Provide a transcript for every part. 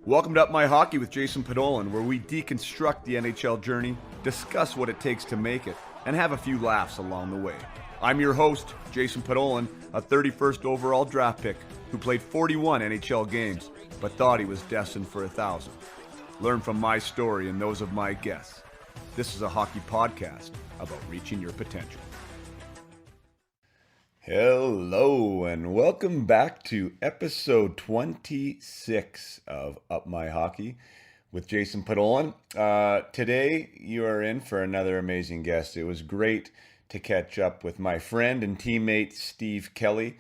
Welcome to Up My Hockey with Jason Podolin, where we deconstruct the NHL journey, discuss what it takes to make it, and have a few laughs along the way. I'm your host, Jason Podolin, a 31st overall draft pick who played 41 NHL games, but thought he was destined for 1,000. Learn from my story and those of my guests. This is a hockey podcast about reaching your potential. Hello and welcome back to episode 26 of Up My Hockey with Jason Podolin. Today you are in for another amazing guest. It was great to catch up with my friend and teammate Steve Kelly.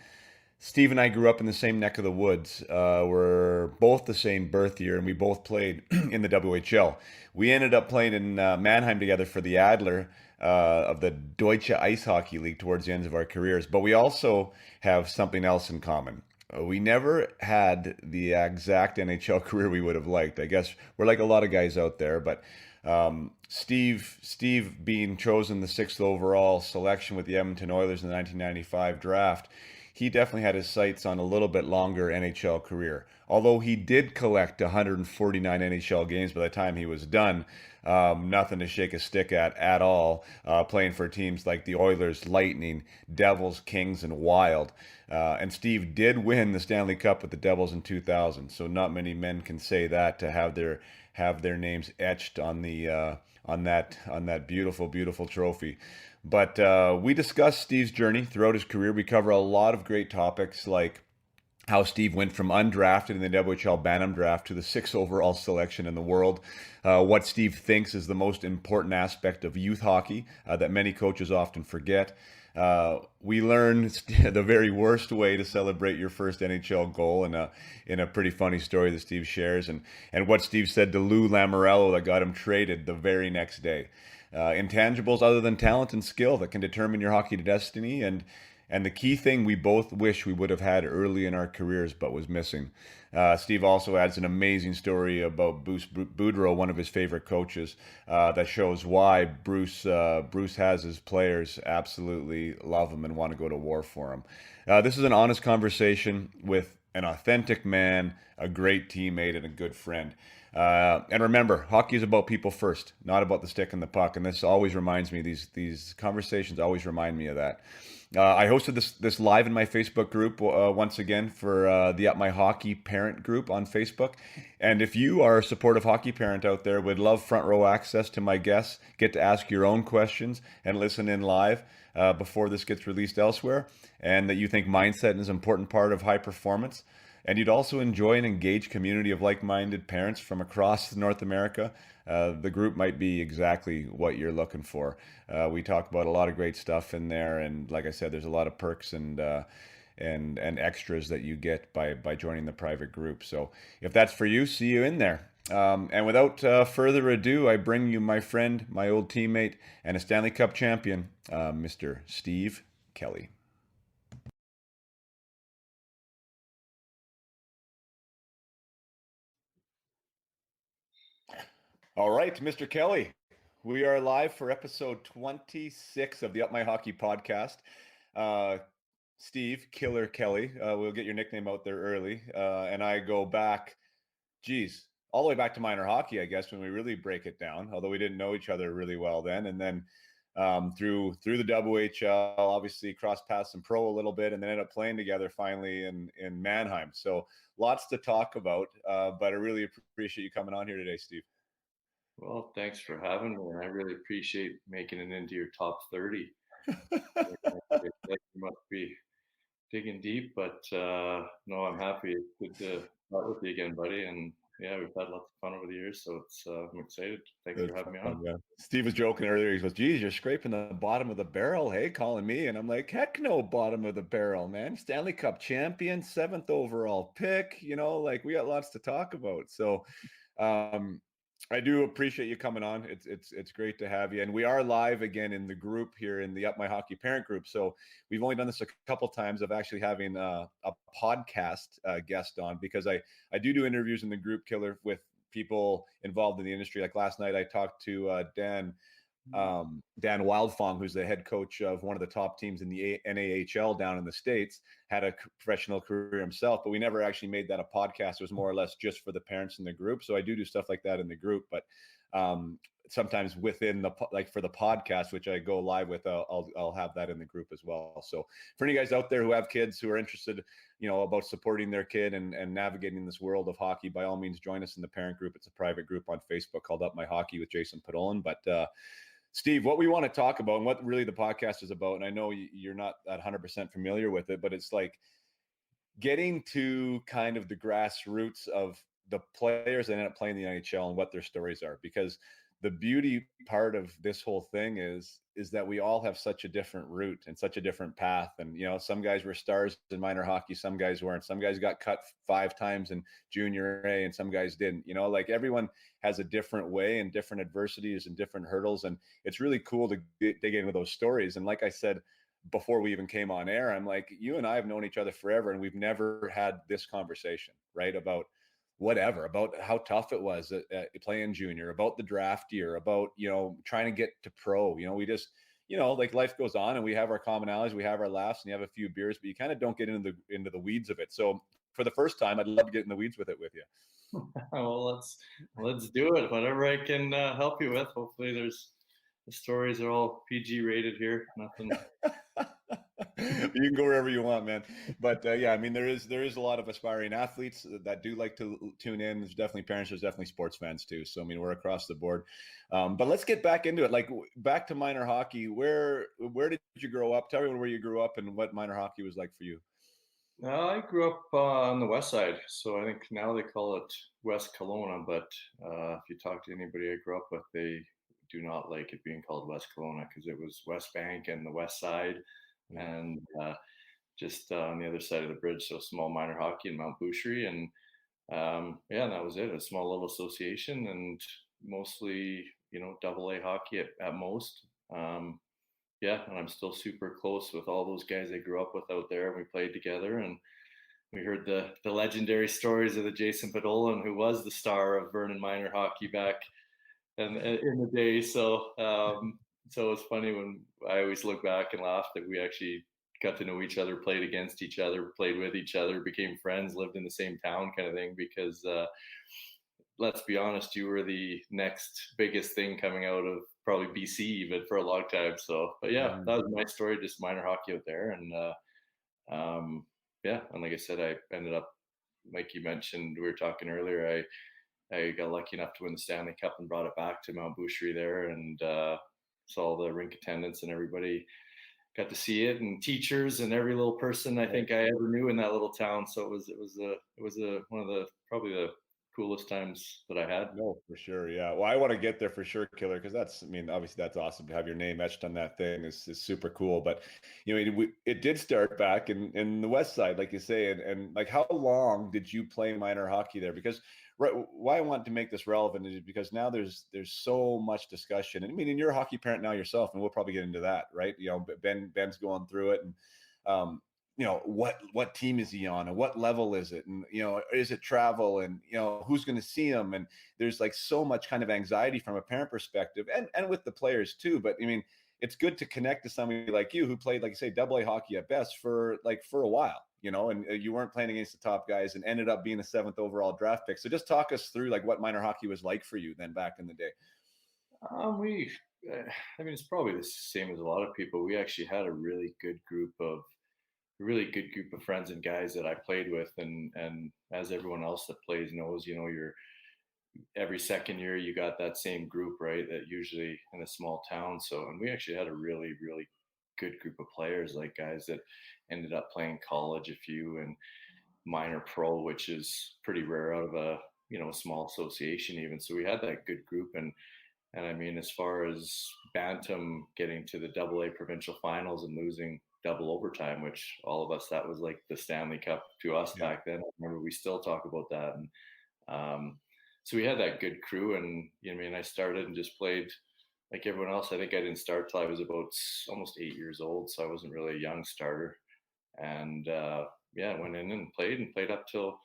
Steve and I grew up in the same neck of the woods. We're both the same birth year and we both played in the WHL. We ended up playing in Mannheim together for the Adler of the Deutsche Ice Hockey League towards the ends of our careers. But we also have something else in common. We never had the exact NHL career we would have liked. I guess we're like a lot of guys out there, but Steve being chosen the 6th overall selection with the Edmonton Oilers in the 1995 draft, he definitely had his sights on a little bit longer NHL career. Although he did collect 149 NHL games by the time he was done, nothing to shake a stick at all, playing for teams like the Oilers, Lightning, Devils, Kings, and Wild. And Steve did win the Stanley Cup with the Devils in 2000, so not many men can say that, to have their names etched on that beautiful trophy. But we discuss Steve's journey throughout his career. We cover a lot of great topics, like how Steve went from undrafted in the WHL Bantam draft to the 6th overall selection in the world, what Steve thinks is the most important aspect of youth hockey that many coaches often forget. We learn the very worst way to celebrate your first NHL goal in a pretty funny story that Steve shares, and what Steve said to Lou Lamoriello that got him traded the very next day. Intangibles other than talent and skill that can determine your hockey destiny, and the key thing we both wish we would have had early in our careers but was missing. Steve also adds an amazing story about Bruce Boudreau, one of his favorite coaches, that shows why Bruce has his players absolutely love him and want to go to war for him. This is an honest conversation with an authentic man, a great teammate, and a good friend. And remember, hockey is about people first, not about the stick and the puck. And this always reminds me, these conversations always remind me of that. I hosted this live in my Facebook group once again for the Up My Hockey parent group on Facebook. And if you are a supportive hockey parent out there, would love front row access to my guests, get to ask your own questions and listen in live before this gets released elsewhere, and that you think mindset is an important part of high performance, and you'd also enjoy an engaged community of like-minded parents from across North America, the group might be exactly what you're looking for. We talk about a lot of great stuff in there, and like I said, there's a lot of perks and extras that you get by joining the private group. So if that's for you, see you in there. And without further ado, I bring you my friend, my old teammate, and a Stanley Cup champion, Mr. Steve Kelly. All right, Mr. Kelly, we are live for episode 26 of the Up My Hockey podcast. Steve Killer Kelly, we'll get your nickname out there early, and I go back, all the way back to minor hockey, I guess, when we really break it down, although we didn't know each other really well then. And then through the WHL, obviously crossed paths in pro a little bit, and then ended up playing together finally in Mannheim. So lots to talk about, but I really appreciate you coming on here today, Steve. Well, thanks for having me, and I really appreciate making it into your top 30. You must be digging deep, but no, I'm happy. It's good to start with you again, buddy. And yeah, we've had lots of fun over the years, so I'm excited. Thanks for having me on. Yeah. Steve was joking earlier. He goes, geez, you're scraping the bottom of the barrel, hey, calling me. And I'm like, heck no, bottom of the barrel, man. Stanley Cup champion, 7th overall pick. Like we got lots to talk about. So I do appreciate you coming on. It's great to have you. And we are live again in the group here in the Up My Hockey parent group. So we've only done this a couple times of actually having a podcast guest on, because I do interviews in the group, Killer, with people involved in the industry. Like last night, I talked to Dan Dan Wildfong, who's the head coach of one of the top teams in the NAHL down in the States, had a professional career himself, but we never actually made that a podcast. It was more or less just for the parents in the group. So I do stuff like that in the group, but sometimes within the, like for the podcast, which I go live with, I'll have that in the group as well. So for any guys out there who have kids who are interested, about supporting their kid and navigating this world of hockey, by all means, join us in the parent group. It's a private group on Facebook called Up My Hockey with Jason Podolin. But Steve, what we want to talk about and what really the podcast is about, and I know you're not that 100% familiar with it, but it's like getting to kind of the grassroots of the players that end up playing the NHL and what their stories are. Because the beauty part of this whole thing is that we all have such a different route and such a different path. And, some guys were stars in minor hockey, some guys weren't. Some guys got cut 5 times in junior A and some guys didn't. Like everyone has a different way and different adversities and different hurdles. And it's really cool to dig into those stories. And like I said, before we even came on air, I'm like, you and I have known each other forever and we've never had this conversation, right? About how tough it was at playing junior, about the draft year, about, trying to get to pro. We just, like life goes on and we have our commonalities, we have our laughs and you have a few beers, but you kind of don't get into the weeds of it. So for the first time, I'd love to get in the weeds with it with you. Well, let's do it. Whatever I can help you with. Hopefully the stories are all PG rated here. Nothing. You can go wherever you want, man. But yeah, I mean, there is a lot of aspiring athletes that do like to tune in. There's definitely parents. There's definitely sports fans too. So I mean, we're across the board. But let's get back into it. Like back to minor hockey. Where did you grow up? Tell me where you grew up and what minor hockey was like for you. I grew up on the west side, so I think now they call it West Kelowna. But if you talk to anybody I grew up with, they do not like it being called West Kelowna because it was West Bank and the west side. And just on the other side of the bridge, so small minor hockey in Mount Boucherie, and that was it. A small little association, and mostly AA hockey at most. And I'm still super close with all those guys I grew up with out there. We played together, and we heard the legendary stories of the Jason Podolin, who was the star of Vernon minor hockey back in the day. So it's funny when I always look back and laugh that we actually got to know each other, played against each other, played with each other, became friends, lived in the same town kind of thing. Because let's be honest, you were the next biggest thing coming out of probably BC even for a long time. So, but yeah, that was my story, just minor hockey out there. And and like I said, I ended up, like you mentioned, we were talking earlier, I got lucky enough to win the Stanley Cup and brought it back to Mount Boucherie there, and saw the rink attendants and everybody got to see it, and teachers and every little person I think I ever knew in that little town. So it was one of the probably the coolest times that I had. No, for sure. Yeah. Well, I want to get there for sure, Killer, because obviously that's awesome to have your name etched on that thing is super cool. But, it did start back in the West Side, like you say. And like, how long did you play minor hockey there? Because why I want to make this relevant is because now there's so much discussion. And I mean, and you're a hockey parent now yourself, and we'll probably get into that, right? Ben's going through it, and what team is he on and what level is it? And, is it travel and, who's going to see him? And there's like so much kind of anxiety from a parent perspective and with the players too. But I mean, it's good to connect to somebody like you who played, like you say, AA hockey at best for a while, and you weren't playing against the top guys and ended up being a 7th overall draft pick. So just talk us through like what minor hockey was like for you then back in the day. It's probably the same as a lot of people. We actually had a really good group of friends and guys that I played with, and as everyone else that plays knows, you're every second year you got that same group, right? That usually in a small town. So, and we actually had a really, really good group of players, like guys that ended up playing college, a few, and minor pro, which is pretty rare out of a small association even. So we had that good group, and I mean, as far as Bantam getting to the AA provincial finals and losing double overtime, which all of us, that was like the Stanley Cup to us back then. I remember we still talk about that. And so we had that good crew, and I started and just played like everyone else. I think I didn't start till I was about almost 8 years old, so I wasn't really a young starter. And I went in and played up till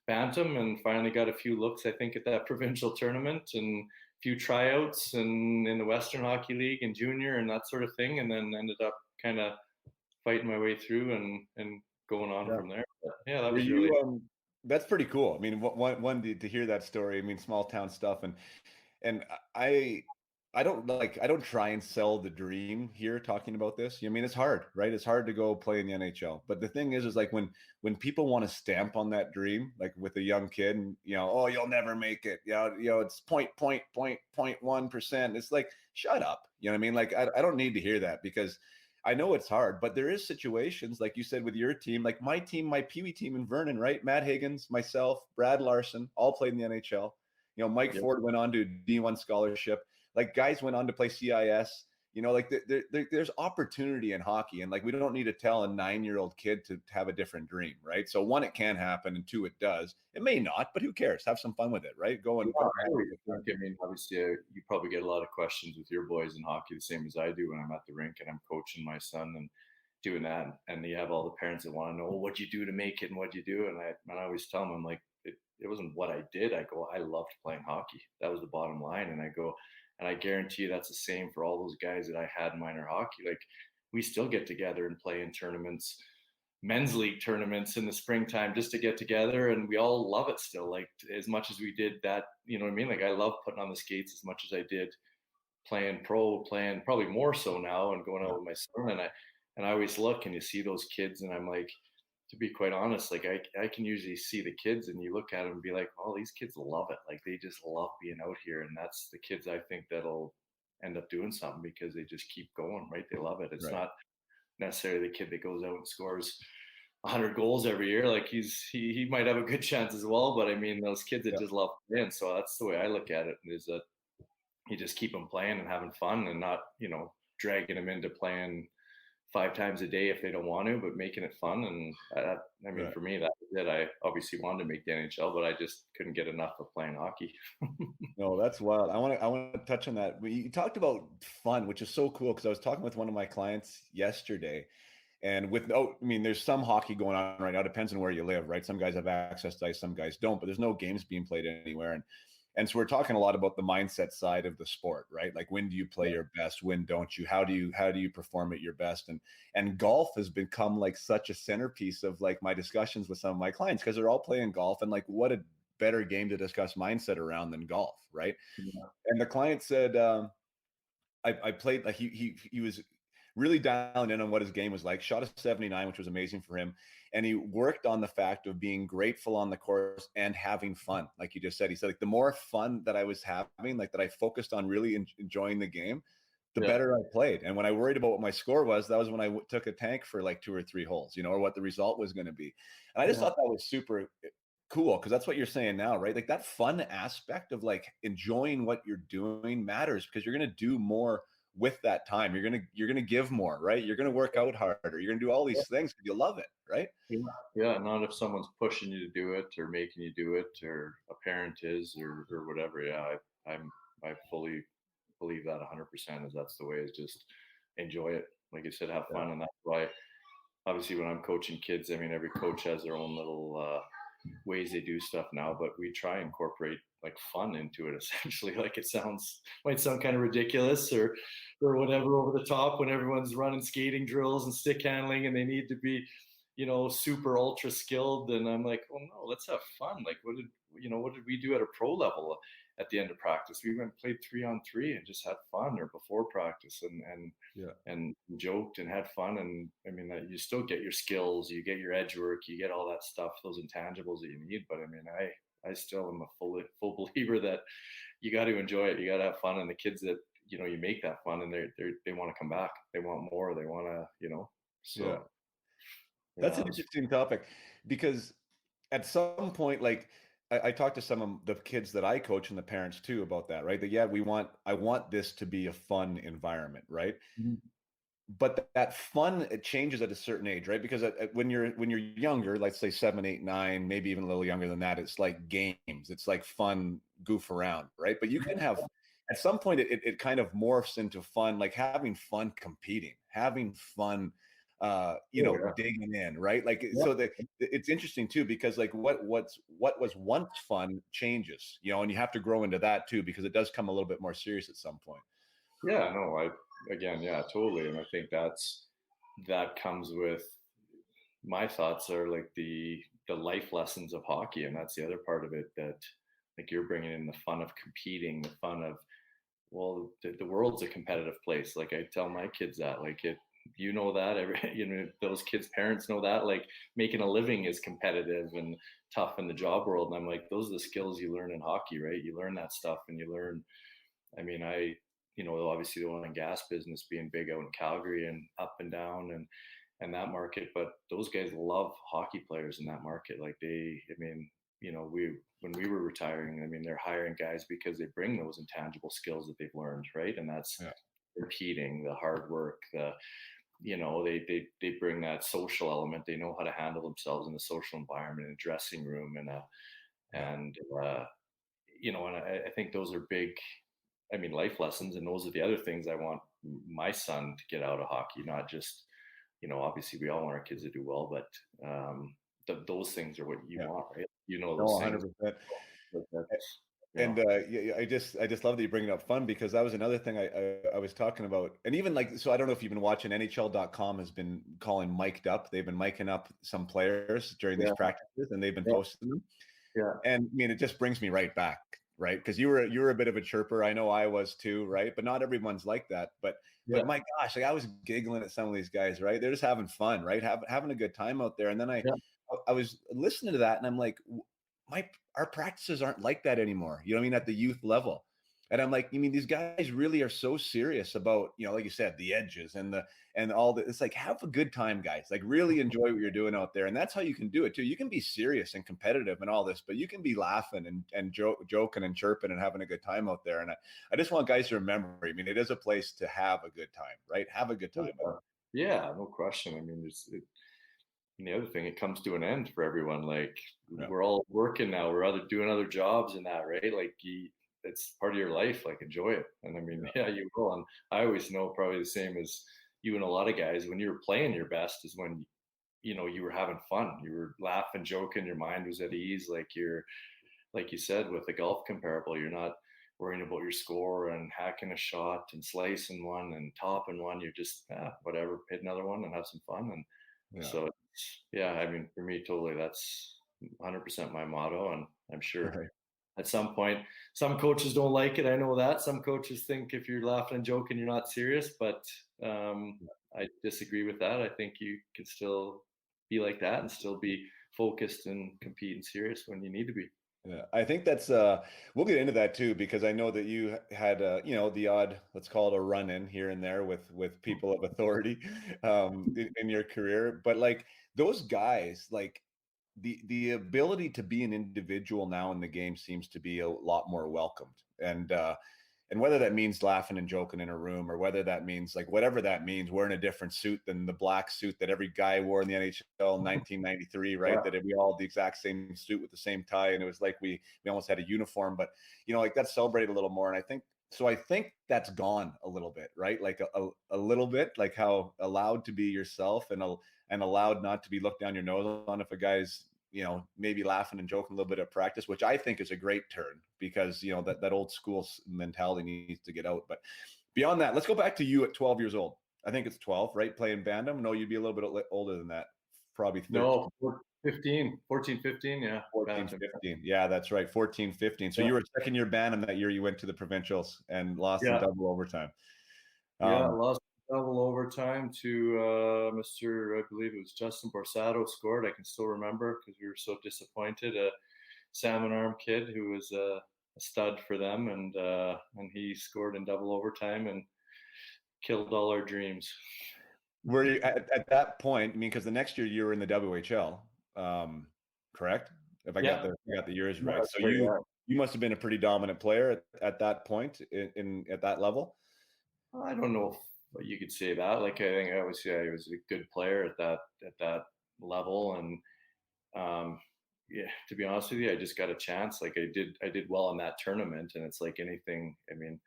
Bantam, and finally got a few looks, I think, at that provincial tournament, and few tryouts and in the Western Hockey League and junior and that sort of thing, and then ended up kind of fighting my way through and going on Yeah. from there. But yeah, that Were was really you that's pretty cool. I mean, one to hear that story. I mean, small town stuff, and I don't try and sell the dream here talking about this. I mean, it's hard, right? It's hard to go play in the NHL. But the thing is like when people want to stamp on that dream, like with a young kid, and oh, you'll never make it. It's 0.1%. It's like, shut up. You know what I mean? Like I don't need to hear that, because I know it's hard, but there is situations like you said with your team, like my team, my Pee Wee team in Vernon, right? Matt Higgins, myself, Brad Larson, all played in the NHL. Mike yeah, Ford went on to D1 scholarship. Like guys went on to play CIS. Like there's opportunity in hockey, and like we don't need to tell a 9-year-old kid to have a different dream, right? So one, it can happen, and two, it does. It may not, but who cares? Have some fun with it, right? Go and yeah, I really think. I mean, obviously, you probably get a lot of questions with your boys in hockey, the same as I do when I'm at the rink and I'm coaching my son and doing that. And you have all the parents that want to know, what'd you do to make it and what'd you do? And I always tell them, I'm like, it wasn't what I did. I go, I loved playing hockey. That was the bottom line. And I go, and I guarantee you that's the same for all those guys that I had in minor hockey. Like, we still get together and play in tournaments, men's league tournaments in the springtime, just to get together, and we all love it still, like as much as we did that. You know what I mean? Like, I love putting on the skates as much as I did playing pro, playing probably more so now, and going out with my son. And I always look and you see those kids, and I'm like, to be quite honest, like I can usually see the kids, and you look at them and be like, oh, these kids love it. Like, they just love being out here. And that's the kids I think that'll end up doing something, because they just keep going, right? They love it. It's Right. not necessarily the kid that goes out and scores 100 goals every year. Like, he might have a good chance as well, but I mean, those kids that Yeah. just love playing. So that's the way I look at it, is that you just keep them playing and having fun, and not dragging them into playing 5 times a day if they don't want to, but making it fun. And I mean, Right. for me, that was it. I obviously wanted to make the NHL, but I just couldn't get enough of playing hockey. No, that's wild. I want to touch on that. You talked about fun, which is so cool, because I was talking with one of my clients yesterday, and I mean, there's some hockey going on right now. It depends on where you live, right? Some guys have access to ice, some guys don't, but there's no games being played anywhere. And so we're talking a lot about the mindset side of the sport, right? Like, when do you play your best? When don't you? How do you perform at your best? And golf has become like such a centerpiece of like my discussions with some of my clients, because they're all playing golf, and like, what a better game to discuss mindset around than golf, right? Yeah. And the client said, I played, like, he was really dialing in on what his game was like. Shot a 79, which was amazing for him, and he worked on the fact of being grateful on the course and having fun. Like you just said, he said, like, the more fun that I was having, like that I focused on really enjoying the game, the Yeah. better I played. And when I worried about what my score was, that was when I took a tank for like 2 or 3 holes, or what the result was going to be. And I just Yeah. thought that was super cool, because that's what you're saying now, right? Like, that fun aspect of like enjoying what you're doing matters, because you're going to do more with that time. You're going to give more, right? You're going to work out harder. You're going to do all these things because you love it, right? Yeah. Yeah. Not if someone's pushing you to do it or making you do it, or a parent is, or whatever. Yeah. I fully believe that 100%, is that's the way, is just enjoy it. Like you said, have Yeah. fun. And that's why, obviously, when I'm coaching kids, I mean, every coach has their own little ways they do stuff now, but we try and incorporate like fun into it, essentially. Like, it might sound kind of ridiculous, or whatever, over the top, when everyone's running skating drills and stick handling, and they need to be super ultra skilled. And I'm like, oh no, let's have fun. Like, what did we do at a pro level at the end of practice? We went and played 3-on-3 and just had fun, or before practice, Yeah. and joked and had fun. And I mean, you still get your skills, you get your edge work, you get all that stuff, those intangibles that you need. But I mean, I still am a full believer that you got to enjoy it, you got to have fun. And the kids that you make that fun, and they want to come back, they want more, they want to, Yeah. so That's yeah, an it was, interesting topic, because at some point, like, I talked to some of the kids that I coach and the parents too about that, right? That, yeah, I want this to be a fun environment, right? But that fun, it changes at a certain age, right? Because when you're younger, let's say 7, 8, 9, maybe even a little younger than that, it's like games, it's like fun, goof around, right? But you can have, at some point, it kind of morphs into fun, like having fun competing, having fun, Oh, yeah. digging in, right? Like, Yeah. so that it's interesting too, because like what was once fun changes, and you have to grow into that too, because it does come a little bit more serious at some point. Yeah, no, again, yeah, totally. And I think that comes with my thoughts are like the life lessons of hockey. And that's the other part of it that like you're bringing in the fun of competing, the fun of, well, the world's a competitive place. Like I tell my kids that, like that those kids' parents know that, like making a living is competitive and tough in the job world. And I'm like, those are the skills you learn in hockey, right? You learn that stuff and you learn, I mean, obviously the oil and gas business being big out in Calgary and up and down and that market, but those guys love hockey players in that market. Like when we were retiring, I mean, they're hiring guys because they bring those intangible skills that they've learned, right? And that's Yeah. repeating the hard work, they bring that social element. They know how to handle themselves in a social environment, in a dressing room, Yeah. and and I think those are big. I mean, life lessons, and those are the other things I want my son to get out of hockey. Not just, obviously we all want our kids to do well, but those things are what you Yeah. want, right? No, Those things. 100%. Like that's, And yeah, I just love that you're bringing up fun, because that was another thing I was talking about. And even like, so I don't know if you've been watching, NHL.com has been calling mic'd up. They've been micing up some players during these yeah, practices, and they've been yeah, posting them. yeah, And I mean, it just brings me right back, right? Because you were a bit of a chirper. I know I was too, right? But not everyone's like that. But yeah, my gosh, like I was giggling at some of these guys, right? They're just having fun, right? Having a good time out there. And then yeah. I was listening to that, and I'm like, my our practices aren't like that anymore. You know what I mean? At the youth level. And I'm like, you mean these guys really are so serious about, like you said, the edges and all that. It's like, have a good time, guys. Like, really enjoy what you're doing out there. And that's how you can do it too. You can be serious and competitive and all this, but you can be laughing and joking and chirping and having a good time out there. And I just want guys to remember, I mean, it is a place to have a good time, right? Have a good time. Yeah, no question. I mean, and the other thing, it comes to an end for everyone. Like Yeah. we're all working now, we're doing other jobs and that, right? Like it's part of your life. Like enjoy it. And I mean, Yeah. yeah, you will. And I always know probably the same as you and a lot of guys. When you were playing your best is when you were having fun. You were laughing, joking. Your mind was at ease. Like you said with the golf comparable, you're not worrying about your score and hacking a shot and slicing one and topping one. You're just whatever, hit another one and have some fun. And Yeah. so, yeah, I mean, for me, totally, that's 100% my motto. And I'm sure Right. at some point, some coaches don't like it. I know that. Some coaches think if you're laughing and joking, you're not serious. But I disagree with that. I think you can still be like that and still be focused and compete and serious when you need to be. Yeah, I think that's we'll get into that too, because I know that you had the odd, let's call it a run in here and there with people of authority in your career. But like those guys, like the ability to be an individual now in the game seems to be a lot more welcomed. And whether that means laughing and joking in a room, or whether that means, like, whatever that means, wearing a different suit than the black suit that every guy wore in the NHL in 1993, right? Yeah. That we all had the exact same suit with the same tie, and it was like we almost had a uniform. But like that's celebrated a little more, and I think that's gone a little bit, right? Like a little bit, like how allowed to be yourself and allowed not to be looked down your nose on if a guy's maybe laughing and joking a little bit at practice, which I think is a great turn, because that old school mentality needs to get out. But beyond that, let's go back to you at 12 years old. I think it's 12, right? Playing Bantam. No, you'd be a little bit older than that, probably 13. No, 15, 14, 15. Yeah. 14, Bantam. 15. Yeah, that's right. 14, 15. So Yeah. you were second year Bantam that year. You went to the provincials and lost in Yeah. double overtime. Yeah. Um, Lost double overtime to Mr. I believe it was Justin Borsato scored. I can still remember because we were so disappointed. A salmon arm kid who was a stud for them, and he scored in double overtime and killed all our dreams. were you at that point? I mean, because the next year you were in the WHL, correct? If I got Yeah. the years Yeah, right. that's So right, yeah. you must have been a pretty dominant player at that point in at that level. I don't know if you could say that. Like I think I would say I was a good player at that level, and yeah, to be honest with you, I just got a chance. Like I did well in that tournament, and it's like anything. I mean,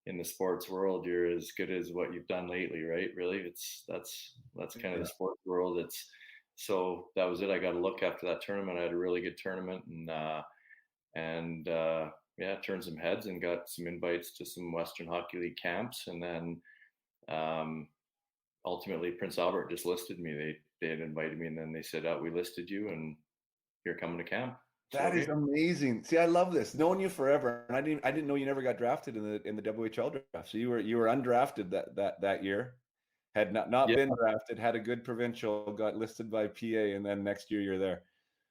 in the sports world, you're as good as what you've done lately, right? Really, that's kind of the Yeah. sports world. It's so that was it. I got a look after that tournament. I had a really good tournament, and yeah, turned some heads and got some invites to some Western Hockey League camps, and then um, ultimately Prince Albert just listed me. They had invited me, and then they said, "Oh, we listed you, and you're coming to camp." So That is okay. amazing. See, I love this. Knowing you forever, and I didn't know you never got drafted in the WHL draft. So you were undrafted that year. Had not Yeah. been drafted, had a good provincial, got listed by PA, and then next year you're there.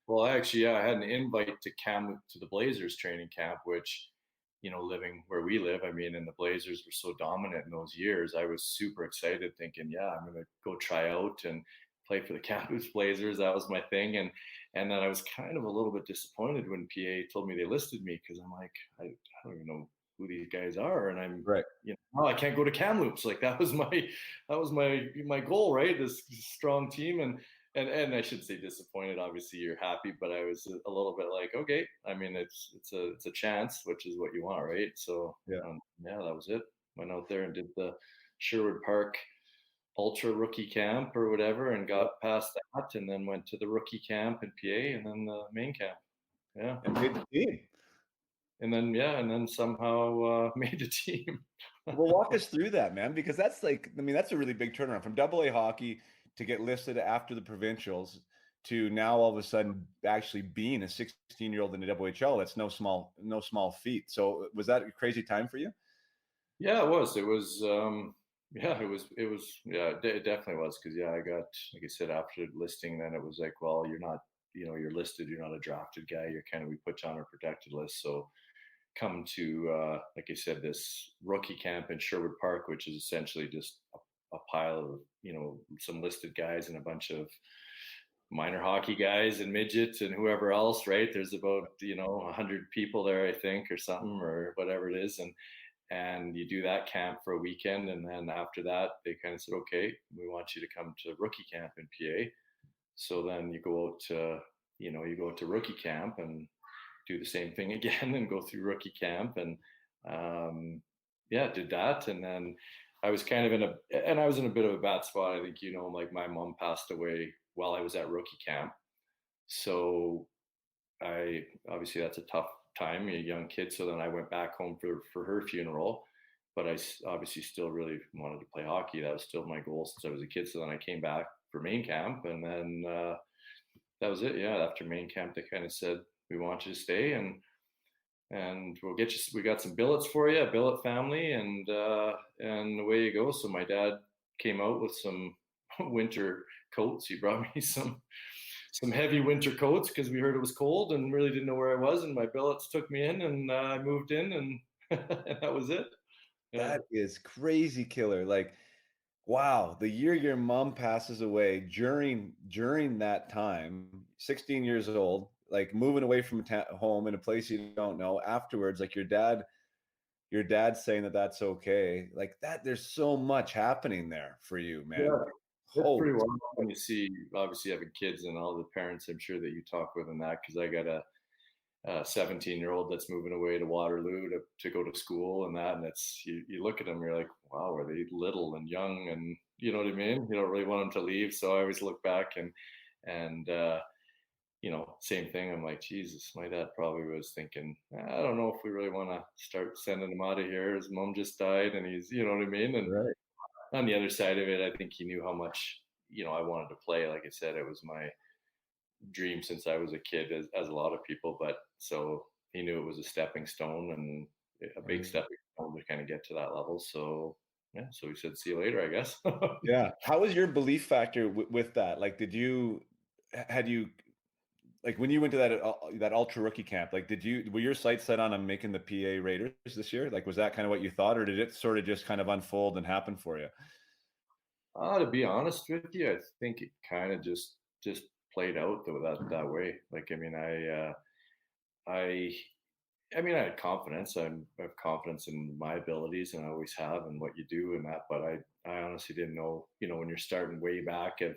Well, actually, yeah, I had an invite to the Blazers training camp, which, living where we live, I mean, and the Blazers were so dominant in those years. I was super excited, thinking, yeah, I'm going to go try out and play for the Kamloops Blazers. That was my thing, and then I was kind of a little bit disappointed when PA told me they listed me because I'm like, I don't even know who these guys are, and I'm. Right. Oh, I can't go to Kamloops. Like that was my goal, right? This strong team, and I should say disappointed. Obviously, you're happy, but I was a little bit like, okay. I mean, it's a chance, which is what you want, right? So Yeah. yeah, that was it. Went out there and did the Sherwood Park Ultra Rookie Camp or whatever, and Yeah. got past that, and then went to the Rookie Camp in PA, and then the main camp. Yeah, And made the team. and then somehow made the team. Well, walk us through that, man, because that's like, I mean, that's a really big turnaround from AA hockey to get listed after the provincials to now all of a sudden actually being a 16-year-old in the WHL. That's no small feat. So was that a crazy time for you? Yeah, it was. It was. Yeah, it was. It was. Yeah, it definitely was. Because yeah, I got, like I said, after listing, then it was like, well, you're not. You're listed. You're not a drafted guy. You're kind of, we put you on a protected list. So come to, like I said, this rookie camp in Sherwood Park, which is essentially just a pile of some listed guys and a bunch of minor hockey guys and midgets and whoever else. Right? There's about 100 people there, I think, or something, or whatever it is, and you do that camp for a weekend, and then after that they kind of said, okay, we want you to come to rookie camp in PA. So then you go to rookie camp and do the same thing again and go through rookie camp, and yeah, did that. And then I was kind of in a bit of a bad spot. I think, like my mom passed away while I was at rookie camp. So I obviously, that's a tough time, you're a young kid. So then I went back home for her funeral, but I obviously still really wanted to play hockey. That was still my goal since I was a kid. So then I came back for main camp, and then that was it. Yeah, after main camp, they kind of said, we want you to stay, and we'll get you. We got some billets for you, a billet family, and away you go. So my dad came out with some winter coats. He brought me some heavy winter coats because we heard it was cold and really didn't know where I was. And my billets took me in, and I moved in, and, and that was it. Yeah. That is crazy killer. Like, wow, the year your mom passes away during that time, 16 years old, like moving away from home in a place you don't know. Afterwards, like your dad saying that that's okay. Like that, there's so much happening there for you, man. Yeah. It's Holy, pretty wild when you see, obviously, having kids and all the parents, I'm sure, that you talk with, and that, because I got a 17-year-old that's moving away to Waterloo to go to school, and that, and it's, you look at them, you're like, wow, are they little and young, and you know what I mean? You don't really want them to leave. So I always look back, and same thing. I'm like, Jesus, my dad probably was thinking, I don't know if we really want to start sending him out of here. His mom just died, and he's, you know what I mean? And right? on the other side of it, I think he knew how much, I wanted to play. Like I said, it was my dream since I was a kid, as a lot of people. But so he knew it was a stepping stone, and a big Right. stepping stone to kind of get to that level. So yeah, so we said, see you later, I guess. Yeah. How was your belief factor with that? Like, had you like when you went to that ultra rookie camp, like were your sights set on making the PA Raiders this year? Like was that kind of what you thought, or did it sort of just kind of unfold and happen for you? To be honest with you, I think it kind of just played out that way. Like, I mean, I I mean, I had confidence. I have confidence in my abilities, and I always have, and what you do and that. But I honestly didn't know, when you're starting way back of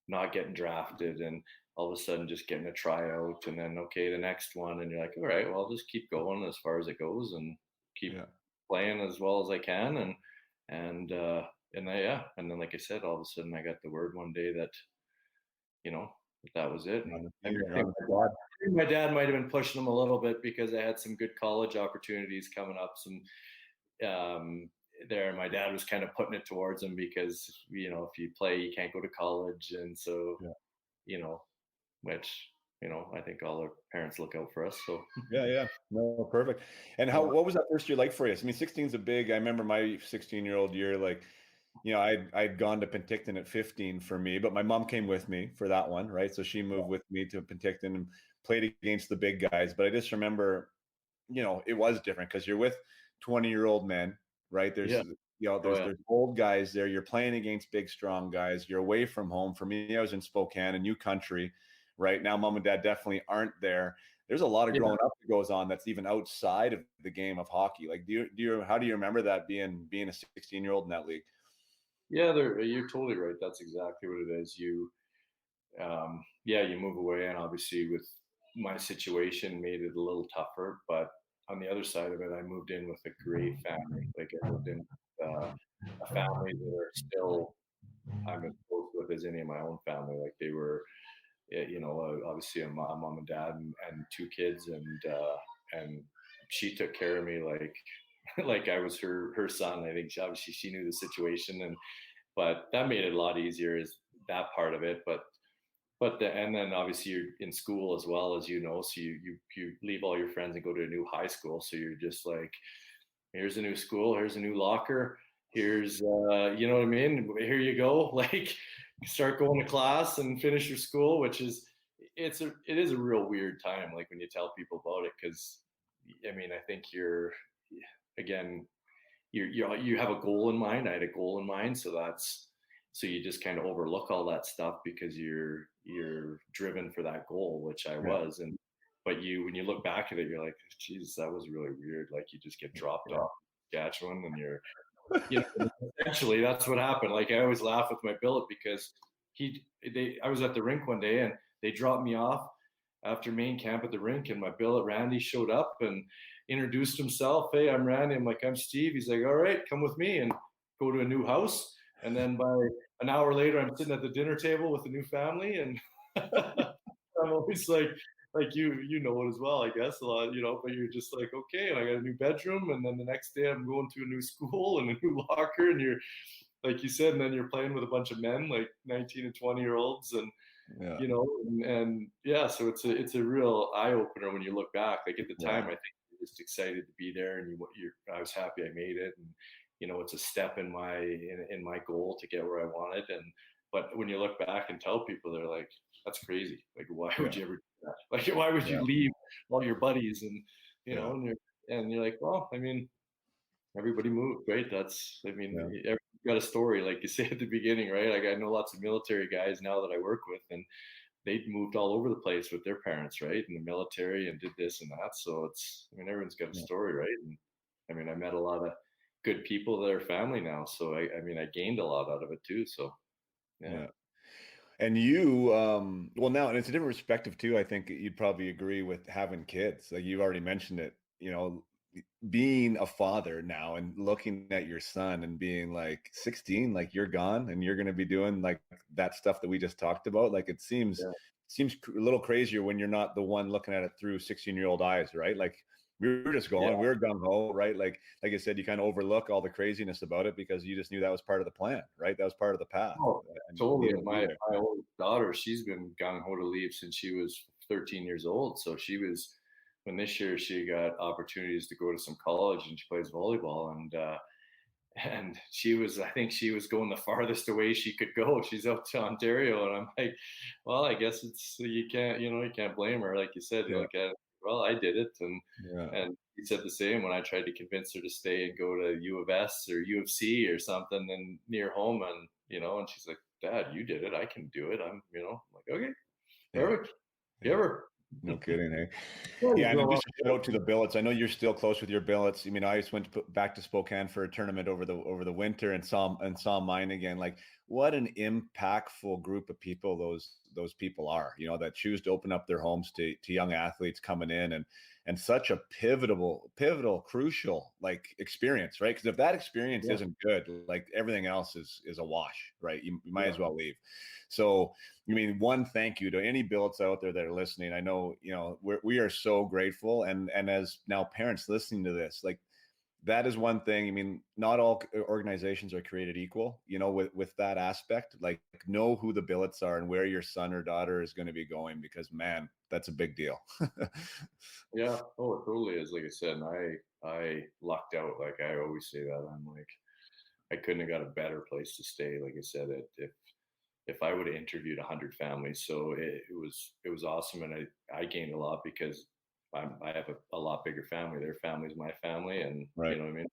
not getting drafted, and all of a sudden just getting a tryout, and then okay, the next one, and you're like, all right, well, I'll just keep going as far as it goes, and keep Yeah. playing as well as I can, and and then like I said, all of a sudden I got the word one day that that was it. And I mean, I You're think on the squad. my dad might have been pushing him a little bit because I had some good college opportunities coming up. Um, my dad was kind of putting it towards him because if you play, you can't go to college, and so Yeah. you know, which I think all our parents look out for us. So Yeah. No, perfect. And yeah, what was that first year like for you? I mean, 16 is a big, I remember my 16-year-old year, like, I'd gone to Penticton at 15 for me, but my mom came with me for that one, right? So she moved with me to Penticton and played against the big guys. But I just remember, it was different because you're with 20-year-old men, right? yeah, oh There's yeah, old guys there. You're playing against big, strong guys. You're away from home. For me, I was in Spokane, a new country, right? Now, mom and dad definitely aren't there. There's a lot of yeah. growing up that goes on that's even outside of the game of hockey. Like, how do you remember that being a 16-year-old in that league? Yeah, you're totally right. That's exactly what it is. You move away, and obviously with my situation made it a little tougher. But on the other side of it, I moved in with a great family. Like I moved in with a family that are still I'm as close with as any of my own family. Like they were, obviously a mom and dad and two kids, and she took care of me like like I was her son. I think obviously she knew the situation, but that made it a lot easier is that part of it. And then obviously you're in school as well, as so you leave all your friends and go to a new high school. So you're just like, here's a new school, here's a new locker, here's you know what I mean? Here you go. Like start going to class and finish your school, which is it is a real weird time, like when you tell people about it, because I mean, I think again, you have a goal in mind. I had a goal in mind, so you just kind of overlook all that stuff because you're driven for that goal, which I Yeah. was. And but when you look back at it, you're like, Jesus, that was really weird. Like you just get dropped Yeah. off Saskatchewan, and essentially that's what happened. Like I always laugh with my billet because I was at the rink one day and they dropped me off after main camp at the rink, and my billet Randy showed up and introduced himself. Hey, I'm Randy. I'm like, I'm Steve. He's like, all right, come with me and go to a new house. And then by an hour later, I'm sitting at the dinner table with a new family, and I'm always like you know it as well, I guess, a lot, but you're just like, okay, and I got a new bedroom, and then the next day I'm going to a new school and a new locker, and you're like you said, and then you're playing with a bunch of men like 19 and 20-year-olds, and Yeah. and yeah, so it's a real eye opener when you look back. Like at the Yeah. time, I think you're just excited to be there, and I was happy I made it, and it's a step in my goal to get where I wanted. And but when you look back and tell people, they're like, "That's crazy! Like, why would you ever do that? Like, why would you Yeah. leave all your buddies?" And Yeah. and you're like, well, I mean, everybody moved, right? I mean, Yeah. everybody's got a story, like you say at the beginning, right? Like I know lots of military guys now that I work with, and they moved all over the place with their parents, right? In the military, and did this and that. So I mean, everyone's got a story, right? And I mean, I met a lot of good people that are family now. So I mean, I gained a lot out of it too. So yeah. Yeah. And you, well, now, and it's a different perspective too. I think you'd probably agree with having kids. Like you've already mentioned it, being a father now and looking at your son and being like 16, like you're gone and you're going to be doing like that stuff that we just talked about. Like it Yeah. seems a little crazier when you're not the one looking at it through 16-year-old eyes, right? Like we were just Yeah. going, we were gung ho, right? Like I said, you kind of overlook all the craziness about it because you just knew that was part of the plan, right? That was part of the path. Oh, And totally. needed to be there. My oldest daughter, she's been gung ho to leave since she was 13 years old. So when this year she got opportunities to go to some college, and she plays volleyball, and I think she was going the farthest away she could go. She's out to Ontario, and I'm like, well, I guess you can't blame her. Like you said, you Yeah. look at it, well, I did it, Yeah. and he said the same when I tried to convince her to stay and go to U of S or U of C or something and near home, and she's like, Dad, you did it, I can do it. I'm like, okay, Yeah. perfect, Yeah. ever. No kidding, hey? Yeah, you Yeah, and grow up. just a shout out to the Billets. I know you're still close with your Billets. I mean, I just went back to Spokane for a tournament over the winter and saw mine again. Like, what an impactful group of people those people are, you know, that choose to open up their homes to young athletes coming in, and such a pivotal, crucial like experience, right? Because if that experience Yeah. isn't good, like everything else is a wash, right? You might Yeah. as well leave. So, I mean, one, thank you to any billets out there that are listening. I know, you know, we are so grateful, and as now parents listening to this, like that is one thing. I mean, not all organizations are created equal, you know, with that aspect. Like, know who the billets are and where your son or daughter is going to be going, because man, that's a big deal. Yeah. Oh, it totally is. Like I said, and I lucked out. Like I always say that. I'm like, I couldn't have got a better place to stay. Like I said, if I would have interviewed 100 families, so it was awesome, and I gained a lot because I have a lot bigger family. Their family's my family, and you Right. know what I mean,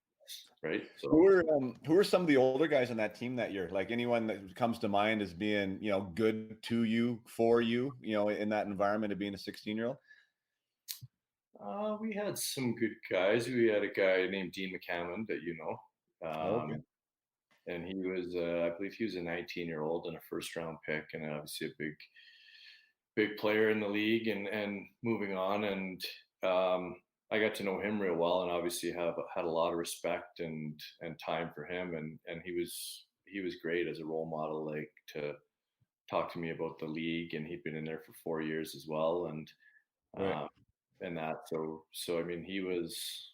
right? Who So were who are some of the older guys on that team that year? Like anyone that comes to mind as being, you know, good to you, for you, you know, in that environment of being a 16-year-old? we had some good guys. We had a guy named Dean McCammon that you know. Oh, okay. And he was I believe he was a 19-year-old and a first round pick, and obviously a big player in the league, and moving on. And I got to know him real well, and obviously have had a lot of respect and time for him. And he was great as a role model, like to talk to me about the league. And he'd been in there for 4 years as well, Right. um, and that. So I mean, he was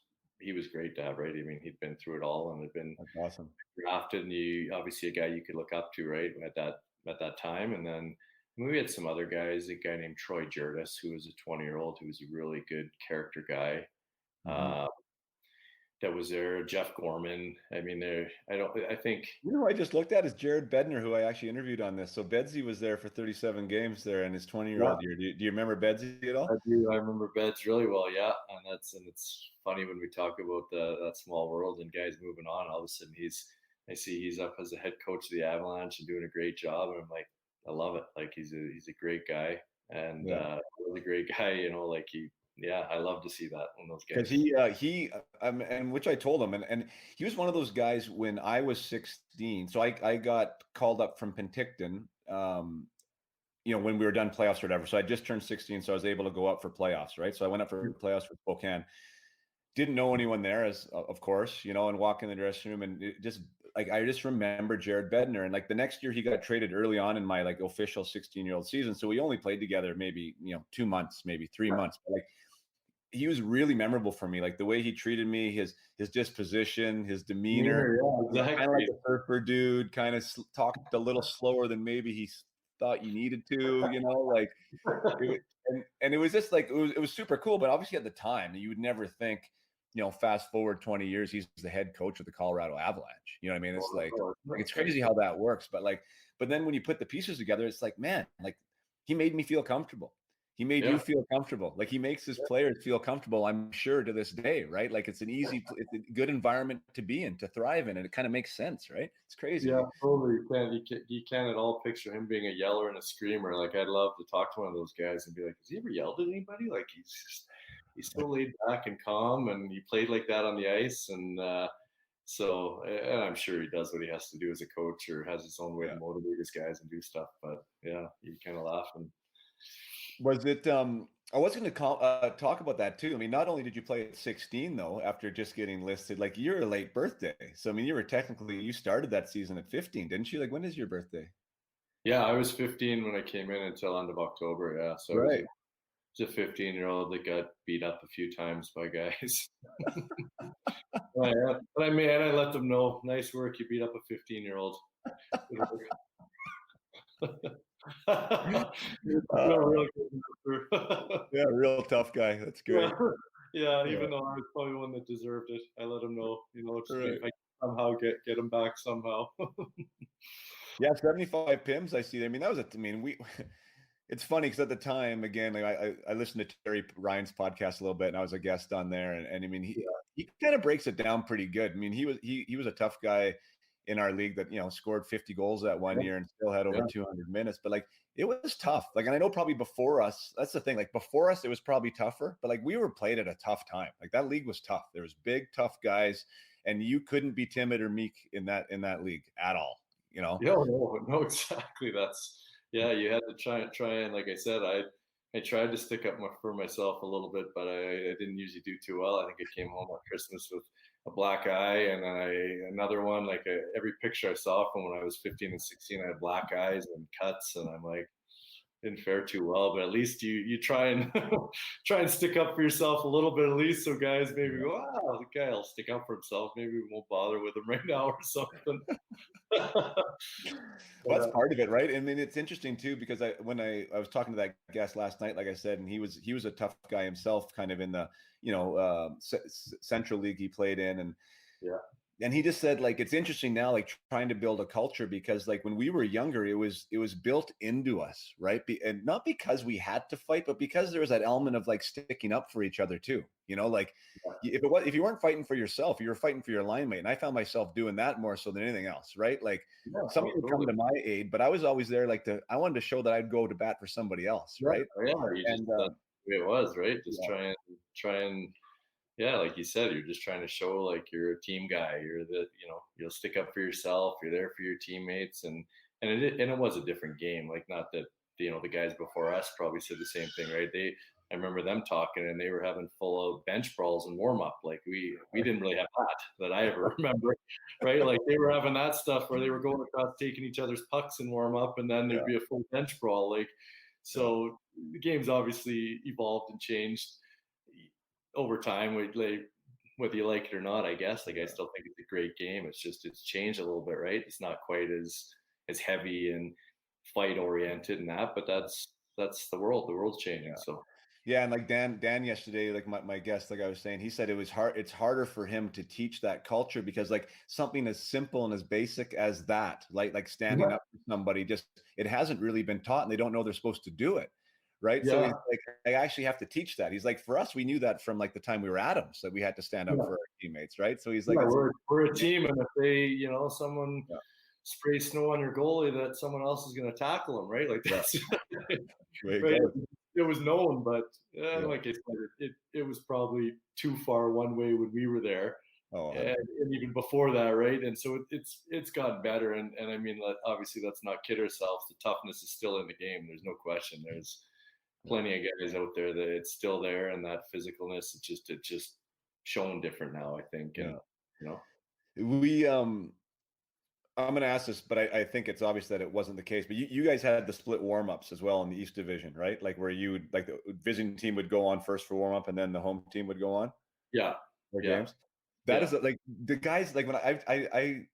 great to have, right? I mean, he'd been through it all and had been That's awesome. drafted, and you obviously a guy you could look up to, right, at that time. And then we had some other guys, a guy named Troy Jurdis, who was a 20-year-old, who was a really good character guy. Mm-hmm. Uh, that was there. Jeff Gorman. I mean, I think. You know, who I just looked at is Jared Bednar, who I actually interviewed on this. So Bedsy was there for 37 games there in his 20-year-old year. Do you remember Bedsy at I all? do. I remember Beds really well. Yeah, and it's funny when we talk about that small world and guys moving on. All of a sudden, I see he's up as a head coach of the Avalanche and doing a great job, and I'm like, I love it. Like he's a great guy, and Yeah. really great guy. You know, like yeah, I love to see that when those Because guys. and which I told him, and he was one of those guys when I was 16. So I got called up from Penticton, you know, when we were done playoffs or whatever. So I just turned 16, so I was able to go up for playoffs, right? So I went up for playoffs for Spokane. Didn't know anyone there, as of course, you know, and walk in the dressing room, and it just like I just remember Jared Bednar. And like the next year he got traded early on in my like official 16-year-old season. So we only played together maybe, you know, 2 months, maybe 3 months. But like he was really memorable for me, like the way he treated me, his disposition, his demeanor. Yeah, He's kind of like exactly. a surfer dude, kind of talked a little slower than maybe he thought you needed to, you know, like and it was just like it was super cool. But obviously at the time you would never think, you know, fast forward 20 years, he's the head coach of the Colorado Avalanche. You know what I mean? It's like it's crazy how that works. But then when you put the pieces together, it's like, man, like he made me feel comfortable. He made you Yeah. feel comfortable. Like he makes his players feel comfortable, I'm sure, to this day, right? Like it's a good environment to be in, to thrive in, and it kind of makes sense, right? It's crazy. Yeah, totally. You can't at all picture him being a yeller and a screamer. Like I'd love to talk to one of those guys and be like, has he ever yelled at anybody? Like he's so laid back and calm, and he played like that on the ice. And and I'm sure he does what he has to do as a coach, or has his own way to Yeah. motivate his guys and do stuff. But yeah, you kind of laugh. And Was it I was going to talk about that too. I mean, not only did you play at 16 though, after just getting listed, like you're a late birthday. So I mean, you started that season at 15, didn't you? Like when is your birthday? yeah, I was 15 when I came in until end of October. Yeah, so I was Right. a 15-year-old that got beat up a few times by guys. Oh, yeah. But I let them know, nice work. You beat up a 15-year-old. No, Uh, really good answer. yeah, real tough guy. That's Yeah, great. yeah. Yeah. Even though I was probably one that deserved it, I let him know. Just if Right. I can somehow get him back somehow. Yeah, 75 pims. I see. I mean, I mean, it's funny because at the time, again, like I listened to Terry Ryan's podcast a little bit, and I was a guest on there, and I mean, he kind of breaks it down pretty good. I mean, he was a tough guy in our league that, you know, scored 50 goals that one Yeah, year and still had over yeah, 200 minutes. But like it was tough. Like, and I know probably before us, that's the thing. Like before us, it was probably tougher. But like we were played at a tough time. Like that league was tough. There was big, tough guys, and you couldn't be timid or meek in that league at all. you know? Yeah, no, exactly. Yeah, you had to try and like I said, I tried to stick up for myself a little bit, but I didn't usually do too well. I think I came home on Christmas with a black eye, and another one. Like every picture I saw from when I was 15 and 16, I had black eyes and cuts, and I'm like, didn't fare too well. But at least you try and try and stick up for yourself a little bit, at least, so guys maybe go, wow, the guy will stick up for himself. Maybe we won't bother with him right now or something. Well, that's part of it, right? I mean, it's interesting too because I was talking to that guest last night, like I said, and he was a tough guy himself, kind of in the Central League he played in, Yeah. and he just said like it's interesting now, like trying to build a culture because like when we were younger, it was built into us, right? And not because we had to fight, but because there was that element of like sticking up for each other too. Like if you weren't fighting for yourself, you were fighting for your line mate. And I found myself doing that more so than anything else, right? Like someone would come to my aid, but I was always there like I wanted to show that I'd go to bat for somebody else, right? Yeah, you just that's the way it was, right? Just try and yeah, like you said, you're just trying to show like you're a team guy. You're you'll stick up for yourself. You're there for your teammates, and it was a different game. Like not that the guys before us probably said the same thing, right? I remember them talking, and they were having full out bench brawls and warm up. Like we didn't really have that I ever remember, right? Like they were having that stuff where they were going across taking each other's pucks and warm up, and then there'd be a full bench brawl. Like so, the game's obviously evolved and changed over time. Whether you like it or not, I guess. Like I still think it's a great game. It's changed a little bit, right? It's not quite as heavy and fight oriented and that, but that's the world. The world's changing. So yeah, and like Dan yesterday, like my guest, like I was saying, he said it's harder for him to teach that culture because like something as simple and as basic as that, like standing up for somebody, just it hasn't really been taught and they don't know they're supposed to do it. Right. So he's like, I actually have to teach that. He's like, for us, we knew that from like the time we were Adams, that we had to stand up for our teammates. Right. So he's like, we're a team. And if someone spray snow on your goalie, that someone else is going to tackle him. Right. Like that's right. It was known, but like I said, it was probably too far one way when we were there. And even before that, right? And so it's gotten better. And I mean, obviously, let's not kid ourselves. The toughness is still in the game. There's no question. There's plenty of guys out there that it's still there, and that physicalness it's just shown different now, I think. And we I'm going to ask this, but I think it's obvious that it wasn't the case. But you guys had the split warm-ups as well in the East Division, right? Like where you would like the visiting team would go on first for warm-up, and then the home team would go on. For games. That is like the guys like when I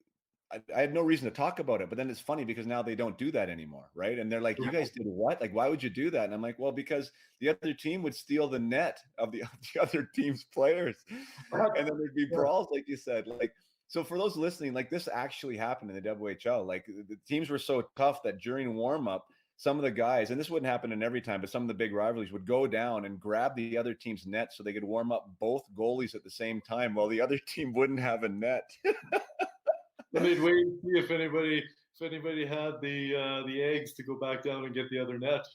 had no reason to talk about it, but then it's funny because now they don't do that anymore, right? And they're like, "You guys did what? Like, why would you do that?" And I'm like, "Well, because the other team would steal the net of the other team's players, and then there'd be brawls, like you said, like." So for those listening, like this actually happened in the WHL. Like the teams were so tough that during warm up, some of the guys, and this wouldn't happen in every time, but some of the big rivalries would go down and grab the other team's net so they could warm up both goalies at the same time while the other team wouldn't have a net. And they'd wait and see if anybody had the eggs to go back down and get the other net.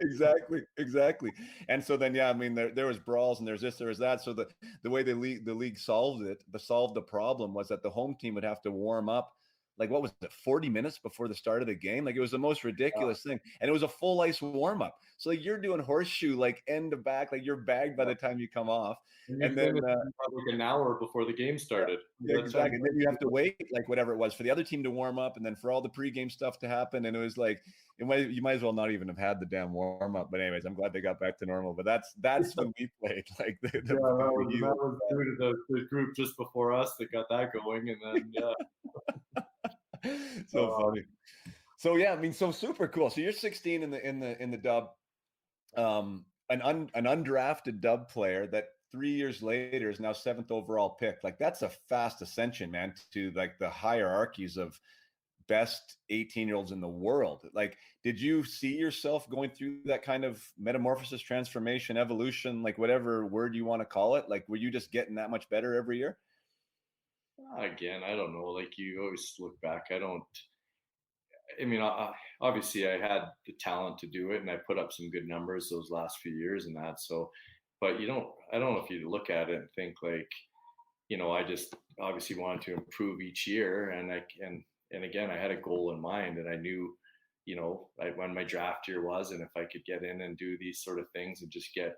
Exactly. And so then, I mean, there was brawls and there's this, there was that. So the way the league solved the problem was that the home team would have to warm up. Like, what was it, 40 minutes before the start of the game? Like, it was the most ridiculous thing. And it was a full ice warm up. So like you're doing horseshoe, like end to back, like you're bagged by the time you come off. And then like an hour before the game started. Yeah, exactly. And then you have to wait like whatever it was for the other team to warm up and then for all the pregame stuff to happen. And it was like, you might as well not even have had the damn warm up. But anyways, I'm glad they got back to normal. But that's when we played. Like that was the group just before us that got that going. And then so funny. So I mean, so super cool. So you're 16 in the dub, an undrafted dub player that 3 years later is now 7th overall pick. Like that's a fast ascension, man, to like the hierarchies of best 18-year-olds in the world. Like, did you see yourself going through that kind of metamorphosis, transformation, evolution, like whatever word you want to call it? Like, were you just getting that much better every year? Again, I don't know. Like you always look back. I mean, obviously I had the talent to do it and I put up some good numbers those last few years and that. So, but I don't know if you look at it and think like, I just obviously wanted to improve each year and again, I had a goal in mind, and I knew, when my draft year was, and if I could get in and do these sort of things and just get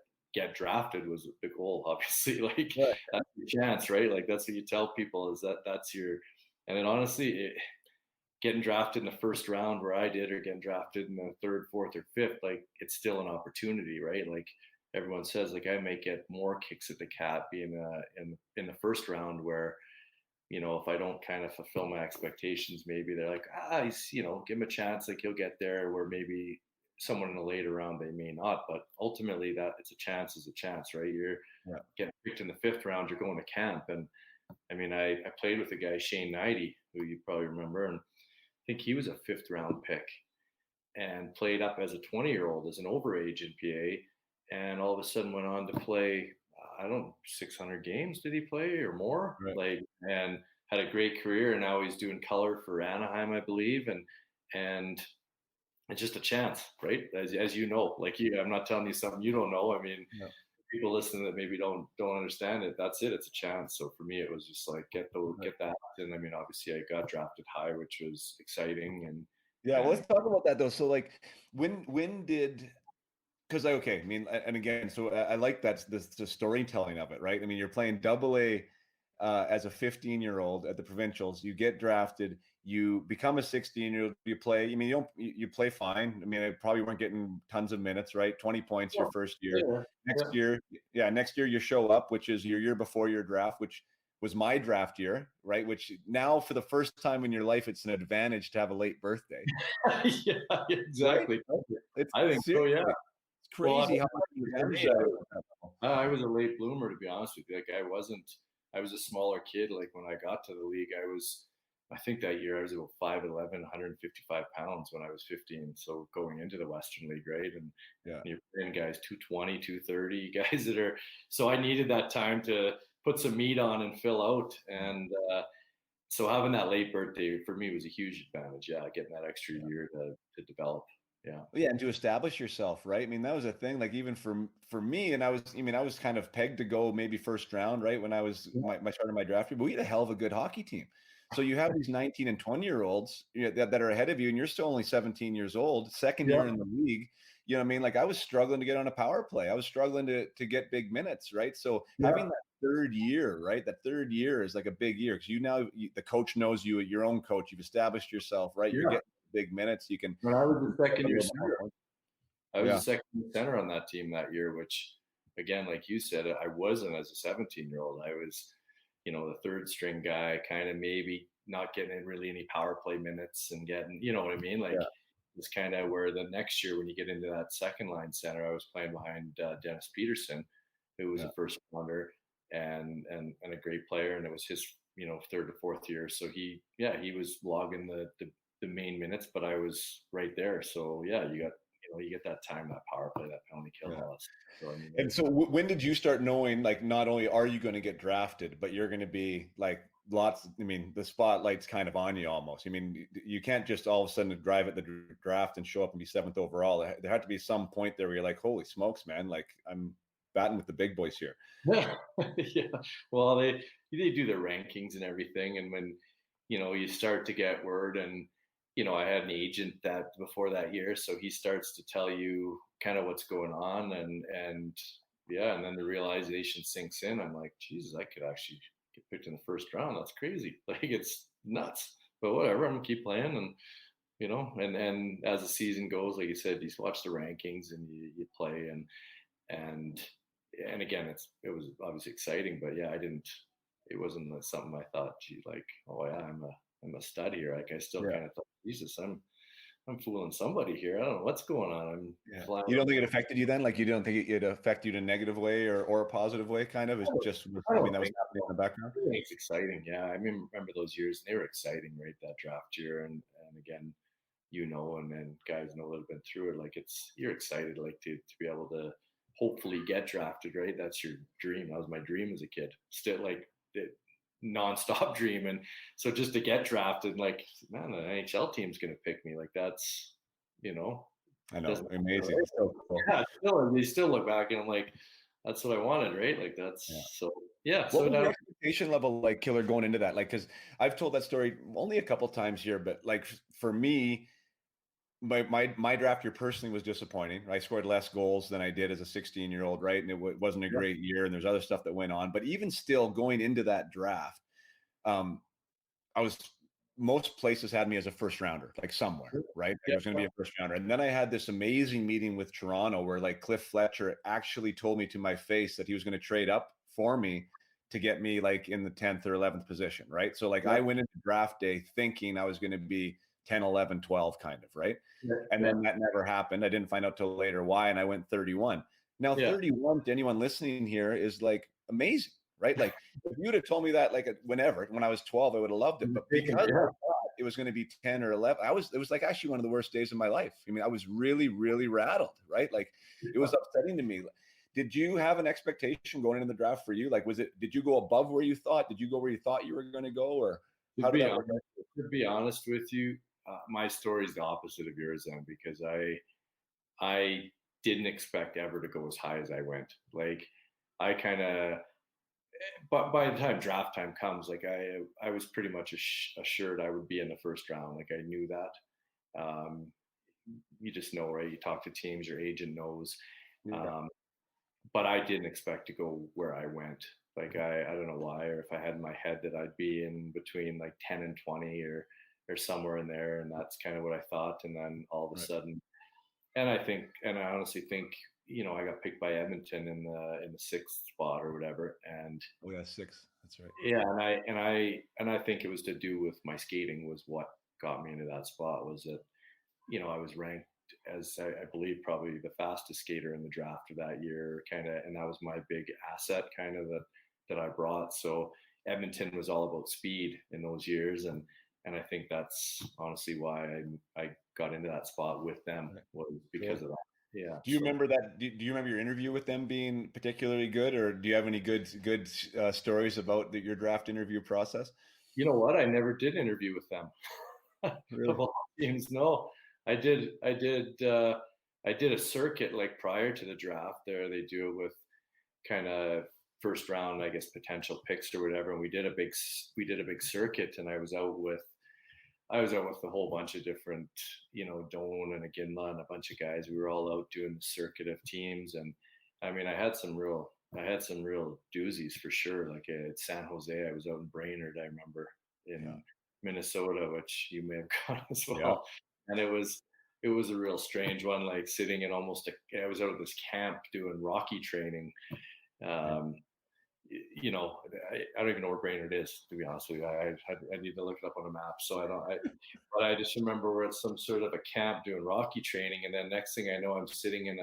drafted was the goal, obviously. Like, Right. that's your chance, right? Like, that's what you tell people, is that's your. And then honestly, getting drafted in the first round where I did, or getting drafted in the third, fourth, or fifth, like, it's still an opportunity, right? Like, everyone says, like, I may get more kicks at the cat being in the first round, where, if I don't kind of fulfill my expectations, maybe they're like, he's, give him a chance, like, he'll get there, where maybe someone in the later round, they may not. But ultimately, that it's a chance is a chance, right? You're Yeah. getting picked in the fifth round, you're going to camp. And I mean, I played with a guy, Shane Knighty, who you probably remember, and I think he was a fifth round pick, and played up as a 20-year-old as an overage in PA, and all of a sudden went on to play, I don't know, 600 games did he play or more? Right. Like, and had a great career, and now he's doing color for Anaheim, I believe. And it's just a chance, right? As you know, like, I'm not telling you something you don't know. I mean, Yeah. people listening that maybe don't understand it, that's it. It's a chance. So for me, it was just like, get that. And I mean, obviously, I got drafted high, which was exciting. Yeah, well, let's talk about that though. So like when did, because okay, I mean, and again, so I like that's the storytelling of it, right? I mean, you're playing double A as a 15-year-old at the provincials. You get drafted, you become a 16-year-old, you play. I mean, you play fine. I mean, I probably weren't getting tons of minutes, right? 20 points your first year. Yeah, Next year you show up, which is your year before your draft, which was my draft year, right? Which now, for the first time in your life, it's an advantage to have a late birthday. yeah, exactly. Right? It's I think so. Yeah. It's crazy how much For advantage me, that I was a late bloomer, to be honest with you. Like, I was a smaller kid. Like, when I got to the league, I think that year I was about 5'11", 155 pounds when I was 15. So going into the Western League, right? And yeah. you're playing guys 220, 230, guys that are, so I needed that time to put some meat on and fill out. And so having that late birthday for me was a huge advantage. Yeah. Getting that extra year to develop. Yeah. Yeah, and to establish yourself, right? I mean, that was a thing. Like, even for me, and I was kind of pegged to go maybe first round, right? When I was my start of my draft year, but we had a hell of a good hockey team. So you have these 19 and 20-year-olds, that are ahead of you, and you're still only 17 years old, second year in the league. You know what I mean? Like, I was struggling to get on a power play. I was struggling to get big minutes, right? So having that third year, right? That third year is like a big year, because the coach knows you, your own coach. You've established yourself, right? You're getting big minutes. You can. When I was the second year center, I was Yeah. the second center on that team that year, which, again, like you said, I wasn't as a 17-year-old. I was, the third string guy, kind of maybe not getting really any power play minutes and getting, you know what I mean? Like, it's kind of where the next year, when you get into that second line center, I was playing behind Dennis Peterson, who was a first rounder and a great player. And it was his, third to fourth year. So he was logging the main minutes, but I was right there. So yeah, you get that time, that power play, that penalty kill, all that stuff. So, I mean, and so when did you start knowing, like, not only are you going to get drafted, but you're going to be like I mean, the spotlight's kind of on you almost. I mean, you can't just all of a sudden drive at the draft and show up and be seventh overall. There had to be some point there where you're like, holy smokes, man, like, I'm batting with the big boys here. Yeah. Well, they do their rankings and everything. And when, you start to get word, and, I had an agent that before that year, so he starts to tell you kind of what's going on, and then the realization sinks in. I'm like, Jesus, I could actually get picked in the first round. That's crazy. Like, it's nuts, but whatever. I'm gonna keep playing, and and as the season goes, like you said, you watch the rankings and you play, and again, it was obviously exciting, but yeah, it wasn't something I thought, gee, like, oh yeah, I'm a stud here. Like, I still kind of thought, Jesus, I'm fooling somebody here. I don't know what's going on. You don't think it affected you then? Like, you don't think it affected you in a negative way or a positive way, kind of? It's just, I mean, that was happening in the background. It's exciting. Yeah. I mean, remember those years, and they were exciting, right? That draft year. And again, and then guys know that have been through it. Like, you're excited, like, to be able to hopefully get drafted, right? That's your dream. That was my dream as a kid. Still, like, the nonstop dream. And so just to get drafted, like, man, the NHL team's going to pick me. Like, that's, I know, amazing. Right? So cool. Yeah, you still look back and I'm like, that's what I wanted, right? Like Yeah. that's so yeah. What So was your now expectation level like, Killer, going into that? Like, because I've told that story only a couple times here, but like for me, my draft year personally was disappointing. I scored less goals than I did as a 16-year-old, right? And wasn't a yeah, great year, and there's other stuff that went on. But even still, going into that draft, um, I was most places had me as a first rounder, like somewhere, right? Like it yeah, was going to be a first rounder. And then I had this amazing meeting with Toronto where like Cliff Fletcher actually told me to my face that he was going to trade up for me to get me like in the 10th or 11th position, right? So like yeah, I went into draft day thinking I was going to be 10, 11, 12 kind of, right? yeah, And yeah, then that never happened. I didn't find out till later why, and I went 31. Now, yeah. 31 to anyone listening here is like amazing, right? Like if you'd have told me that like whenever, when I was 12, I would have loved it. But because I Yeah. thought it was going to be 10 or 11, it was like actually one of the worst days of my life. I mean, I was really, really rattled, right? Like it was upsetting to me. Did you have an expectation going into the draft for you? Like, did you go above where you thought? Did you go where you thought you were going to go? Or To how did be that work honest, out? to be honest with you, my story is the opposite of yours then because I didn't expect ever to go as high as I went. Like I kind of, but by the time draft time comes, like I was pretty much assured I would be in the first round. Like I knew that. Um, you just know, right? You talk to teams, your agent knows. Yeah. Um, but I didn't expect to go where I went. Like I don't know why, or if I had in my head that I'd be in between like 10 and 20 or somewhere in there, and that's kind of what I thought. And then all of a Right. sudden, and I think, and I honestly think, I got picked by Edmonton in the sixth spot or whatever, and Oh yeah, 6. That's right. yeah, and I think it was to do with my skating was what got me into that spot was that I was ranked as I believe probably the fastest skater in the draft of that year, kind of, and that was my big asset, kind of that I brought. So Edmonton was all about speed in those years, and I think that's honestly why I got into that spot with them Right. was Sure. because of that. Yeah. Do you So remember that? Do you remember your interview with them being particularly good, or do you have any good stories about your draft interview process? you know what? I never did interview with them. Really? Of all teams, no. I did. I did a circuit like prior to the draft. There, they do it with kind of first round, I guess, potential picks or whatever. And we did a big circuit, and I was out with a whole bunch of different, Doan and Aginla and a bunch of guys. We were all out doing the circuit of teams, and I mean, I had some real doozies for sure. Like at San Jose, I was out in Brainerd. I remember Yeah. in Minnesota, which you may have gone as Yeah. well, and it was a real strange one. Like sitting in I was out of this camp doing Rocky training. Right. Um, I don't even know where Brainerd is, to be honest with you. I need to look it up on a map. So I don't. But I just remember we're at some sort of a camp doing Rocky training, and then next thing I know, I'm sitting in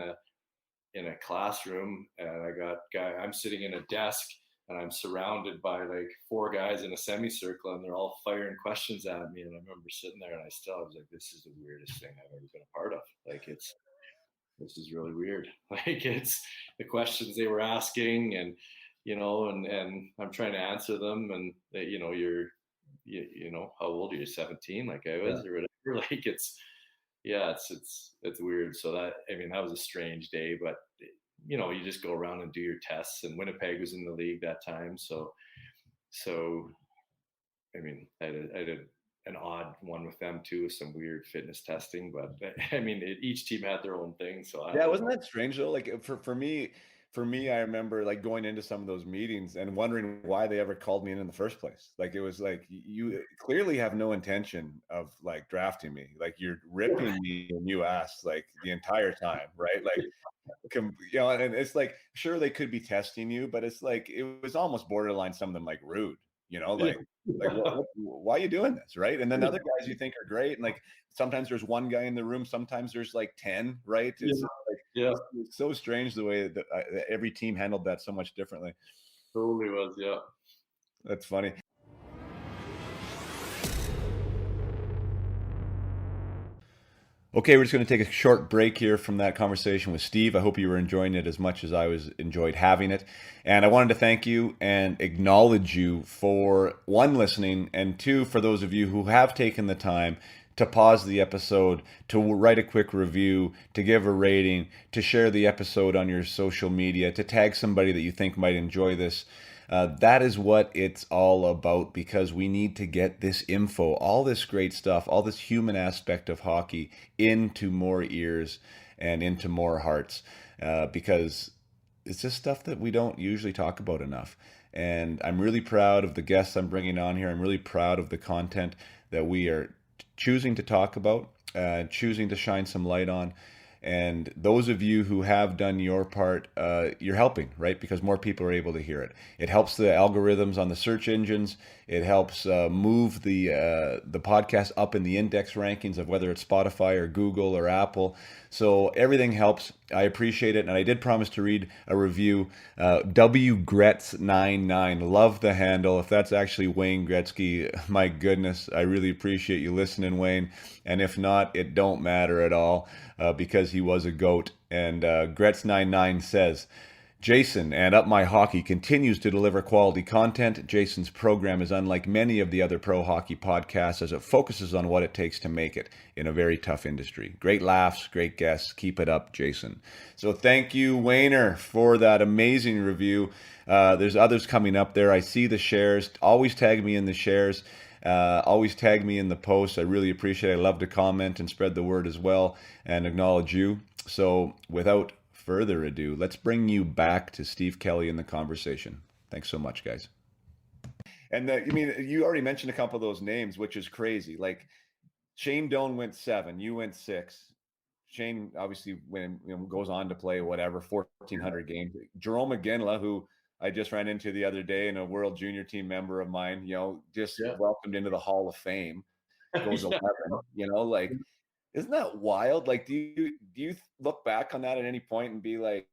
a classroom, and I'm sitting in a desk, and I'm surrounded by like four guys in a semicircle, and they're all firing questions at me. And I remember sitting there, and I was like, "This is the weirdest thing I've ever been a part of. Like this is really weird. Like it's the questions they were asking, and and I'm trying to answer them, and how old are you? 17, like I Yeah. was, or whatever. Like yeah, it's weird. So that was a strange day, but you just go around and do your tests, and Winnipeg was in the league that time, so I did an odd one with them too, with some weird fitness testing. But each team had their own thing, so I Yeah, don't wasn't know. that strange though? Like for me, I remember like going into some of those meetings and wondering why they ever called me in the first place. Like it was like you clearly have no intention of like drafting me. Like you're ripping me in US like the entire time, right? Like and it's like sure they could be testing you, but it's like it was almost borderline some of them like rude, Yeah, like why are you doing this, right? And then other guys you think are great, and like sometimes there's one guy in the room, sometimes there's like 10, right? yeah, It's like yeah, it's so strange the way that every team handled that so much differently. totally was. Yeah. That's funny. Okay, we're just going to take a short break here from that conversation with Steve. I hope you were enjoying it as much as I was enjoyed having it. And I wanted to thank you and acknowledge you for one, listening, and two, for those of you who have taken the time to pause the episode, to write a quick review, to give a rating, to share the episode on your social media, to tag somebody that you think might enjoy this. That is what it's all about, because we need to get this info, all this great stuff, all this human aspect of hockey into more ears and into more hearts, because it's just stuff that we don't usually talk about enough. And I'm really proud of the guests I'm bringing on here. I'm really proud of the content that we are choosing to talk about, choosing to shine some light on. And those of you who have done your part, you're helping, right? Because more people are able to hear it. It helps the algorithms on the search engines. It helps move the podcast up in the index rankings of whether it's Spotify or Google or Apple. So everything helps. I appreciate it. And I did promise to read a review. WGretz99. Love the handle. If that's actually Wayne Gretzky, my goodness, I really appreciate you listening, Wayne. And if not, it don't matter at all, because he was a GOAT. And Gretz99 says, Jason and Up My Hockey continues to deliver quality content. Jason's program is unlike many of the other pro hockey podcasts, as it focuses on what it takes to make it in a very tough industry. Great laughs, great guests. Keep it up, Jason. So thank you, Wayner, for that amazing review. There's others coming up there. I see the shares. Always tag me in the shares. Always tag me in the posts. I really appreciate it. I love to comment and spread the word as well and acknowledge you. So without further ado, let's bring you back to Steve Kelly in the conversation. Thanks so much, guys. And I mean, you already mentioned a couple of those names, which is crazy. Like Shane Doan went 7, you went 6. Shane obviously goes on to play whatever 1,400 games. Jerome McGinley, who I just ran into the other day, and a World Junior Team member of mine, just Yeah. welcomed into the Hall of Fame, goes Yeah. 11. Like, isn't that wild? Like, do you look back on that at any point and be like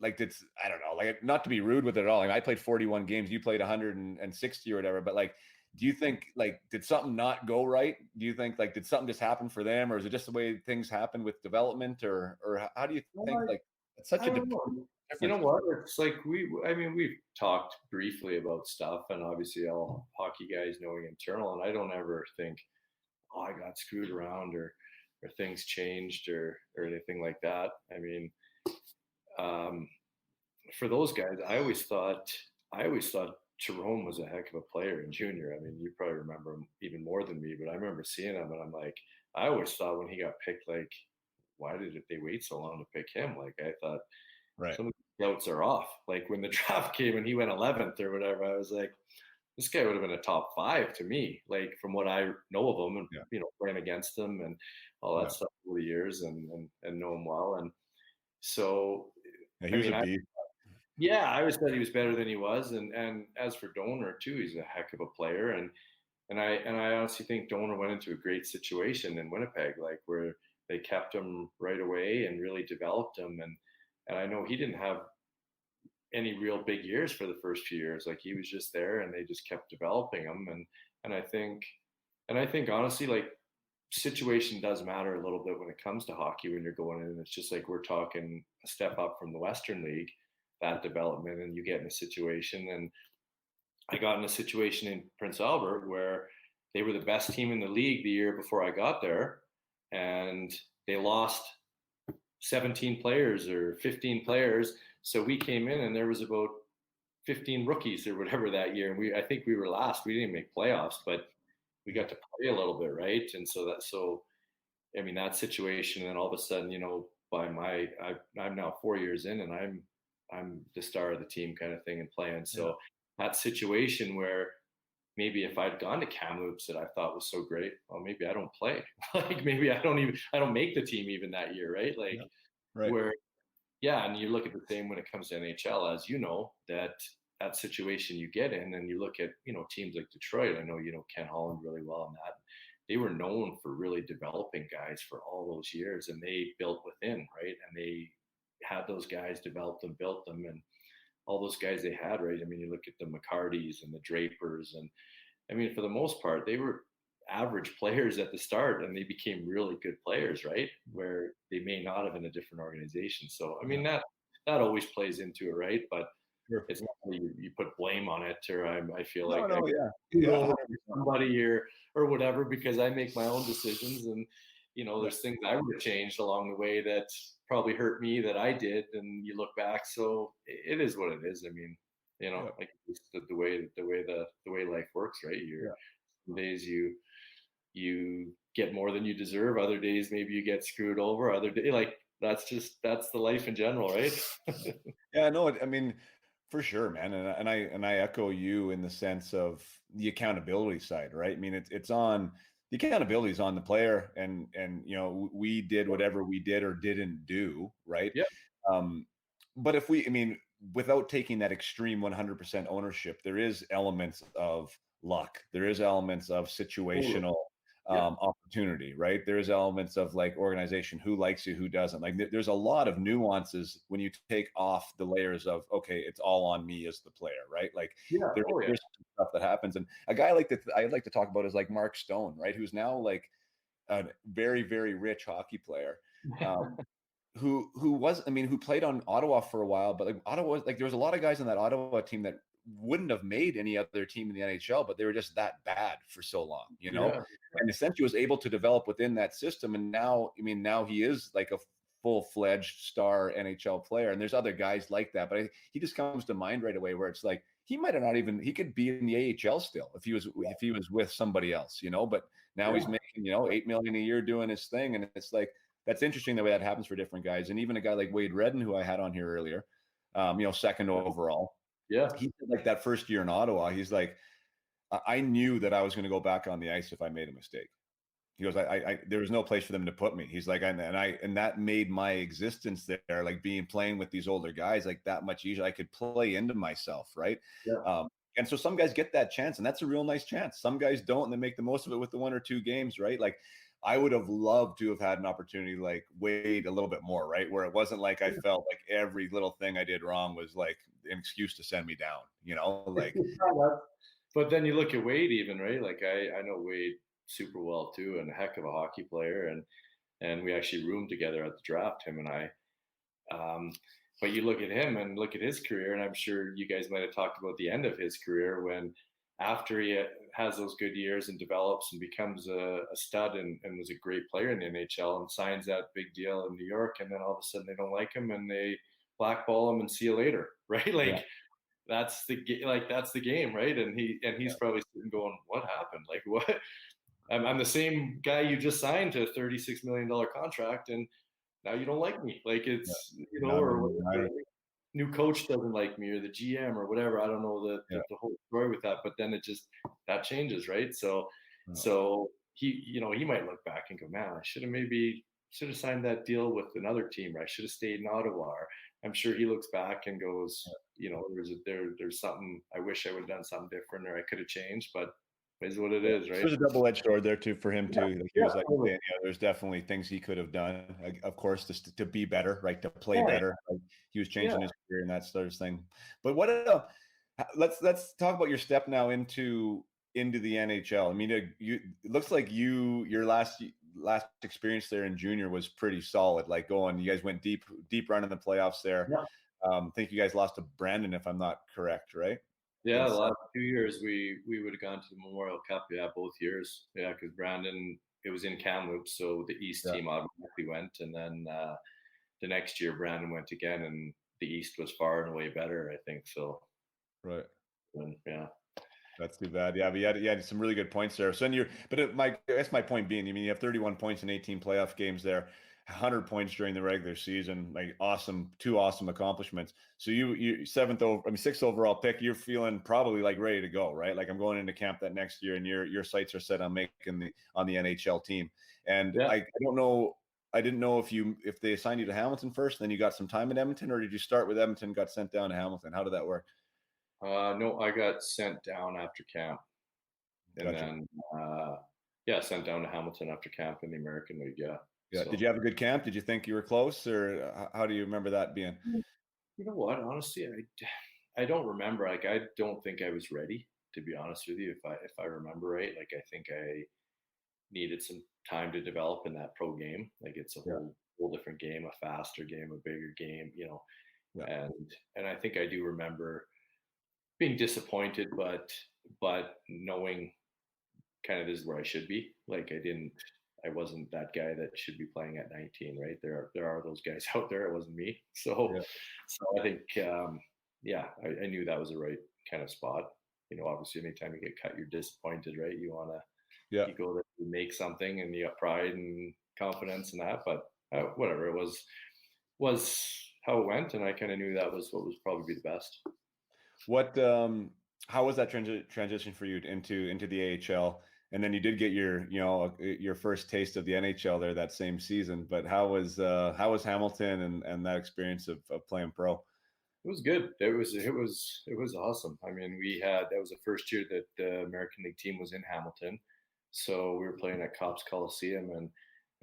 it's, I don't know, like, not to be rude with it at all. Like, I played 41 games, you played 160 or whatever, but like, do you think, like, did something not go right? Do you think, like, did something just happen for them, or is it just the way things happen with development, or how do you think, Well, like, it's such I a don't know. You know difference? what? It's like I mean, we've talked briefly about stuff, and obviously all hockey guys knowing internal, and I don't ever think, oh, I got screwed around or things changed or anything like that. I mean, um, for those guys, I always thought Jerome was a heck of a player in junior. I mean, you probably remember him even more than me, but I remember seeing him, and I'm like, I always thought when he got picked, like, why did they wait so long to pick him? Like, I thought Right. some of the scouts are off. Like when the draft came and he went 11th or whatever, I was like, this guy would have been a top 5 to me, like from what I know of him and Yeah. playing against him and all that Yeah. stuff over the years and know him well. And so, Yeah, he I was a mean, beast. yeah, I always thought he was better than he was. And as for Donor too, he's a heck of a player. And I honestly think Donor went into a great situation in Winnipeg, like where they kept him right away and really developed him. And I know he didn't have any real big years for the first few years. Like he was just there and they just kept developing him. And I think honestly, like situation does matter a little bit when it comes to hockey when you're going in. It's just like we're talking a step up from the Western League, that development, and you get in a situation. And I got in a situation in Prince Albert where they were the best team in the league the year before I got there, and they lost 17 players or 15 players. So we came in and there was about 15 rookies or whatever that year. And I think we were last. We didn't make playoffs, but we got to play a little bit, right? And so I mean that situation, and then all of a sudden, I'm now 4 years in, and I'm the star of the team kind of thing and playing. Yeah. So that situation where maybe if I'd gone to Kamloops that I thought was so great, well, maybe I don't play. Like maybe I don't make the team even that year, right? Like Yeah. Right. where yeah, and you look at the same when it comes to NHL, as you know, that situation you get in, and you look at teams like Detroit. I know Ken Holland really well on that. They were known for really developing guys for all those years, and they built within, right? And they had those guys, developed them, built them, and all those guys they had, right? I mean, you look at the McCartys and the Drapers, and I mean, for the most part, they were average players at the start and they became really good players, right? Where they may not have in a different organization. So, I Yeah. mean, that always plays into it, right? But Sure. it's not that you put blame on it, or I feel No, like I no, yeah. screwed Yeah, over 100%. somebody or whatever, because I make my own decisions, and Yeah. there's things I would have changed along the way that probably hurt me that I did, and you look back, so it is what it is. I mean, Yeah. like it's the way life works, right? Yeah. Some days you get more than you deserve. Other days, maybe you get screwed over. Other day, like that's the life in general, right? Yeah, no, I mean, for sure, man, and I echo you in the sense of the accountability side, right? I mean, it's on the accountability is on the player, and we did whatever we did or didn't do, right? Yeah, Um, but if we, I mean, without taking that extreme 100% ownership, there is elements of luck, there is elements of totally. situational Yeah, opportunity, right? There's elements of like organization, who likes you, who doesn't. Like there's a lot of nuances when you take off the layers of, okay, it's all on me as the player, right? Like yeah. Oh yeah, there's stuff that happens, and a guy like that I'd like to talk about is like Mark Stone, right? Who's now like a very very rich hockey player. Um, who was, I mean, who played on Ottawa for a while, but like Ottawa, like there was a lot of guys on that Ottawa team that wouldn't have made any other team in the NHL, but they were just that bad for so long, yeah, and essentially was able to develop within that system. And now, I mean, now he is like a full-fledged star NHL player. And there's other guys like that, but he just comes to mind right away where it's like he might have not even, he could be in the AHL still if he was with somebody else, but now he's yeah, making, 8 million a year doing his thing. And it's like, that's interesting the way that happens for different guys. And even a guy like Wade Redden, who I had on here earlier, second overall, yeah, he said like that first year in Ottawa, he's like, I knew that I was going to go back on the ice if I made a mistake. He goes, I there was no place for them to put me. He's like, and that made my existence there, like playing with these older guys, like that much easier. I could play into myself, right? yeah. And so some guys get that chance, and that's a real nice chance. Some guys don't, and they make the most of it with the 1 or 2 games, right? Like I would have loved to have had an opportunity like Wade a little bit more, right? Where it wasn't like I felt like every little thing I did wrong was like an excuse to send me down, like But then you look at Wade, even, right? Like I know Wade super well too, and a heck of a hockey player, and we actually roomed together at the draft, him and I. Um, but you look at him and look at his career, and I'm sure you guys might have talked about the end of his career, when after he has those good years and develops and becomes a stud, and was a great player in the NHL and signs that big deal in New York, and then all of a sudden they don't like him and they blackball him and see you later, right? yeah, Like that's the game, right? He's yeah, probably sitting going, what happened? Like what? I'm the same guy you just signed to a $36 million contract, and now you don't like me. Like yeah. it's Now I'm or in the whatever, new coach doesn't like me, or the GM or whatever. I don't know yeah. the whole story with that, but then it just that changes, right? So Yeah. so he might look back and go, man, I should have signed that deal with another team, or I should have stayed in Ottawa. Or I'm sure he looks back and goes, there's something I wish I would have done something different, or I could have changed, but it is what it Yeah. is, right? There's a double-edged sword there too for him Yeah, too. Like he yeah, was like totally. saying, there's definitely things he could have done, like, of course, to be better, right? To play Oh, better. Like he was yeah, changing his career and that sort of thing. But let's talk about your step now into the NHL. I mean, it looks like your last experience there in junior was pretty solid. Like you guys went deep run in the playoffs there. yeah. I think you guys lost to Brandon, if I'm not correct, right? Yeah, In the seven. last 2 years we would have gone to the Memorial Cup. Yeah, both years. Yeah, because Brandon, it was in Kamloops, so the East Yeah, team automatically went, and then the next year Brandon went again, and the East was far and away better, I think. So, right. and, yeah, That's too bad. Yeah, but you had some really good points there. So then I guess my point being, I mean, you have 31 points in 18 playoff games there, 100 points during the regular season, like two awesome accomplishments. So you sixth overall pick, you're feeling probably like ready to go, right? Like I'm going into camp that next year, and your sights are set on making on the NHL team. And yeah. I don't know. I didn't know if they assigned you to Hamilton first, and then you got some time in Edmonton, or did you start with Edmonton, got sent down to Hamilton? How did that work? No, I got sent down after camp, and Gotcha. then yeah, sent down to Hamilton after camp in the American League. Yeah, Yeah. Did so. you have a good camp? Did you think you were close, or how do you remember that being? You know what? Honestly, I don't remember. Like, I don't think I was ready, to be honest with you. If I remember right, like I think I needed some time to develop in that pro game. Like it's a Yeah. whole different game, a faster game, a bigger game. Yeah. And I think I do remember being disappointed, but knowing kind of this is where I should be. Like I wasn't that guy that should be playing at 19, right? There are those guys out there. It wasn't me. So Yeah. I think yeah, I knew that was the right kind of spot. Obviously, anytime you get cut, you're disappointed, right? Yeah. You go there, you make something, and you got pride and confidence in that. But whatever, it was how it went, and I kind of knew that was what was probably the best. What how was that transition for you into the AHL? And then you did get your first taste of the NHL there that same season. But how was Hamilton and that experience of playing pro? It was good. It was awesome. I mean, that was the first year that the American League team was in Hamilton, so we were playing at Cops Coliseum, and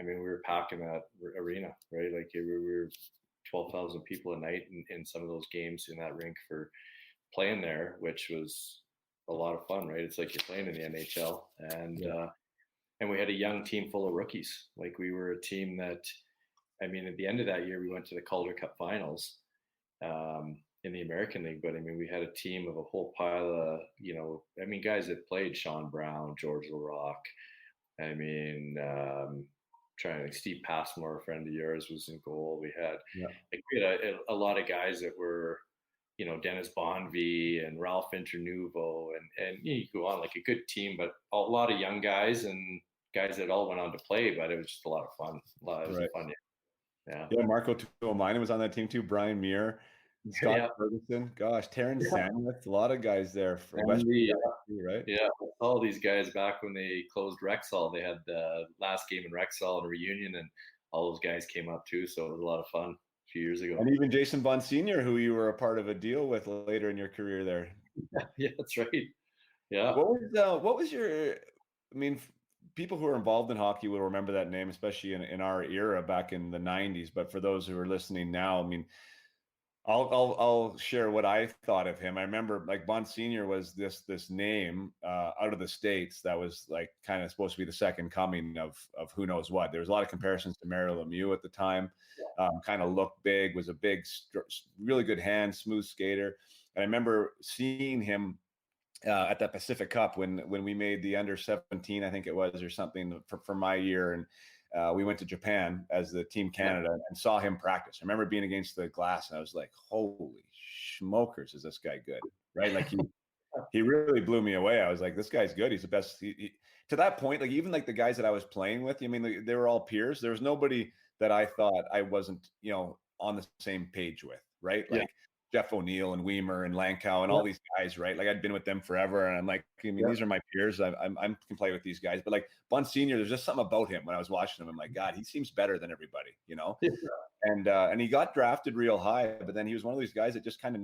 I mean, we were packing that arena, right? Like we were 12,000 people a night in some of those games in that rink for playing there, which was a lot of fun, right? It's like you're playing in the NHL, and we had a young team full of rookies. Like we were a team that, I mean, at the end of that year, we went to the Calder Cup finals in the American League. But I mean, we had a team of a whole pile of, I mean, guys that played: Sean Brown, George LaRock. I mean, trying to Steve Passmore, a friend of yours, was in goal. Yeah. We had a lot of guys that were, Dennis Bonvie and Ralph Internuvo, and you go on, like a good team, but a lot of young guys and guys that all went on to play. But it was just a lot of fun. It was a Right. fun year. Yeah. Yeah, Marco Tuominen was on that team too. Brian Muir, Scott Yeah. Ferguson. Gosh, Terrence Yeah. Samuels, a lot of guys there for And West right? yeah, all these guys back when they closed Rexall, they had the last game in Rexall and a reunion, and all those guys came up too. So it was a lot of fun a few years ago. And even Jason Bond Sr., who you were a part of a deal with later in your career there. Yeah, that's right. Yeah. What was your? I mean, people who are involved in hockey will remember that name, especially in our era back in the '90s. But for those who are listening now, I mean, I'll share what I thought of him. I remember like Bond Senior was this name out of the States that was like kind of supposed to be the second coming of who knows what. There was a lot of comparisons to Mario Lemieux at the time. Kind of looked big, was a big, really good hand, smooth skater. And I remember seeing him at that Pacific Cup when we made the under 17, I think it was, or something for my year, and we went to Japan as the Team Canada and saw him practice. I remember being against the glass and I was like, "Holy smokers, is this guy good?" Right? Like he really blew me away. I was like, "This guy's good. He's the best." To that point, like even like the guys that I was playing with, I mean, they were all peers. There was nobody that I thought I wasn't, on the same page with, right? Like Jeff O'Neill and Weimer and Lankow and all these guys, right? Like I'd been with them forever, and I'm like, I mean, these are my peers. I can play with these guys, but like Bun Senior, there's just something about him when I was watching him. I'm like, God, he seems better than everybody, And he got drafted real high, but then he was one of these guys that just kind of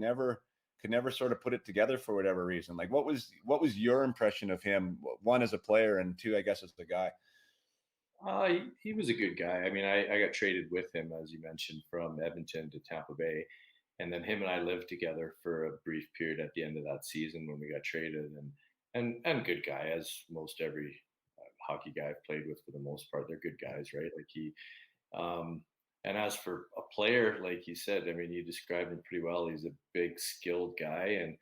could never sort of put it together for whatever reason. Like, what was your impression of him? One, as a player, and two, I guess, as a guy. He was a good guy. I mean, I got traded with him, as you mentioned, from Edmonton to Tampa Bay. And then him and I lived together for a brief period at the end of that season when we got traded. And good guy, as most every hockey guy I've played with for the most part. They're good guys, right? Like and as for a player, like you said, I mean, you described him pretty well. He's a big, skilled guy, and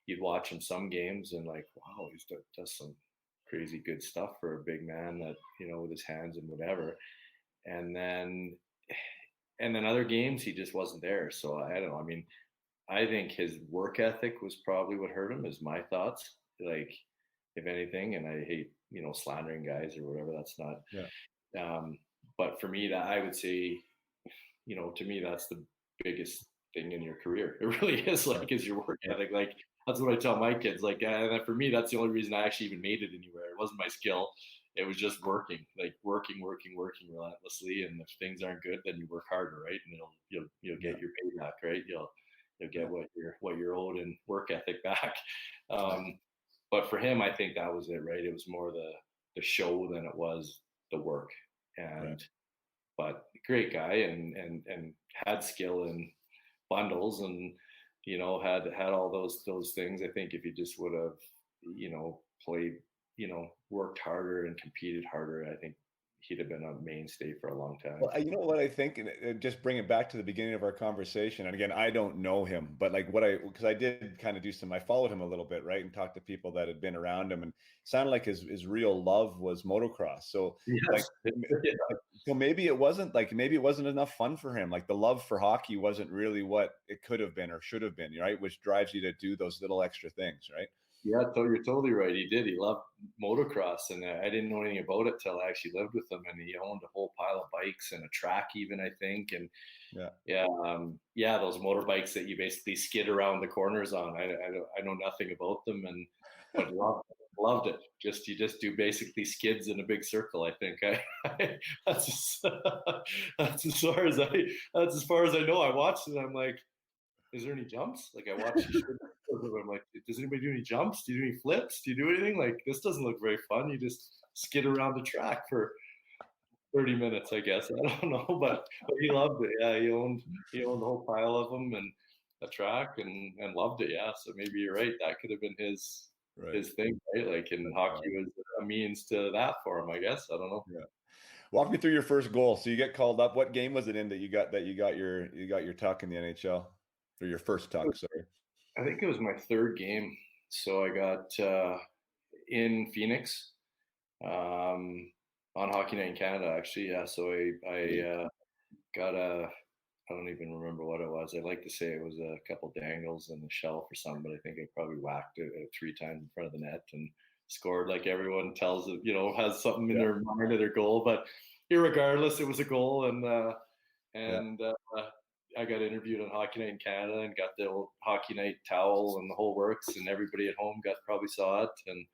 you'd watch him some games and like, wow, he does some crazy good stuff for a big man that, with his hands and whatever. And then other games he just wasn't there. So I don't know. I mean, I think his work ethic was probably what hurt him, is my thoughts. Like, if anything, and I hate, slandering guys or whatever. That's not. Yeah. But for me, that I would say, to me, that's the biggest thing in your career. It really is. Like, is your work ethic. Like, that's what I tell my kids. Like, and for me, that's the only reason I actually even made it anywhere. It wasn't my skill. It was just working relentlessly. And if things aren't good, then you work harder, right? And you'll get your payback, right? You'll get what you're owed in work ethic back. But for him, I think that was it, right? It was more the show than it was the work. And but great guy and had skill in bundles and had all those things. I think if he just would have played, worked harder and competed harder, I think he'd have been a mainstay for a long time. Well, you know what I think, and just bring it back to the beginning of our conversation. And again, I don't know him, but like because I did kind of I followed him a little bit, right, and talked to people that had been around him, and it sounded like his real love was motocross. So like, Yes. Yeah. so maybe it wasn't enough fun for him. Like the love for hockey wasn't really what it could have been or should have been, right? Which drives you to do those little extra things, right? Yeah, you're totally right. He did. He loved motocross, and I didn't know anything about it till I actually lived with him. And he owned a whole pile of bikes and a track, even I think. And Yeah. yeah, those motorbikes that you basically skid around the corners on. I know nothing about them, but loved it. You just do basically skids in a big circle. I think that's that's as far as I know. I watched it. I'm like, is there any jumps? Like I watched. I'm like, does anybody do any jumps? Do you do any flips? Do you do anything? Like this doesn't look very fun. You just skid around the track for 30 minutes, I guess. I don't know, but he loved it. Yeah, he owned a whole pile of them and a track and loved it. Yeah, so maybe you're right. That could have been his thing, right? Like, and hockey was a means to that for him, I guess. I don't know. Yeah. Walk me through your first goal. So you get called up. What game was it in that you got your tuck in the NHL, or your first tuck? Sorry. I think it was my third game. So I got in Phoenix on Hockey Night in Canada, actually. Yeah. So I got I don't even remember what it was. I like to say it was a couple dangles and a shelf or something, but I think I probably whacked it 3 times in front of the net and scored like everyone tells it, has something in their mind of their goal. But irregardless, it was a goal. And I got interviewed on Hockey Night in Canada and got the old Hockey Night towel and the whole works, and everybody at home probably saw it, and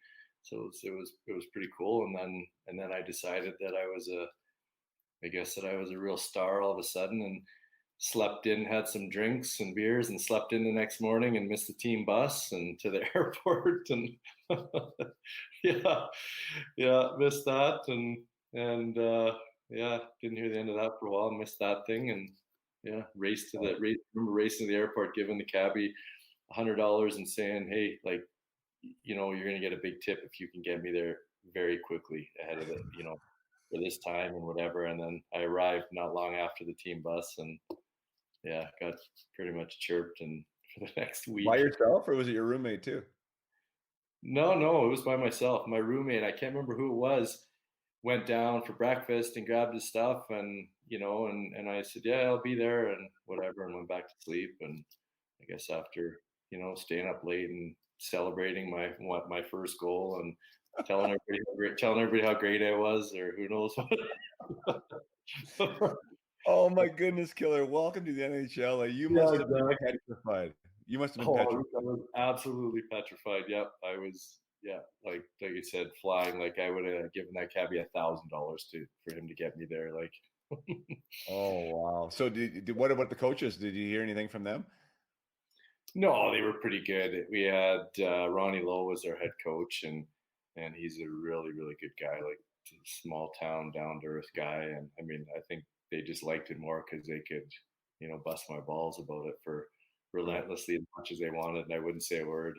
so it was pretty cool. And then I decided that I was a real star all of a sudden, and slept in, had some drinks and beers, and slept in the next morning and missed the team bus and to the airport, and missed that, and didn't hear the end of that for a while, missed that thing, and remember racing to the airport, giving the cabbie $100 and saying, hey, like, you're gonna get a big tip if you can get me there very quickly ahead of it, for this time and whatever. And then I arrived not long after the team bus, and got pretty much chirped and for the next week. By yourself, or was it your roommate too? No, it was by myself. My roommate, I can't remember who it was, went down for breakfast and grabbed his stuff, and and I said, yeah, I'll be there and whatever, and went back to sleep. And I guess after staying up late and celebrating my first goal and telling everybody how great I was, or who knows what. Oh my goodness, Killer! Welcome to the NHL. You must have been petrified. You must have been petrified. I was absolutely petrified. Yep, I was. Yeah, like you said, flying. Like I would have given that cabbie $1,000 for him to get me there. Like. Oh wow! So what about the coaches? Did you hear anything from them? No, they were pretty good. We had Ronnie Lowe was our head coach, and he's a really, really good guy. Like small town, down to earth guy. And I mean, I think they just liked it more because they could, bust my balls about it for relentlessly as much as they wanted, and I wouldn't say a word.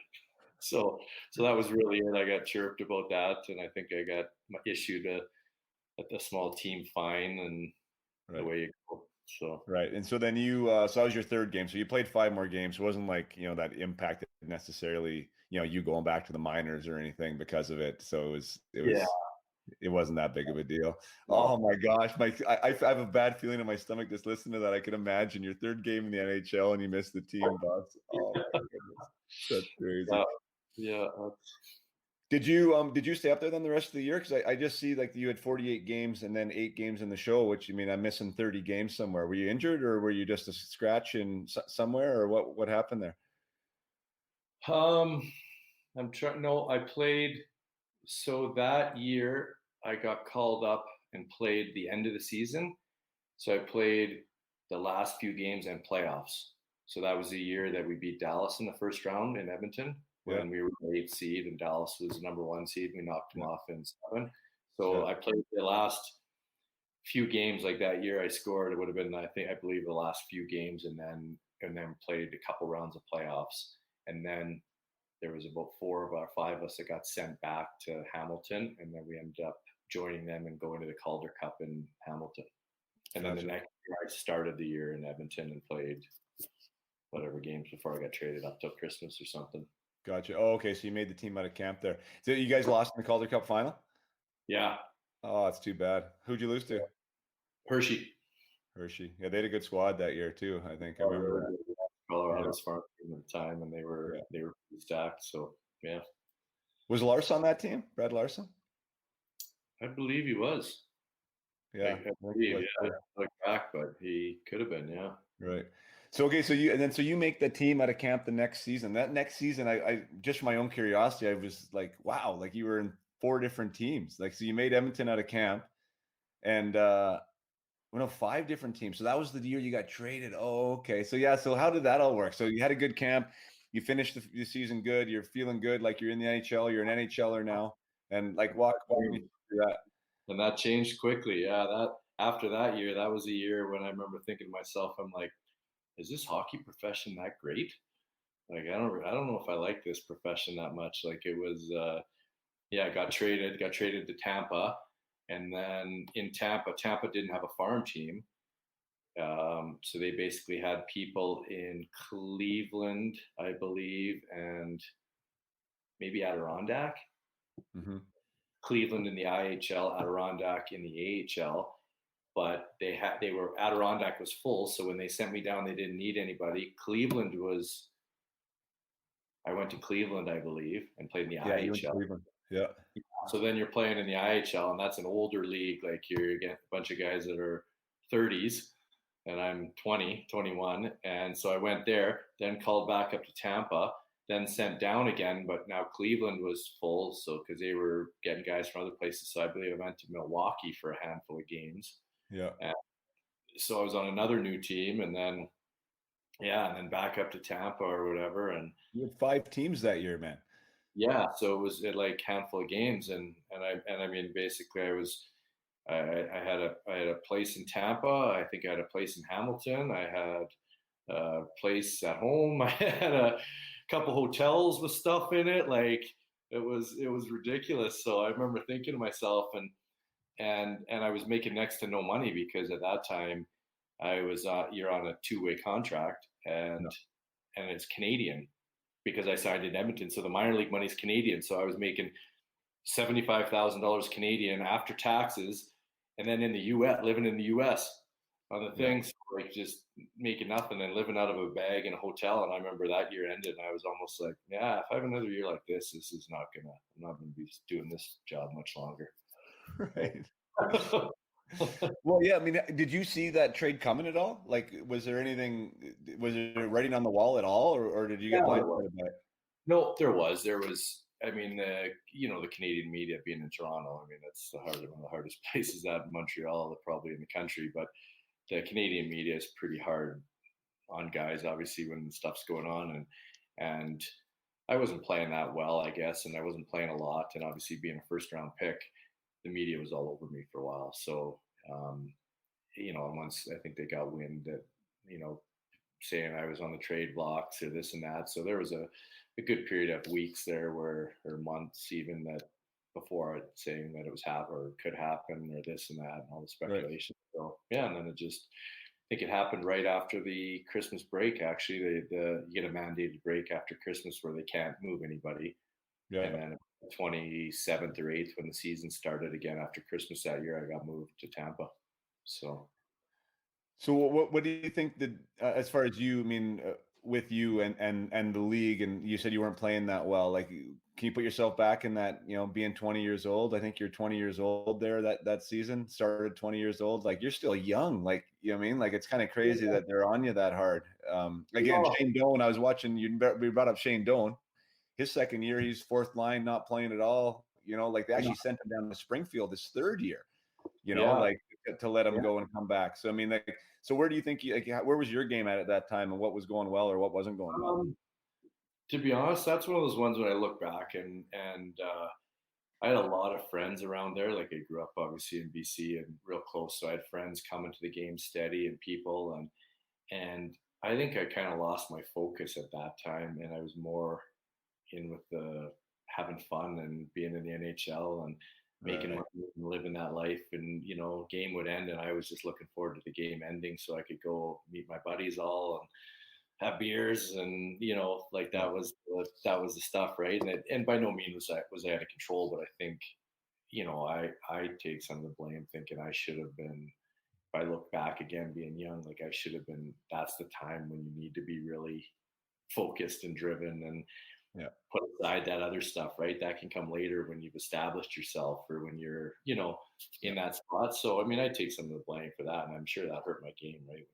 So that was really it. I got chirped about that, and I think I got issued a small team fine, and away you go. So right, and so then so that was your third game. So you played 5 more games. It wasn't like that impacted necessarily you going back to the minors or anything because of it. So it wasn't that big of a deal. Oh my gosh, I have a bad feeling in my stomach just listening to that. I can imagine your third game in the NHL and you missed the team bus. Oh my goodness, that's crazy. Yeah. Did you stay up there then the rest of the year? Because I just see like you had 48 games and then 8 games in the show, which I'm missing 30 games somewhere. Were you injured, or were you just a scratch in somewhere, or what happened there? I'm trying. No, I played. So that year I got called up and played the end of the season. So I played the last few games and playoffs. So that was the year that we beat Dallas in the first round in Edmonton when we were the 8th seed and Dallas was the number 1 seed. We knocked them off in 7. So I played the last few games like that year. I scored. It would have been, I believe, the last few games, and then played a couple rounds of playoffs. And then there was about 4 of our 5 of us that got sent back to Hamilton, and then we ended up joining them and going to the Calder Cup in Hamilton. And then the Gotcha. next year, I started the year in Edmonton and played whatever games before I got traded up till Christmas or something. Gotcha. Oh, okay. So you made the team out of camp there. So you guys lost in the Calder Cup final? Yeah, Oh, that's too bad. Who'd you lose to? Hershey. Hershey. Yeah, they had a good squad that year too. I think I Oh, remember really that. good. Yeah. Colorado's farm team at the time, and they Yeah. were pretty stacked. So yeah, Was Lars on that team? Brad Larson? I believe he was. Yeah, I I think he believe, was yeah, too. look back, but he could have been, yeah. Right. So okay, so you make the team out of camp the next season. That next season, I just for my own curiosity, I was like, wow, like you were in 4 different teams. Like so you made Edmonton out of camp and well, no, 5 different teams. So that was the year you got traded. Oh, okay. So yeah, so how did that all work? So you had a good camp, you finished the season good, you're feeling good, like you're in the NHL, you're an NHLer now. And like walk me through that. And that changed quickly. Yeah, that after that year, that was a year when I remember thinking to myself, I'm like, is this hockey profession that great? Like, I don't know if I like this profession that much. Like, it was, yeah, got traded to Tampa, and then in Tampa didn't have a farm team, so they basically had people in Cleveland, I believe, and maybe Adirondack. Mm-hmm. Cleveland in the IHL, Adirondack in the AHL. But they were Adirondack was full, so when they sent me down, they didn't need anybody. Cleveland was I went to Cleveland, I believe, and played in the Yeah, you went to IHL. Cleveland. Yeah. So then you're playing in the IHL, and that's an older league. Like you're against a bunch of guys that are 30s, and I'm 20, 21. And so I went there, then called back up to Tampa, then sent down again. But now Cleveland was full, so because they were getting guys from other places. So I believe I went to Milwaukee for a handful of games. Yeah. And so I was on another new team, and then yeah, and then back up to Tampa or whatever. And You had 5 teams that year, man. yeah, so it was like handful of games, and I mean basically I had a place in Tampa. I think I had a place in Hamilton. I had a place at home. I had a couple hotels with stuff in it. Like it was ridiculous. So I remember thinking to myself, and I was making next to no money because at that time I was you're on a 2-way contract Yeah. and it's Canadian because I signed in Edmonton. So the minor league money is Canadian. So I was making $75,000 Canadian after taxes, and then in the U.S. living in the U.S. on the Yeah. things like just making nothing and living out of a bag in a hotel. And I remember that year ended, and I was almost like, yeah, if I have another year like this, I'm not gonna be doing this job much longer. Right. Well, yeah, I mean, did you see that trade coming at all? Like, was there writing on the wall at all, or did you get Yeah, blindsided by it? no, there was. I mean, you know, the Canadian media being in Toronto. I mean, that's one of the hardest places out in Montreal, probably in the country. But the Canadian media is pretty hard on guys, obviously, when stuff's going on, and I wasn't playing that well, I guess, and I wasn't playing a lot, and obviously being a first round pick, the media was all over me for a while. So, you know, once I think they got wind that, you know, saying I was on the trade blocks or this and that. So there was a good period of weeks there where, or months even, that before saying that it was happen or could happen or this and that and all the Right. speculation. So yeah, and then it just, I think it happened right after the Christmas break. Actually, you get a mandated break after Christmas where they can't move anybody, and Yeah. then 27th or 8th when the season started again after Christmas that year, I got moved to Tampa. So So what do you think that as far as you, I mean, with you and the league, and you said you weren't playing that well. Like, can you put yourself back in that, you know, being 20 years old? I think you're 20 years old there that season, started 20 years old. Like, you're still young. Like, you know what I mean? Like, it's kind of crazy that they're on you that hard. Again, Shane Doan, I was watching we brought up Shane Doan. His second year, he's fourth line, not playing at all. You know, like they actually sent him down to Springfield his third year, you know, yeah, like to let him yeah. go and come back. So, I mean, like, so where do you think where was your game at that time, and what was going well or what wasn't going well? To be honest, that's one of those ones when I look back and I had a lot of friends around there. Like I grew up obviously in BC and real close, so I had friends coming to the game steady and people and I think I kind of lost my focus at that time, and I was more in with the having fun and being in the NHL making Right. money and living that life. And, game would end and I was just looking forward to the game ending so I could go meet my buddies all and have beers and, like Yeah. that was the stuff, right? And by no means was I out of control, but I think, I take some of the blame thinking I should have been, if I look back again being young, like I should have been, that's the time when you need to be really focused and driven and Yeah. put aside that other stuff, right? That can come later when you've established yourself or when you're, Yeah. in that spot. So, I mean, I take some of the blame for that. And I'm sure that hurt my game, right?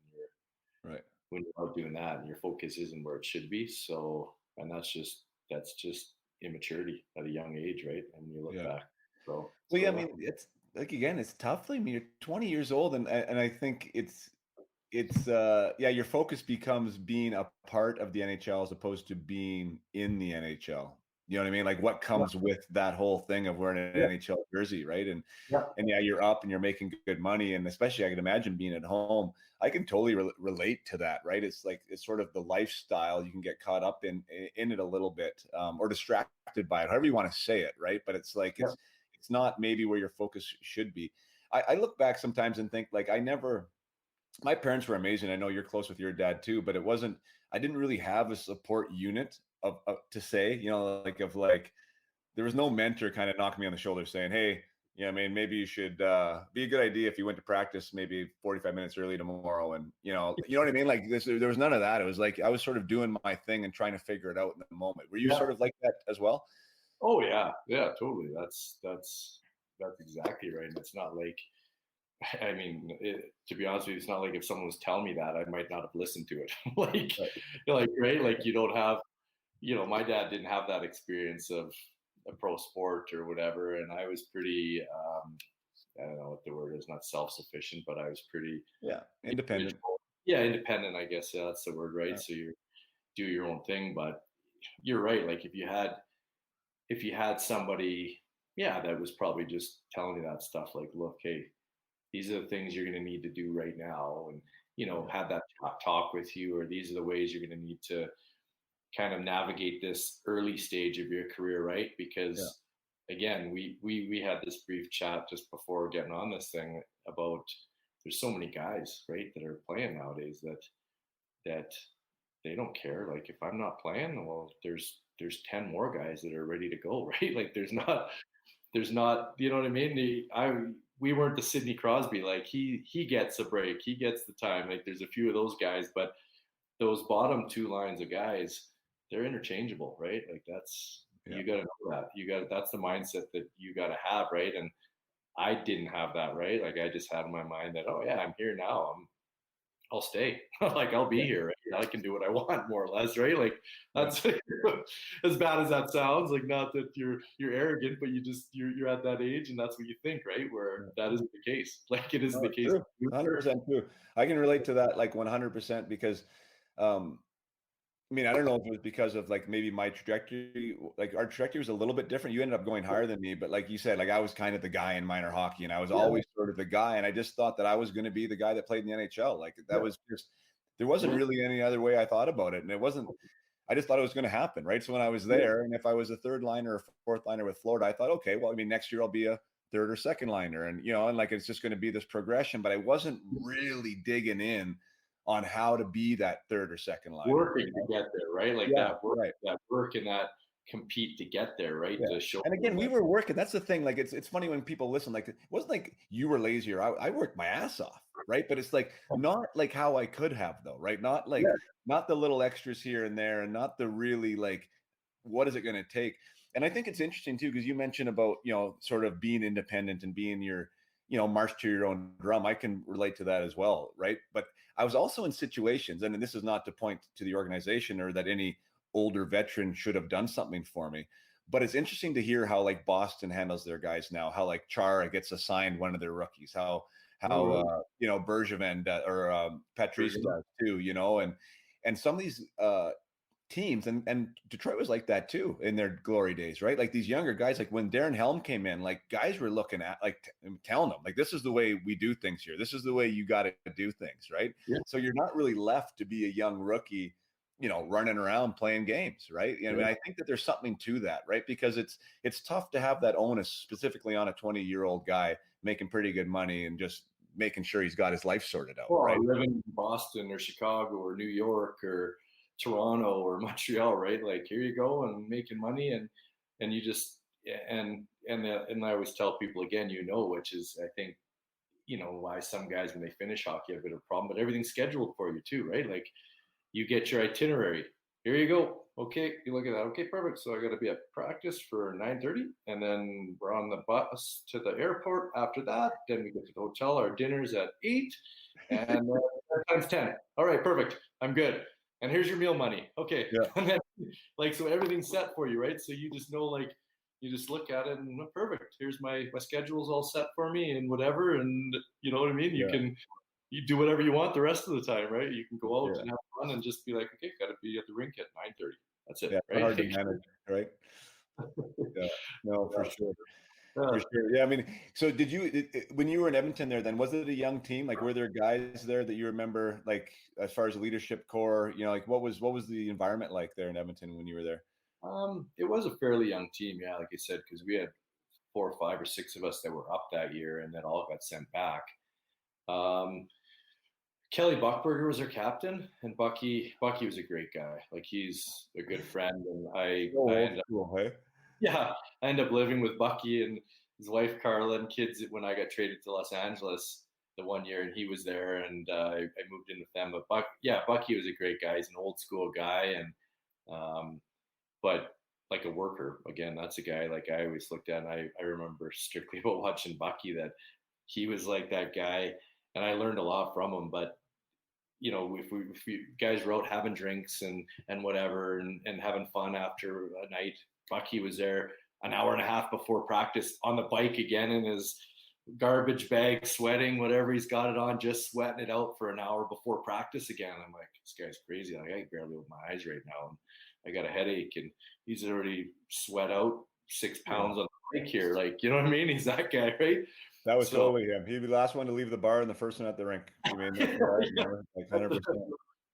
Right. When you're out doing that and your focus isn't where it should be. So, and that's just immaturity at a young age, right? And when you look Yeah. back. So, Well, yeah, I yeah. mean, it's like again, it's tough. I mean, you're 20 years old, and I think it's yeah, your focus becomes being a part of the NHL as opposed to being in the NHL. You know what I mean? Like what Yeah. comes with that whole thing of wearing an Yeah. NHL jersey, right? Yeah. And yeah, you're up and you're making good money, and especially I can imagine being at home. I can totally relate to that, right? It's like it's sort of the lifestyle you can get caught up in it a little bit, or distracted by it, however you want to say it, right? But it's like Yeah. it's not maybe where your focus should be. I look back sometimes and think like I never my parents were amazing. I know you're close with your dad too, but it wasn't. I didn't really have a support unit of to say, like there was no mentor kind of knocking me on the shoulder saying, "Hey, yeah, I mean, maybe you should be a good idea if you went to practice maybe 45 minutes early tomorrow." And you know what I mean. Like this, there was none of that. It was like I was sort of doing my thing and trying to figure it out in the moment. Were you Yeah. sort of like that as well? Oh yeah. Yeah, totally. That's exactly right. And it's not like, I mean, to be honest with you, it's not like if someone was telling me that, I might not have listened to it. like, Right. right? Like you don't have, my dad didn't have that experience of a pro sport or whatever, and I was pretty, I don't know what the word is, not self-sufficient, but I was pretty Yeah, independent. individual. Yeah, independent, I guess. Yeah, that's the word, right? Yeah, So you do your own thing, but you're right. Like if you had somebody, yeah, that was probably just telling you that stuff, like, look, hey, these are the things you're going to need to do right now, and yeah, have that talk with you, or these are the ways you're going to need to kind of navigate this early stage of your career, right? yeah, Because again, we had this brief chat just before getting on this thing about there's so many guys, right, that are playing nowadays that they don't care. Like if I'm not playing, well, there's 10 more guys that are ready to go, right? Like there's not, you know what I mean? We weren't the Sidney Crosby, like he gets a break, he gets the time. Like there's a few of those guys, but those bottom two lines of guys, they're interchangeable, right? Like yeah. you got to know that. That's the mindset that you got to have, right? And I didn't have that, right? Like I just had in my mind that, oh yeah, I'm here now. I'll stay. Like I'll be Yeah. here. Right? I can do what I want, more or less, right? Like Yeah. that's as bad as that sounds. Like not that you're arrogant, but you're at that age, and that's what you think, right? Where Yeah. that isn't the case. Like it isn't No, the it's case. true. 100% true. I can relate to that like 100% because, um, I mean, I don't know if it was because of like maybe my trajectory, like our trajectory was a little bit different. You ended up going higher than me, but like you said, like I was kind of the guy in minor hockey and I was Yeah, always sort of the guy. And I just thought that I was going to be the guy that played in the NHL. Like that yeah, was just, there wasn't yeah, really any other way I thought about it. And it wasn't, I just thought it was going to happen. Right. So when I was yeah. there and if I was a third liner or fourth liner with Florida, I thought, okay, well, I mean, next year I'll be a third or second liner and, and like, it's just going to be this progression, but I wasn't really digging in on how to be that third or second liner. Working to get there, right? Like Yeah, right. that work and that compete to get there, right? Yeah. To show And again, them we that. were working. That's the thing. Like it's funny when people listen, like it wasn't like you were lazy or I worked my ass off, right? But it's like not like how I could have though, right? Not Yeah, like not the little extras here and there and not the really like what is it going to take? And I think it's interesting too, because you mentioned about, sort of being independent and being your, march to your own drum. I can relate to that as well, right? But I was also in situations, and this is not to point to the organization or that any older veteran should have done something for me. But it's interesting to hear how like Boston handles their guys now, how like Chara gets assigned one of their rookies, no, how really. Bergevin or Patrice Version. does too, and some of these teams and Detroit was like that too in their glory days, right? Like these younger guys, like when Darren Helm came in, like guys were looking at like telling them like this is the way we do things here. This is the way you got to do things, right? Yeah, So you're not really left to be a young rookie running around playing games, right? I mean, I think that there's something to that, right? Because it's tough to have that onus specifically on a 20-year-old guy making pretty good money and just making sure he's got his life sorted out, right? Well, living in Boston or Chicago or New York or Toronto or Montreal, right? Like here you go and making money and you just and I always tell people again, which is I think why some guys when they finish hockey have a bit of a problem, but everything's scheduled for you too, right? Like you get your itinerary. Here you go. Okay, you look at that. Okay, perfect. So I got to be at practice for 9:30, and then we're on the bus to the airport. After that, then we get to the hotel. Our dinner's at 8, and times 10. All right, perfect. I'm good. And here's your meal money. Okay, Yeah. and then so everything's set for you, right? So you just know you just look at it and perfect. Here's my schedule's all set for me and whatever, and you know what I mean. You do whatever you want the rest of the time, right? You can go out and have fun and just be like, okay, got to be at the rink at 9:30. That's it, Yeah, right? hard to manage, right? Yeah, no, for sure. For sure. Yeah, I mean, so when you were in Edmonton there, then was it a young team? Like, were there guys there that you remember, like, as far as the leadership core, like what was the environment like there in Edmonton when you were there? It was a fairly young team, yeah, like I said, because we had 4 or 5 or 6 of us that were up that year, and then all got sent back. Um, Kelly Buchberger was our captain, and Bucky was a great guy. Like he's a good friend, and I ended up Cool, hey? yeah, I ended up living with Bucky and his wife Carla and kids when I got traded to Los Angeles the one year, and he was there, and I moved in with them. But Bucky was a great guy. He's an old school guy, and um, but like a worker. Again, that's a guy like I always looked at. And I remember strictly about watching Bucky that he was like that guy, and I learned a lot from him. But if we guys were out having drinks and whatever and having fun after a night, Bucky was there an hour and a half before practice on the bike again in his garbage bag, sweating, whatever he's got it on, just sweating it out for an hour before practice again. I'm like, this guy's crazy. Like I can barely open my eyes right now, and I got a headache, and he's already sweat out 6 pounds on the bike here. Like, you know what I mean? He's that guy, right? That was totally him. He'd be the last one to leave the bar and the first one at the rink. I mean, like 100%.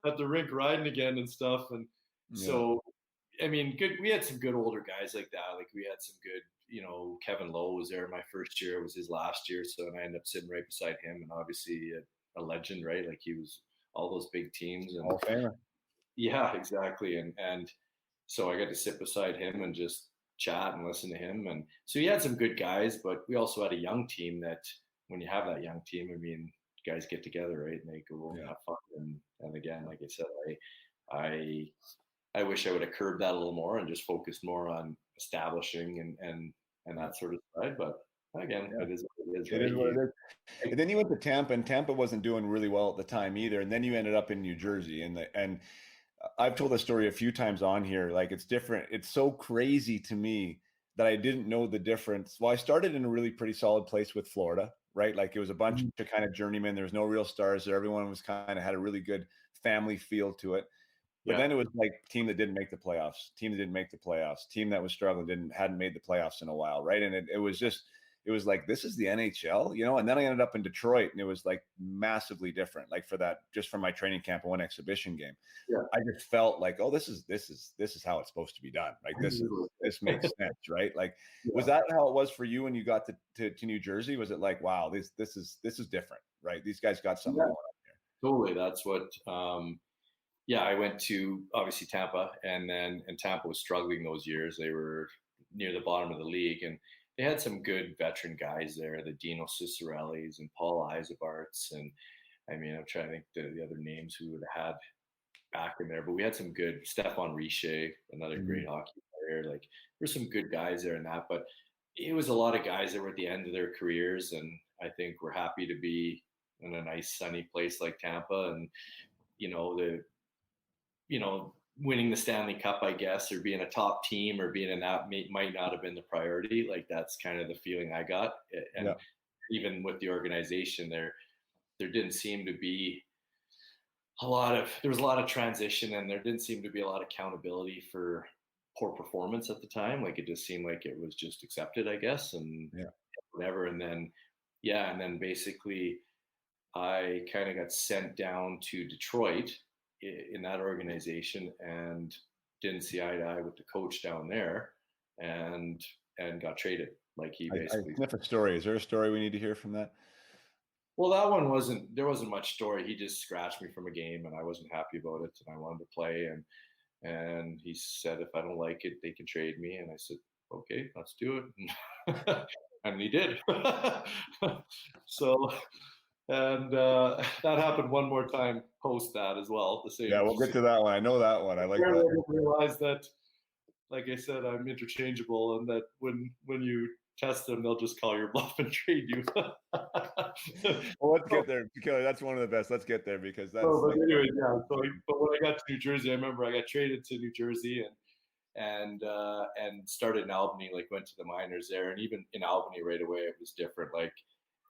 At the rink riding again and stuff. And so, I mean, good. We had some good older guys like that. Like we had some good, Kevin Lowe was there my first year. It was his last year. So, and I ended up sitting right beside him, and obviously a legend, right? Like he was all those big teams. And Hall of Famer. Yeah, exactly. And so I got to sit beside him and just chat and listen to him. And so he had some good guys, but we also had a young team that when you have that young team, I mean, guys get together, right? And they go and have fun. And again, like I said, I wish I would have curbed that a little more and just focused more on establishing and that sort of side. But again, it is what it is, right? It is what it is. And then you went to Tampa, and Tampa wasn't doing really well at the time either. And then you ended up in New Jersey, and I've told this story a few times on here. Like it's different. It's so crazy to me that I didn't know the difference. Well, I started in a really pretty solid place with Florida, right? Like it was a bunch of kind of journeymen. There was no real stars there. Everyone was kind of had a really good family feel to it. But then it was like team that didn't make the playoffs, team that was struggling, hadn't made the playoffs in a while, right? And it was like, this is the NHL, and then I ended up in Detroit, and it was like massively different. Like for that, just from my training camp and one exhibition game, I just felt like, oh, this is how it's supposed to be done. Like this makes sense, right? Like, was that how it was for you when you got to New Jersey? Was it like, wow, this is different, right? These guys got something going on here. Totally. That's what, I went to obviously Tampa, and Tampa was struggling those years. They were near the bottom of the league, and they had some good veteran guys there, the Dino Cicerellis and Paul Eisebarts. And I mean, I'm trying to think the other names who would have had back in there, but we had some good Stefan Richer, another great hockey player. Like there's some good guys there in that, but it was a lot of guys that were at the end of their careers. And I think we're happy to be in a nice sunny place like Tampa. And, winning the Stanley Cup, I guess, or being a top team or being in that might not have been the priority. Like that's kind of the feeling I got. And even with the organization there didn't seem to be there was a lot of transition, and there didn't seem to be a lot of accountability for poor performance at the time. Like it just seemed like it was just accepted, I guess. And whatever. And then basically I kind of got sent down to Detroit in that organization and didn't see eye to eye with the coach down there, and got traded. Like he I basically. sniff a story. Is there a story we need to hear from that? Well, that one wasn't. There wasn't much story. He just scratched me from a game, and I wasn't happy about it, and I wanted to play. And he said, if I don't like it, they can trade me. And I said, okay, let's do it. And he did. So, and that happened one more time post that as well. The Yeah, same. we'll get to that one. I know that one. I like I that. didn't realize that, like I said, I'm interchangeable, and that when you test them, they'll just call your bluff and trade you. Well, let's get there because that's one of the best. Let's get there because that's. So, but anyway, yeah. So, but when I got to New Jersey, I remember I got traded to New Jersey and started in Albany. Like went to the minors there, and even in Albany right away, it was different. Like,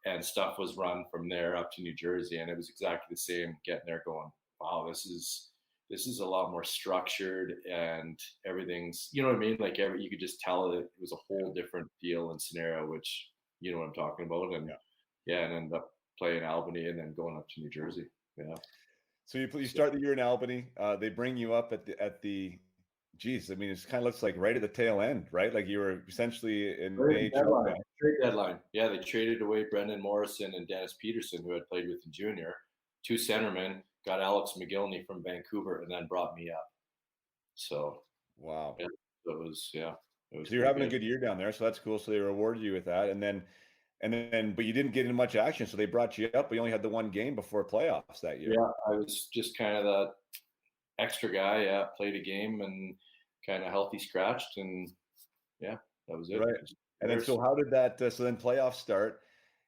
and stuff was run from there up to New Jersey, and it was exactly the same. Getting there, going, wow, this is a lot more structured, and everything's, you know what I mean. Like you could just tell that it was a whole different feel and scenario, which you know what I'm talking about, and and ended up playing Albany and then going up to New Jersey. Yeah. So you start the year in Albany. They bring you up at the. Geez, I mean, it kind of looks like right at the tail end, right? Like you were essentially in AHL. Trade deadline. Yeah, they traded away Brendan Morrison and Dennis Peterson, who had played with in junior, two centermen, got Alex McGillney from Vancouver, and then brought me up. So wow, yeah, it was So you're having a good year down there, so that's cool. So they rewarded you with that, and then, but you didn't get into much action, so they brought you up. But you only had the one game before playoffs that year. Yeah, I was just kind of that extra guy. Yeah, played a game and kind of healthy scratched, and yeah, that was it. Right. And then, so how did that? So then playoffs start.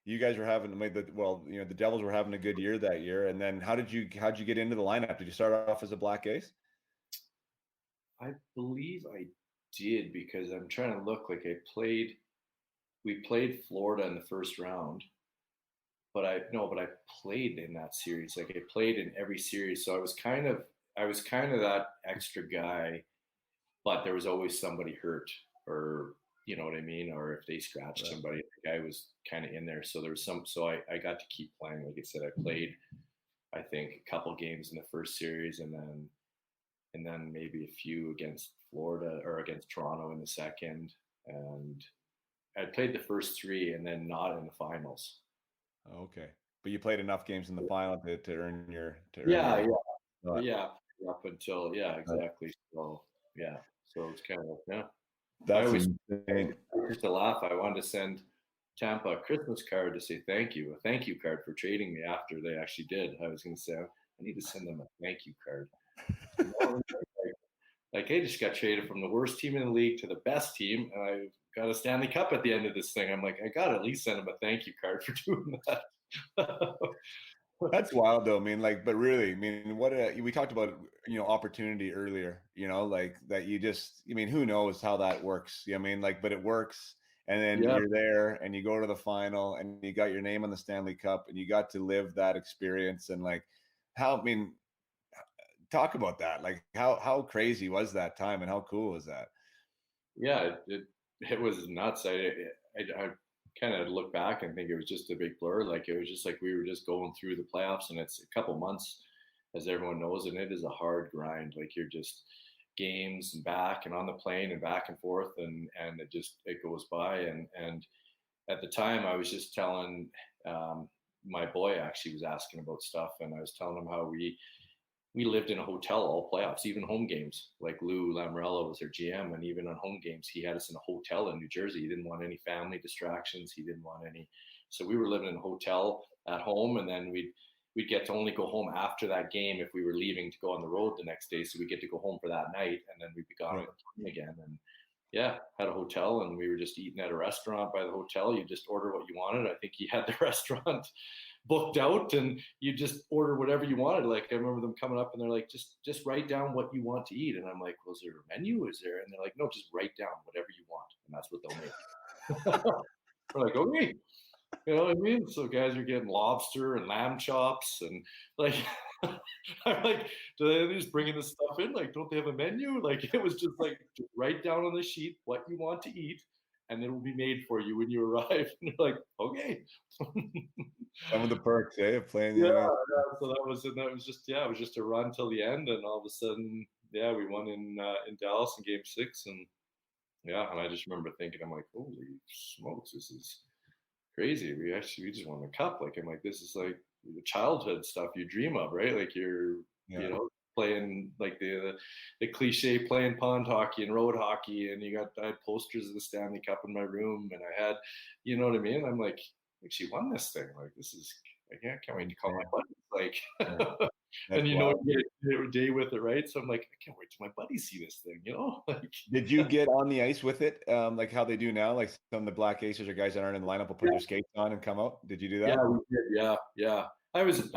You guys were having the Devils were having a good year that year. And then how'd you get into the lineup? Did you start off as a Black Ace? I believe I did, because I'm trying to look. Like we played Florida in the first round, but I played in that series. Like I played in every series, so I was kind of that extra guy, but there was always somebody hurt, or you know what I mean, or if they scratched somebody, the guy was kind of in there. So there was so I got to keep playing. Like I said, I played, I think, a couple games in the first series, and then maybe a few against Florida or against Toronto in the second, and I played the first three, and then not in the finals. Okay, but you played enough games in the final to earn your up until exactly. So so it's kind of That's insane. I used to laugh. I wanted to send Tampa a Christmas card to say thank you, a thank you card for trading me after they actually did. I was going to say, I need to send them a thank you card. Like, I just got traded from the worst team in the league to the best team, and I got a Stanley Cup at the end of this thing. I'm like, I got to at least send them a thank you card for doing that. That's wild though. I mean, like, but really, I mean, we talked about, opportunity earlier, like that who knows how that works? I mean, like, but it works. And then you're there and you go to the final and you got your name on the Stanley Cup and you got to live that experience. And like, talk about that. Like how crazy was that time and how cool was that? Yeah, it was nuts. I kind of look back and think it was just a big blur. Like it was just like we were just going through the playoffs, and it's a couple months, as everyone knows, and it is a hard grind. Like you're just games and back and on the plane and back and forth, and it goes by. And at the time, I was just telling my boy, actually was asking about stuff, and I was telling him how we lived in a hotel all playoffs, even home games. Like Lou Lamorello was our GM, and even on home games, he had us in a hotel in New Jersey. He didn't want any family distractions. He didn't want any. So we were living in a hotel at home, and then we'd get to only go home after that game if we were leaving to go on the road the next day. So we get to go home for that night, and then we'd be gone on the plane again. And had a hotel, and we were just eating at a restaurant by the hotel. You just order what you wanted. I think he had the restaurant booked out, and you just order whatever you wanted. Like I remember them coming up and they're like, just write down what you want to eat. And I'm like, well, is there a menu? Is there? And they're like, no, just write down whatever you want, and that's what they'll make. We're like, okay, you know what I mean? So guys are getting lobster and lamb chops, and like, I'm like, do they just bringing this stuff in? Like, don't they have a menu? Like, it was just like, just write down on the sheet what you want to eat, and it will be made for you when you arrive. And you're like, okay. Some of the perks, of playing the Yeah, NHL. yeah. So it was just a run till the end, and all of a sudden, yeah, we won in Dallas in Game 6, and yeah, and I just remember thinking, I'm like, holy smokes, this is crazy. We just won the cup. Like, I'm like, this is like the childhood stuff you dream of, right? Like you're playing like the cliche playing pond hockey and road hockey, and I had posters of the Stanley Cup in my room, and I had, you know what I mean? I'm like she won this thing. Like this is I can't wait to call my buddies. Like and Wild. you get a day with it, right? So I'm like, I can't wait till my buddies see this thing, Like Did you get on the ice with it, like how they do now? Like some of the Black Aces or guys that aren't in the lineup will put their skates on and come out. Did you do that? Yeah, we did. Yeah. I was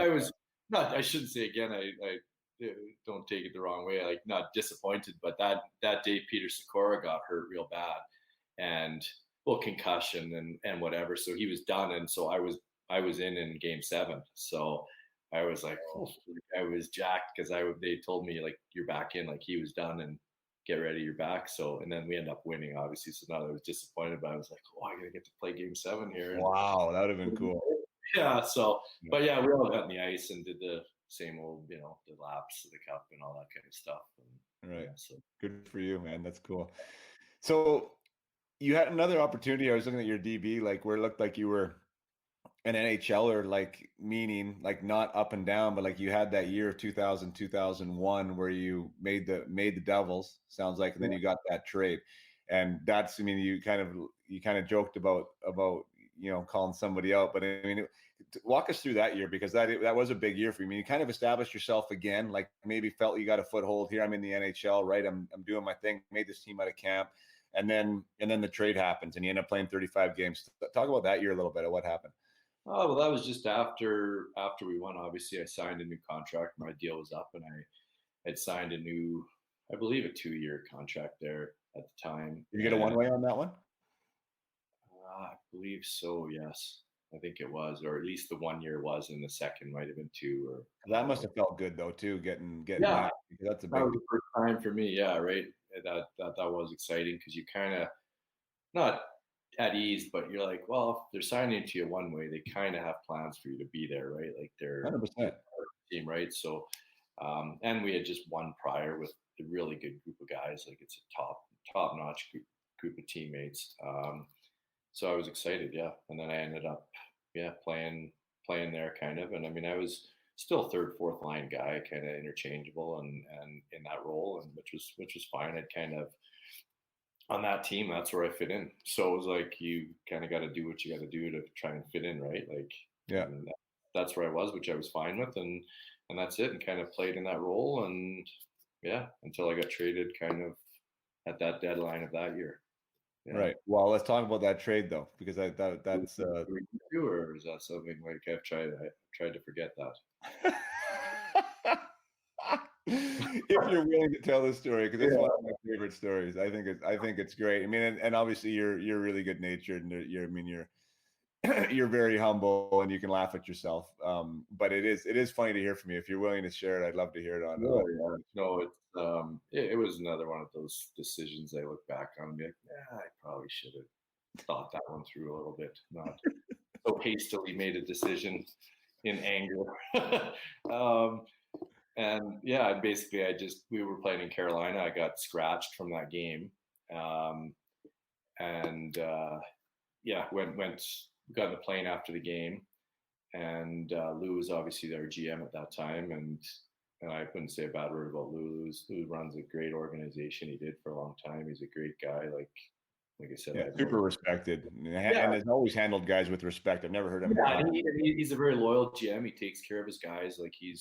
not. I shouldn't say again. I don't take it the wrong way. Like not disappointed, but that day Peter Sikora got hurt real bad, and concussion and whatever. So he was done, and so I was in Game 7. So I was like, I was jacked because they told me like you're back in, like he was done and get ready, you're back. So and then we end up winning, obviously. So now I was disappointed, but I was like, I gotta get to play Game 7 here. Wow, that would have been cool. Yeah. So, but yeah, we all got in the ice and did the same old, the laps of the cup and all that kind of stuff. And, right. Yeah, so Good for you, man. That's cool. So you had another opportunity. I was looking at your DB, like where it looked like you were an NHLer, like meaning like not up and down, but like you had that year of 2000, 2001 where you made the Devils, sounds like, and then you got that trade. And that's, I mean, you kind of joked about calling somebody out, but I mean, walk us through that year, because that was a big year for you. I mean, you kind of established yourself again, like maybe felt you got a foothold here. I'm in the NHL, right? I'm doing my thing, made this team out of camp. And then the trade happens and you end up playing 35 games. Talk about that year a little bit of what happened. Oh, well, that was just after we won. Obviously, I signed a new contract. My deal was up, and I had signed a new, I believe, a 2-year contract there at the time. Did you get a one-way on that one? I believe so. Yes, I think it was, or at least the 1 year was, and the second might have been 2. Or that must have felt good though too, getting yeah, that. That's that was the first time for me. Yeah, right. That was exciting because you kind of not at ease, but you're like, well, if they're signing to you one way, they kind of have plans for you to be there, right? Like they're 100% team, right? So, and we had just won prior with a really good group of guys. Like it's a top notch group of teammates. So I was excited, yeah. And then I ended up, playing there kind of. And I mean, I was still third, fourth line guy, kind of interchangeable and in that role, and which was fine. I'd kind of on that team, that's where I fit in. So it was like you kind of got to do what you got to do to try and fit in, right? Like, yeah, that's where I was, which I was fine with, and that's it, and kind of played in that role, and until I got traded, kind of at that deadline of that year. Yeah. Right. Well, let's talk about that trade though, because that's or is that something like I've tried to forget that. If you're willing to tell the story, because it's one of my favorite stories. I think it's great. I mean, and obviously you're really good natured, and you're very humble, and you can laugh at yourself. But it is funny to hear from you. If you're willing to share it, I'd love to hear it on. No, it was another one of those decisions I look back on and be like, I probably should have thought that one through a little bit, not so hastily made a decision in anger. And basically we were playing in Carolina. I got scratched from that game. Got in the plane after the game, and Lou was obviously their GM at that time, and I couldn't say a bad word about Lou. Lou runs a great organization. He did for a long time. He's a great guy. Like I said, super respected, and has always handled guys with respect. I've never heard him. Yeah, he's a very loyal GM. He takes care of his guys. Like I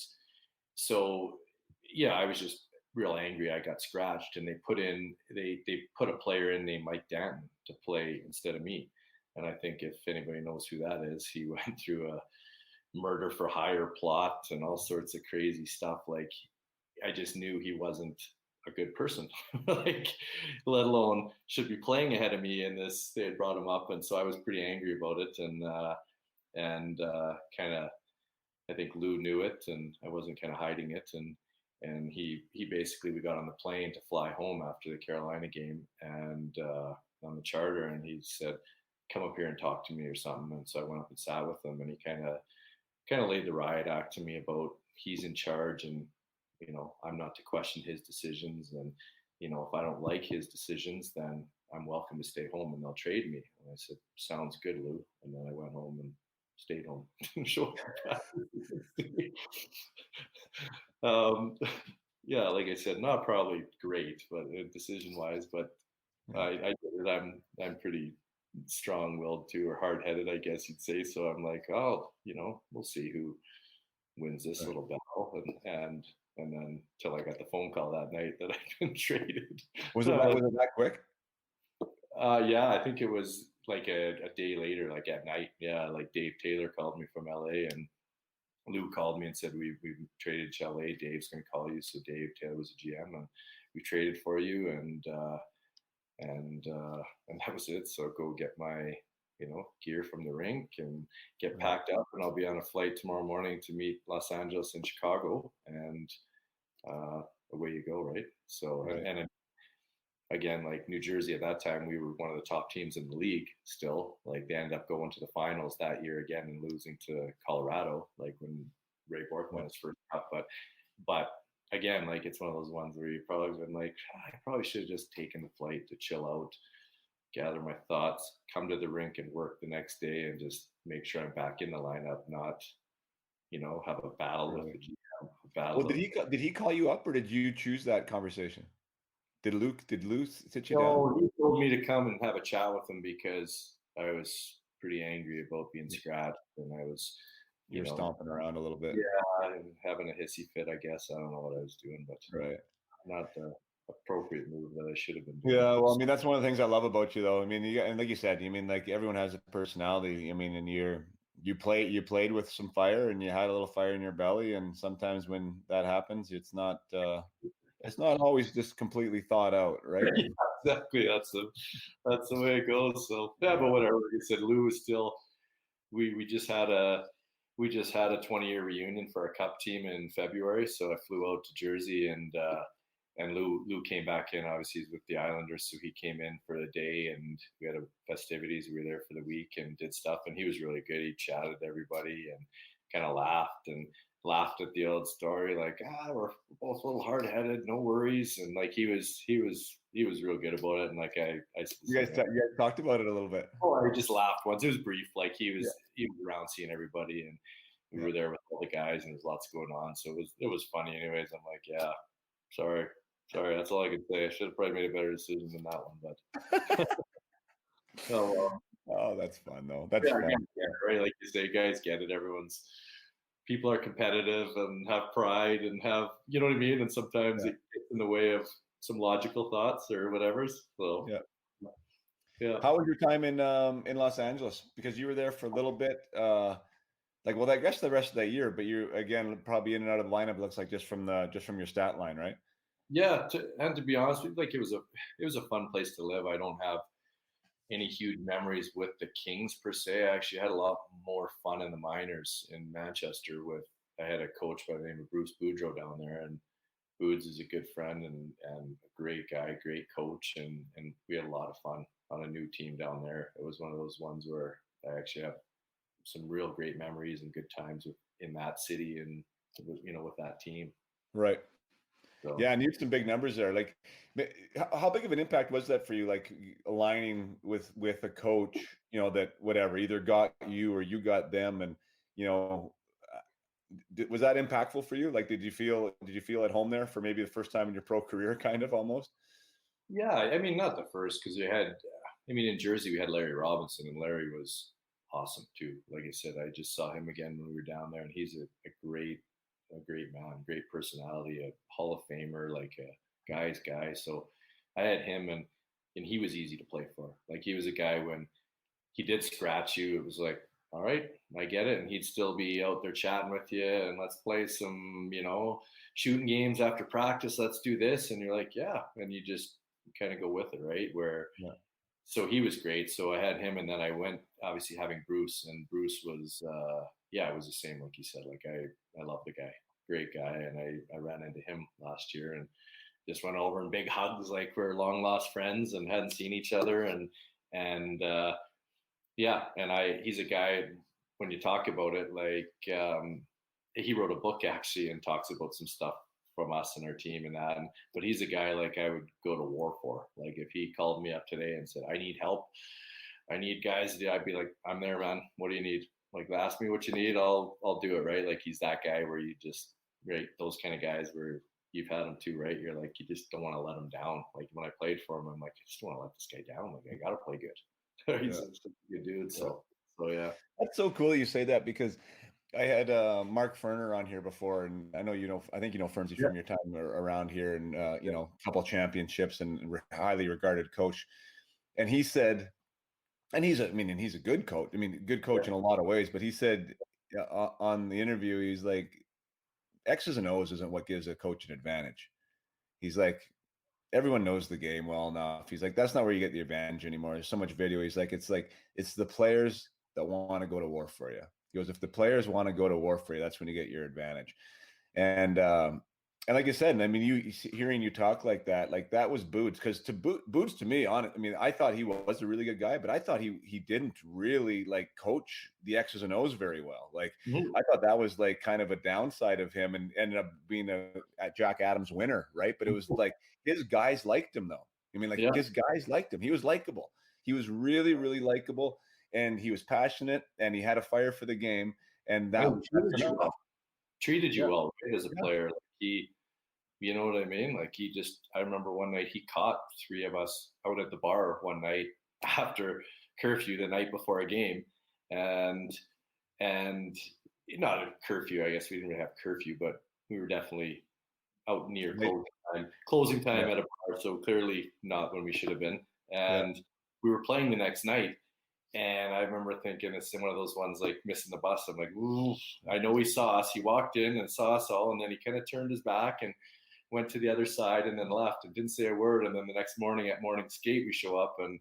was just real angry. I got scratched, and they put a player in named Mike Danton to play instead of me. And I think if anybody knows who that is, he went through a murder for hire plot and all sorts of crazy stuff. Like I just knew he wasn't a good person, like let alone should be playing ahead of me in this. They had brought him up, and so I was pretty angry about it. And kind of, I think Lou knew it, and I wasn't kind of hiding it. And he basically, we got on the plane to fly home after the Carolina game, and the charter, and he said, "Come up here and talk to me" or something. And so I went up and sat with him, and he kind of laid the riot act to me about he's in charge, and I'm not to question his decisions, and if I don't like his decisions, then I'm welcome to stay home and they'll trade me. And I said, "Sounds good, Lou." And then I went home and stayed home. um, yeah, like I said, not probably great, but decision wise, but I get it. I'm pretty strong-willed too, or hard-headed, I guess you'd say. So I'm like, oh, we'll see who wins this little battle, and then till I got the phone call that night that I'd been traded. Was it that quick? Yeah, I think it was like a day later, like at night. Yeah, like Dave Taylor called me from LA, and Lou called me and said, we traded to LA. Dave's going to call you. So Dave Taylor was a GM, and we traded for you, and that was it. So go get my gear from the rink and get packed up, and I'll be on a flight tomorrow morning to meet Los Angeles and Chicago, and away you go, right? So and again, like New Jersey at that time, we were one of the top teams in the league still. Like they ended up going to the finals that year again and losing to Colorado, like when Ray Bork won his first cup. But again, like it's one of those ones where you probably been like, I probably should have just taken the flight to chill out, gather my thoughts, come to the rink and work the next day, and just make sure I'm back in the lineup, not have a battle with the GM. Well, did he call you up, or did you choose that conversation? Did Lou sit you down? No, he told me to come and have a chat with him because I was pretty angry about being scratched, and I was, you were stomping around a little bit. Yeah, and having a hissy fit, I guess. I don't know what I was doing, but not the appropriate move that I should have been doing. Yeah, well, I mean, that's one of the things I love about you, though. I mean, and like you said, I mean, like everyone has a personality. I mean, and you played with some fire, and you had a little fire in your belly, and sometimes when that happens, it's not always just completely thought out, right? Yeah, exactly. That's the way it goes. So yeah, but whatever. Like I said, Lou is still. We just had a 20-year reunion for our cup team in February. So I flew out to Jersey, and Lou came back in. Obviously, he's with the Islanders, so he came in for the day, and we had festivities. We were there for the week and did stuff, and he was really good. He chatted to everybody and kind of laughed at the old story, like, we're both a little hard-headed, no worries. And like he was real good about it. And like you guys talked about it a little bit. Oh, I just laughed once. It was brief. Like he was around seeing everybody, and we were there with all the guys, and there's lots going on. So it was funny anyways. I'm like, yeah, sorry, that's all I could say. I should have probably made a better decision than that one, but oh, that's fun though. That's fun. Yeah, right. Like you say, guys get it. People are competitive and have pride and have, you know what I mean? And sometimes it gets in the way of some logical thoughts or whatever. So yeah. How was your time in Los Angeles? Because you were there for a little bit. I guess the rest of that year, but you again probably in and out of the lineup. Looks like just from your stat line, right? Yeah, to be honest with you, like it was a fun place to live. I don't have any huge memories with the Kings per se. I actually had a lot more fun in the minors in Manchester. I had a coach by the name of Bruce Boudreau down there, and Boods is a good friend and a great guy, great coach, and we had a lot of fun on a new team down there. It was one of those ones where I actually have some real great memories and good times in that city and with that team. Right. So. Yeah, and you had some big numbers there. Like, how big of an impact was that for you? Like aligning with a coach, that whatever either got you or you got them, and was that impactful for you? Like, did you feel at home there for maybe the first time in your pro career, kind of almost? Yeah, I mean, not the first, because in Jersey we had Larry Robinson, and Larry was awesome too. Like I said, I just saw him again when we were down there, and he's a great man, great personality, a Hall of Famer, like a guy's guy. So I had him, and he was easy to play for. Like he was a guy, when he did scratch you, it was like, all right, I get it. And he'd still be out there chatting with you, and let's play some, shooting games after practice. Let's do this. And you're like, yeah. And you just kind of go with it, right? So he was great. So I had him, and then I went obviously having Bruce, and Bruce was, it was the same. Like you said, like I love the guy, great guy. And I ran into him last year, and just went over and big hugs like we're long lost friends and hadn't seen each other. And yeah, and he's a guy, when you talk about it, like he wrote a book actually and talks about some stuff from us and our team and that. But he's a guy like I would go to war for. Like if he called me up today and said, I need help, I need guys, I'd be like, I'm there, man. What do you need? Like, ask me what you need. I'll do it. Right. Like he's that guy where you just, right. Those kind of guys where you've had him too, right? You're like, you just don't want to let him down. Like when I played for him, I'm like, I just don't want to let this guy down. Like I got to play good. He's Yeah. such a good dude. So yeah. That's so cool you say that, because I had Mark Ferner on here before, and I know I think Fernsey from your time around here, and a couple championships and highly regarded coach. And he said, and he's a good coach. I mean, good coach in a lot of ways, but he said on the interview, he's like, X's and O's isn't what gives a coach an advantage. He's like, everyone knows the game well enough. He's like, that's not where you get the advantage anymore. There's so much video. He's like, it's the players that want to go to war for you. He goes, if the players want to go to war for you, that's when you get your advantage. And like I said, I mean, hearing you talk like that was Boots, because Boots to me, I thought he was a really good guy, but I thought he didn't really like coach the X's and O's very well. Like I thought that was like kind of a downside of him, and ended up being a Jack Adams winner, right? But it was like his guys liked him though. I mean, like his guys liked him. He was likable. He was really, really likable, and he was passionate, and he had a fire for the game, and that treated you well, right, as a player. Like you know what I mean? Like I remember one night he caught three of us out at the bar one night after curfew, the night before a game. And not a curfew, I guess we didn't really have curfew, but we were definitely out near closing time at a bar. So clearly not when we should have been. And we were playing the next night. And I remember thinking it's one of those ones like missing the bus. I'm like, ooh, I know he saw us. He walked in and saw us all, and then he kind of turned his back and went to the other side and then left and didn't say a word. And then the next morning at morning skate, we show up, and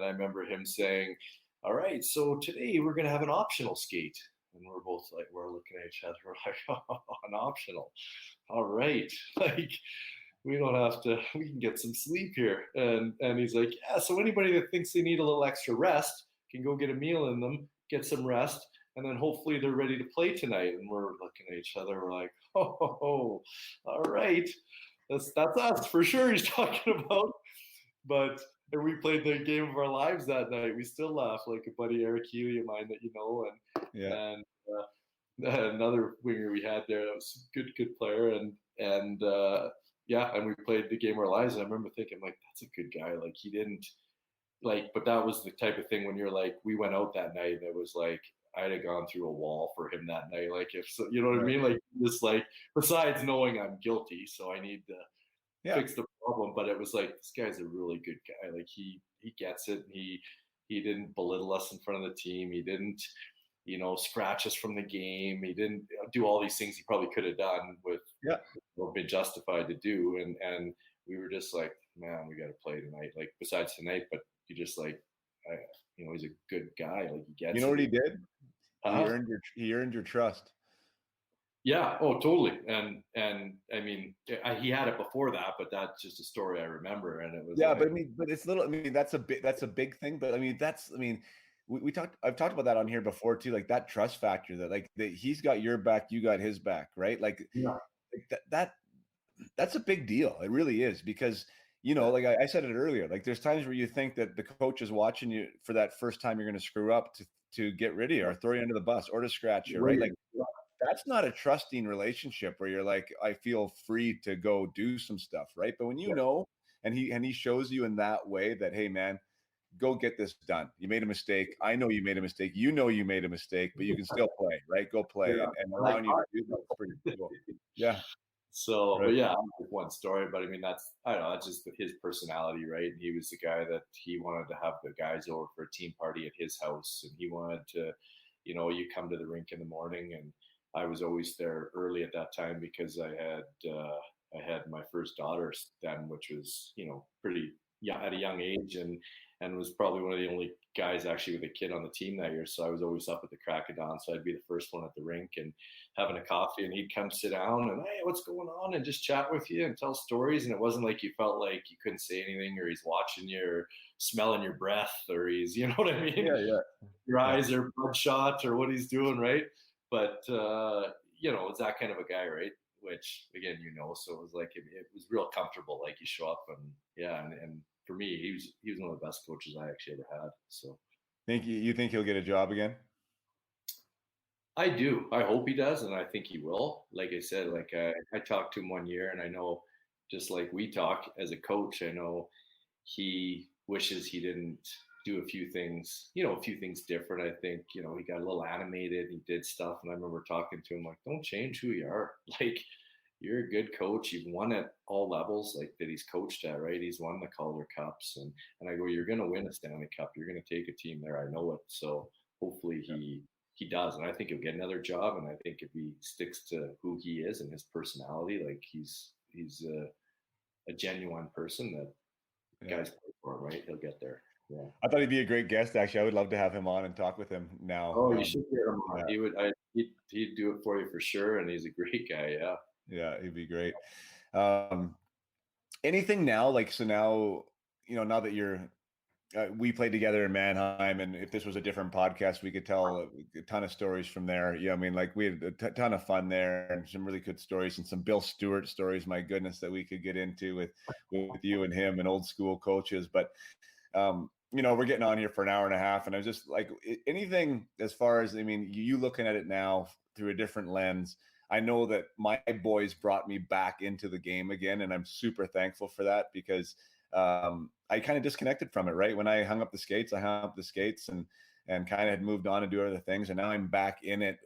I remember him saying, all right, so today we're going to have an optional skate. And we're both like, we're looking at each other. We're like, oh, an optional. All right. Like, we don't have to, we can get some sleep here. And he's like, yeah, so anybody that thinks they need a little extra rest can go get a meal in them, get some rest, and then hopefully they're ready to play tonight. And we're looking at each other. We're like, oh, all right. That's us for sure he's talking about. But and we played the game of our lives that night. We still laugh, like a buddy Eric Healy of mine that you know, and another winger we had there that was a good player, and we played the game of our lives. And I remember thinking, like, that's a good guy. Like he didn't like, but that was the type of thing when you're like, we went out that night and it was like I'd have gone through a wall for him that night. Like if so, you know what I mean? Like just like besides knowing I'm guilty, so I need to fix the problem. But it was like this guy's a really good guy. Like he gets it. He didn't belittle us in front of the team. He didn't, scratch us from the game. He didn't do all these things he probably could have done with been justified to do. And we were just like, man, we got to play tonight. Like besides tonight, but you just like, he's a good guy. Like he gets. You know what he did? He earned your trust. Yeah. Oh, totally. And I mean, he had it before that, but that's just a story I remember. And it was but it's little. I mean, that's a big thing. But I mean, I've talked about that on here before too. Like that trust factor that he's got your back, you got his back, right? Like that's a big deal. It really is, because like I said it earlier, like there's times where you think that the coach is watching you for that first time you're going to screw up to get rid of you or throw you under the bus or to scratch you, right? Like that's not a trusting relationship where you're like, I feel free to go do some stuff, right? But when and he shows you in that way that, hey man, go get this done. You made a mistake. I know you made a mistake. You know you made a mistake, but you can still play, right? Go play, and allowing you to do that's pretty cool. Yeah. So, right. But yeah, one story, but I mean, I don't know, that's just his personality, right? He was the guy that he wanted to have the guys over for a team party at his house, and he wanted to, you come to the rink in the morning, and I was always there early at that time because I had my first daughter then, which was, pretty young at a young age, and and was probably one of the only guys actually with a kid on the team that year. So I was always up at the crack of dawn. So I'd be the first one at the rink and having a coffee, and he'd come sit down and, hey, what's going on? And just chat with you and tell stories. And it wasn't like you felt like you couldn't say anything, or he's watching you, or smelling your breath, or he's, you know what I mean? Yeah, yeah. Your eyes are bloodshot, or what he's doing, right? But, it's that kind of a guy, right? Which, again, so it was like, it was real comfortable. Like, you show up and, yeah. And for me, he was one of the best coaches I actually ever had. So You think he'll get a job again? I do. I hope he does, and I think he will. Like I said, like I talked to him one year, and I know, just like we talk as a coach, I know he wishes he didn't do a few things different. I think, he got a little animated. He did stuff, and I remember talking to him like, "Don't change who you are. Like, you're a good coach. You've won at all levels, like that he's coached at, right? He's won the Calder Cups, and I go, you're going to win a Stanley Cup. You're going to take a team there. I know it. So hopefully he does, and I think he'll get another job. And I think if he sticks to who he is and his personality, like he's a genuine person that guys play for him, right? He'll get there. Yeah. I thought he'd be a great guest. Actually, I would love to have him on and talk with him now. Oh, you should get him on. Yeah. He would. He'd do it for you for sure, and he's a great guy. Yeah. Yeah, he'd be great. Anything now, like, so now, now that we played together in Mannheim, and if this was a different podcast, we could tell a ton of stories from there. Yeah, I mean, like, we had a ton of fun there, and some really good stories, and some Bill Stewart stories, my goodness, that we could get into with you and him and old school coaches. But we're getting on here for an hour and a half, and I was just like, anything as far as, I mean, you looking at it now through a different lens. I know that my boys brought me back into the game again, and I'm super thankful for that, because I kind of disconnected from it, right? When I hung up the skates, and kind of had moved on to do other things. And now I'm back in it,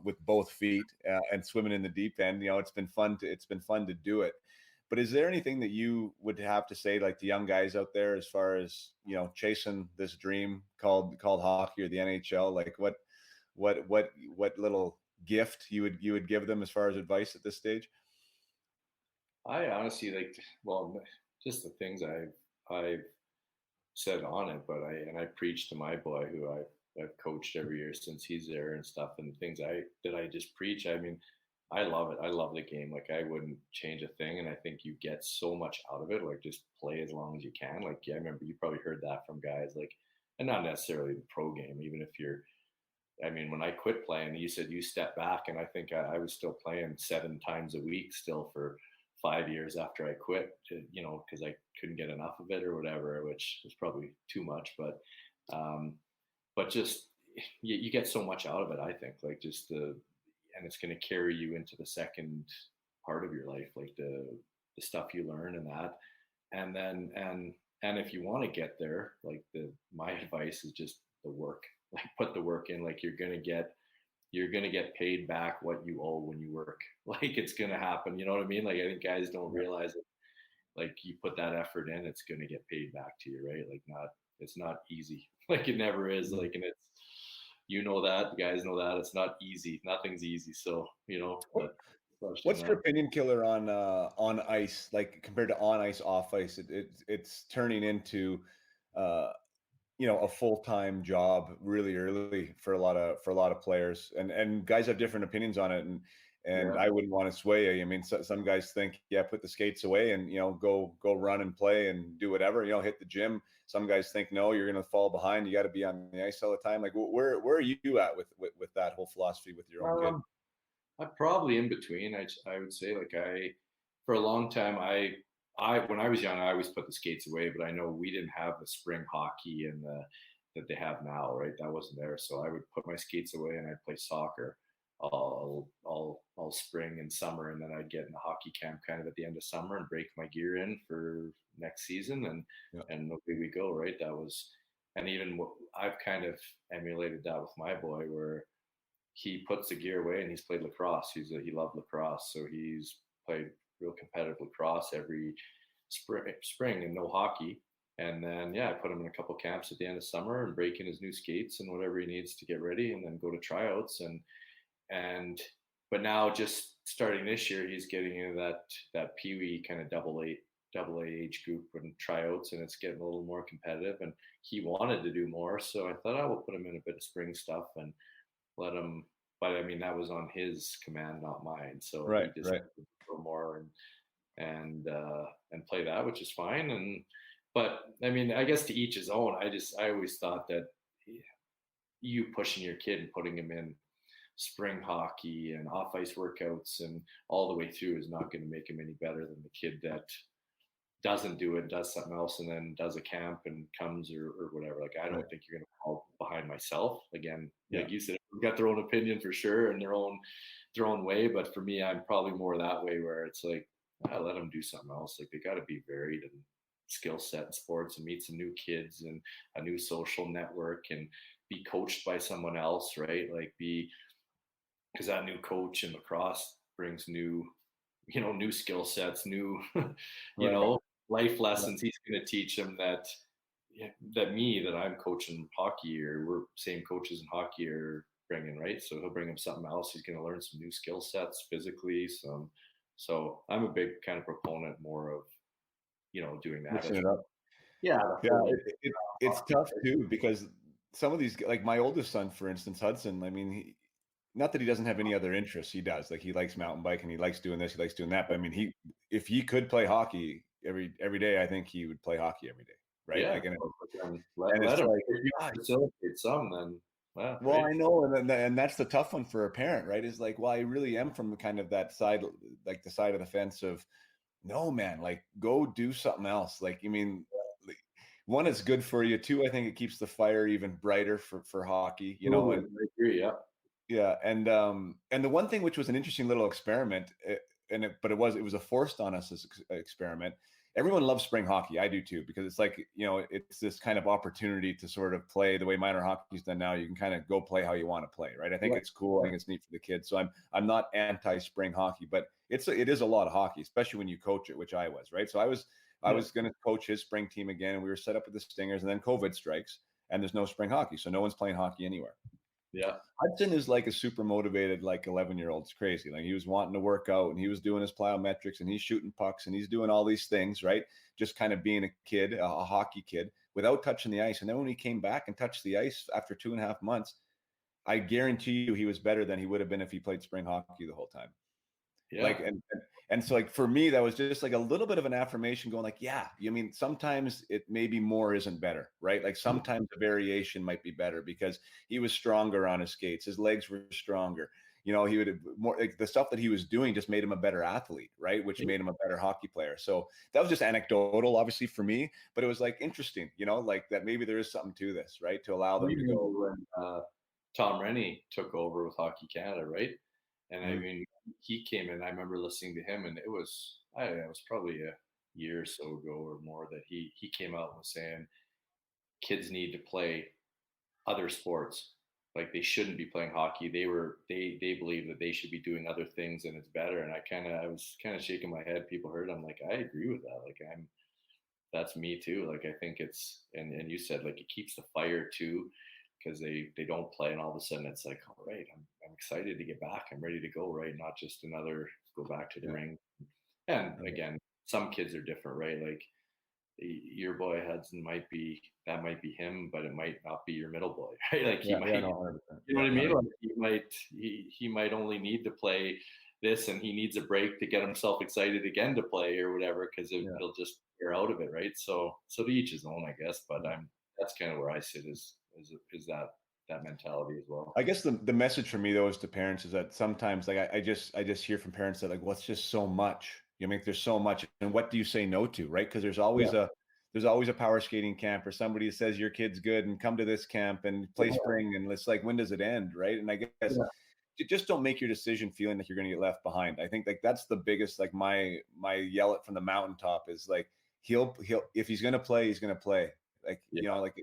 with both feet and swimming in the deep end. It's been fun to do it. But is there anything that you would have to say, like, the young guys out there, as far as, chasing this dream called hockey or the NHL? Like, what little gift you would give them as far as advice at this stage? I honestly, just the things I've said on it, but I preach to my boy, who I've coached every year since he's there and stuff, and things I just preach. I mean, I love it. I love the game. Like, I wouldn't change a thing, and I think you get so much out of it. Like, just play as long as you can. Like, yeah, I remember you probably heard that from guys, like, and not necessarily the pro game. Even if I mean, when I quit playing, you said you stepped back, and I think I was still playing 7 times a week still for 5 years after I quit, because I couldn't get enough of it or whatever, which was probably too much. But just you get so much out of it. I think, like, and it's going to carry you into the second part of your life, like the stuff you learn and that, and then and if you want to get there, like, my advice is just the work. Like, put the work in. Like, you're gonna get paid back what you owe when you work. Like, it's gonna happen. You know what I mean? Like, I think guys don't realize it. Like, you put that effort in, it's gonna get paid back to you, right? Like, it's not easy. Like, it never is. Like, and it's, that, the guys know that it's not easy. Nothing's easy. So, but What's your opinion, Killer, on ice, like, compared to on ice, off ice? It's turning into a full-time job really early for a lot of players, and guys have different opinions on it, and Yeah. I wouldn't want to sway you. I mean, some guys think, yeah, put the skates away and go run and play and do whatever, hit the gym. Some guys think, no, you're going to fall behind, you got to be on the ice all the time. Like, where are you at with that whole philosophy with your own kid? I'm probably in between. I would say, like, for a long time, when I was young, I always put the skates away, but I know we didn't have the spring hockey and that they have now, right? That wasn't there. So I would put my skates away and I'd play soccer all spring and summer. And then I'd get in a hockey camp kind of at the end of summer and break my gear in for next season. And away we go, right? And even I've kind of emulated that with my boy, where he puts the gear away and he's played lacrosse. He loved lacrosse. So he's played real competitive lacrosse every spring and no hockey. And then, I put him in a couple camps at the end of summer and break in his new skates and whatever he needs to get ready, and then go to tryouts. But now, just starting this year, he's getting into that peewee kind of double eight double A age group and tryouts, and it's getting a little more competitive. And he wanted to do more, so I thought I will put him in a bit of spring stuff and let him. But I mean, that was on his command, not mine. So he Right, just right. go more and play that, which is fine. And but I mean, I guess to each his own. I always thought that you pushing your kid and putting him in spring hockey and off ice workouts and all the way through is not going to make him any better than the kid that doesn't do it, does something else, and then does a camp and comes or whatever. Like, I Right. don't think you're going to fall behind myself. Again, Yeah. like you said, we've got their own opinion for sure and their own way. But for me, I'm probably more that way where it's like, let them do something else. Like, they got to be varied and skill set in sports and meet some new kids and a new social network and be coached by someone else, right? Like, because that new coach in lacrosse brings new skill sets, new, you Right. know, life Yeah. lessons. He's going to teach them that I'm coaching hockey, or we're same coaches in hockey are bringing, right? So he'll bring him something else. He's going to learn some new skill sets physically. So I'm a big kind of proponent more of, doing that. Mixing it up. Yeah, the Yeah, whole it's tough too because some of these, like my oldest son, for instance, Hudson. I mean, not that he doesn't have any other interests. He does. Like he likes mountain biking, he likes doing this, he likes doing that. But I mean, if he could play hockey every day, I think he would play hockey every day, right? yeah. Like, and Let, and let it's him. like, If you gosh, facilitate some, then well, right. I know, and that's the tough one for a parent, right? Is like, well, I really am from kind of that side, like the side of the fence of, no, man, like go do something else. Like, I mean, like, one, it's good for you. Two, I think it keeps the fire even brighter for hockey, Totally, and I agree. Yeah. yeah, and the one thing which was an interesting little experiment, but it was a forced on us experiment. Everyone loves spring hockey. I do too, because it's like, it's this kind of opportunity to sort of play the way minor hockey's done now. You can kind of go play how you want to play, right? I think Yeah. it's cool. I think it's neat for the kids. So I'm not anti spring hockey, but it is a lot of hockey, especially when you coach it, which I was, right? So I Yeah. was going to coach his spring team again, and we were set up with the Stingers, and then COVID strikes, and there's no spring hockey, so no one's playing hockey anywhere. Yeah. Hudson is like a super motivated, like 11-year-old. It's crazy. Like he was wanting to work out, and he was doing his plyometrics, and he's shooting pucks, and he's doing all these things, right? Just kind of being a kid, a hockey kid, without touching the ice. And then when he came back and touched the ice after 2.5 months, I guarantee you he was better than he would have been if he played spring hockey the whole time. Like, Yeah. and so, like, for me, that was just like a little bit of an affirmation going like, yeah, I mean, sometimes it maybe more isn't better, right? Like sometimes a variation might be better because he was stronger on his skates. His legs were stronger. He would have more, like, the stuff that he was doing just made him a better athlete, right? Which made him a better hockey player. So that was just anecdotal, obviously, for me, but it was like interesting, like that maybe there is something to this, right? To allow them to Even go. when Tom Rennie took over with Hockey Canada, right? And I Mm, mean, he came in. I remember listening to him, and it was probably a year or so ago or more that he came out and was saying kids need to play other sports. Like, they shouldn't be playing hockey. They believe that they should be doing other things, and it's better. And I was kind of shaking my head. People heard. I'm like, I agree with that. Like, that's me too. Like, I think it's, and you said, like, it keeps the fire too, because they don't play, and all of a sudden it's like, all right, I'm excited to get back. I'm ready to go, right? Not just another go back to the yeah, ring. And right. again, some kids are different, right? Like, your boy Hudson might be him, but it might not be your middle boy, right? Like, he Yeah, yeah, might, no, 100%. you know Yeah, what I no, mean? Like, he might only need to play this, and he needs a break to get himself excited again to play or whatever, because yeah. he'll just wear out of it, right? So to each his own, I guess. But that's kind of where I sit, is that mentality as well. I guess the message for me though is to parents is that sometimes, like, I just hear from parents that, like, well, it's just so much. I mean, there's so much, and what do you say no to, right? Because Yeah. there's always a power skating camp or somebody that says your kid's good and come to this camp and play Yeah. spring, and it's like, when does it end, right? And I guess Yeah. you just don't make your decision feeling like you're going to get left behind. I think, like, that's the biggest, like, my yell it from the mountaintop is like, he'll if he's going to play, he's going to play. Like, Yeah. like,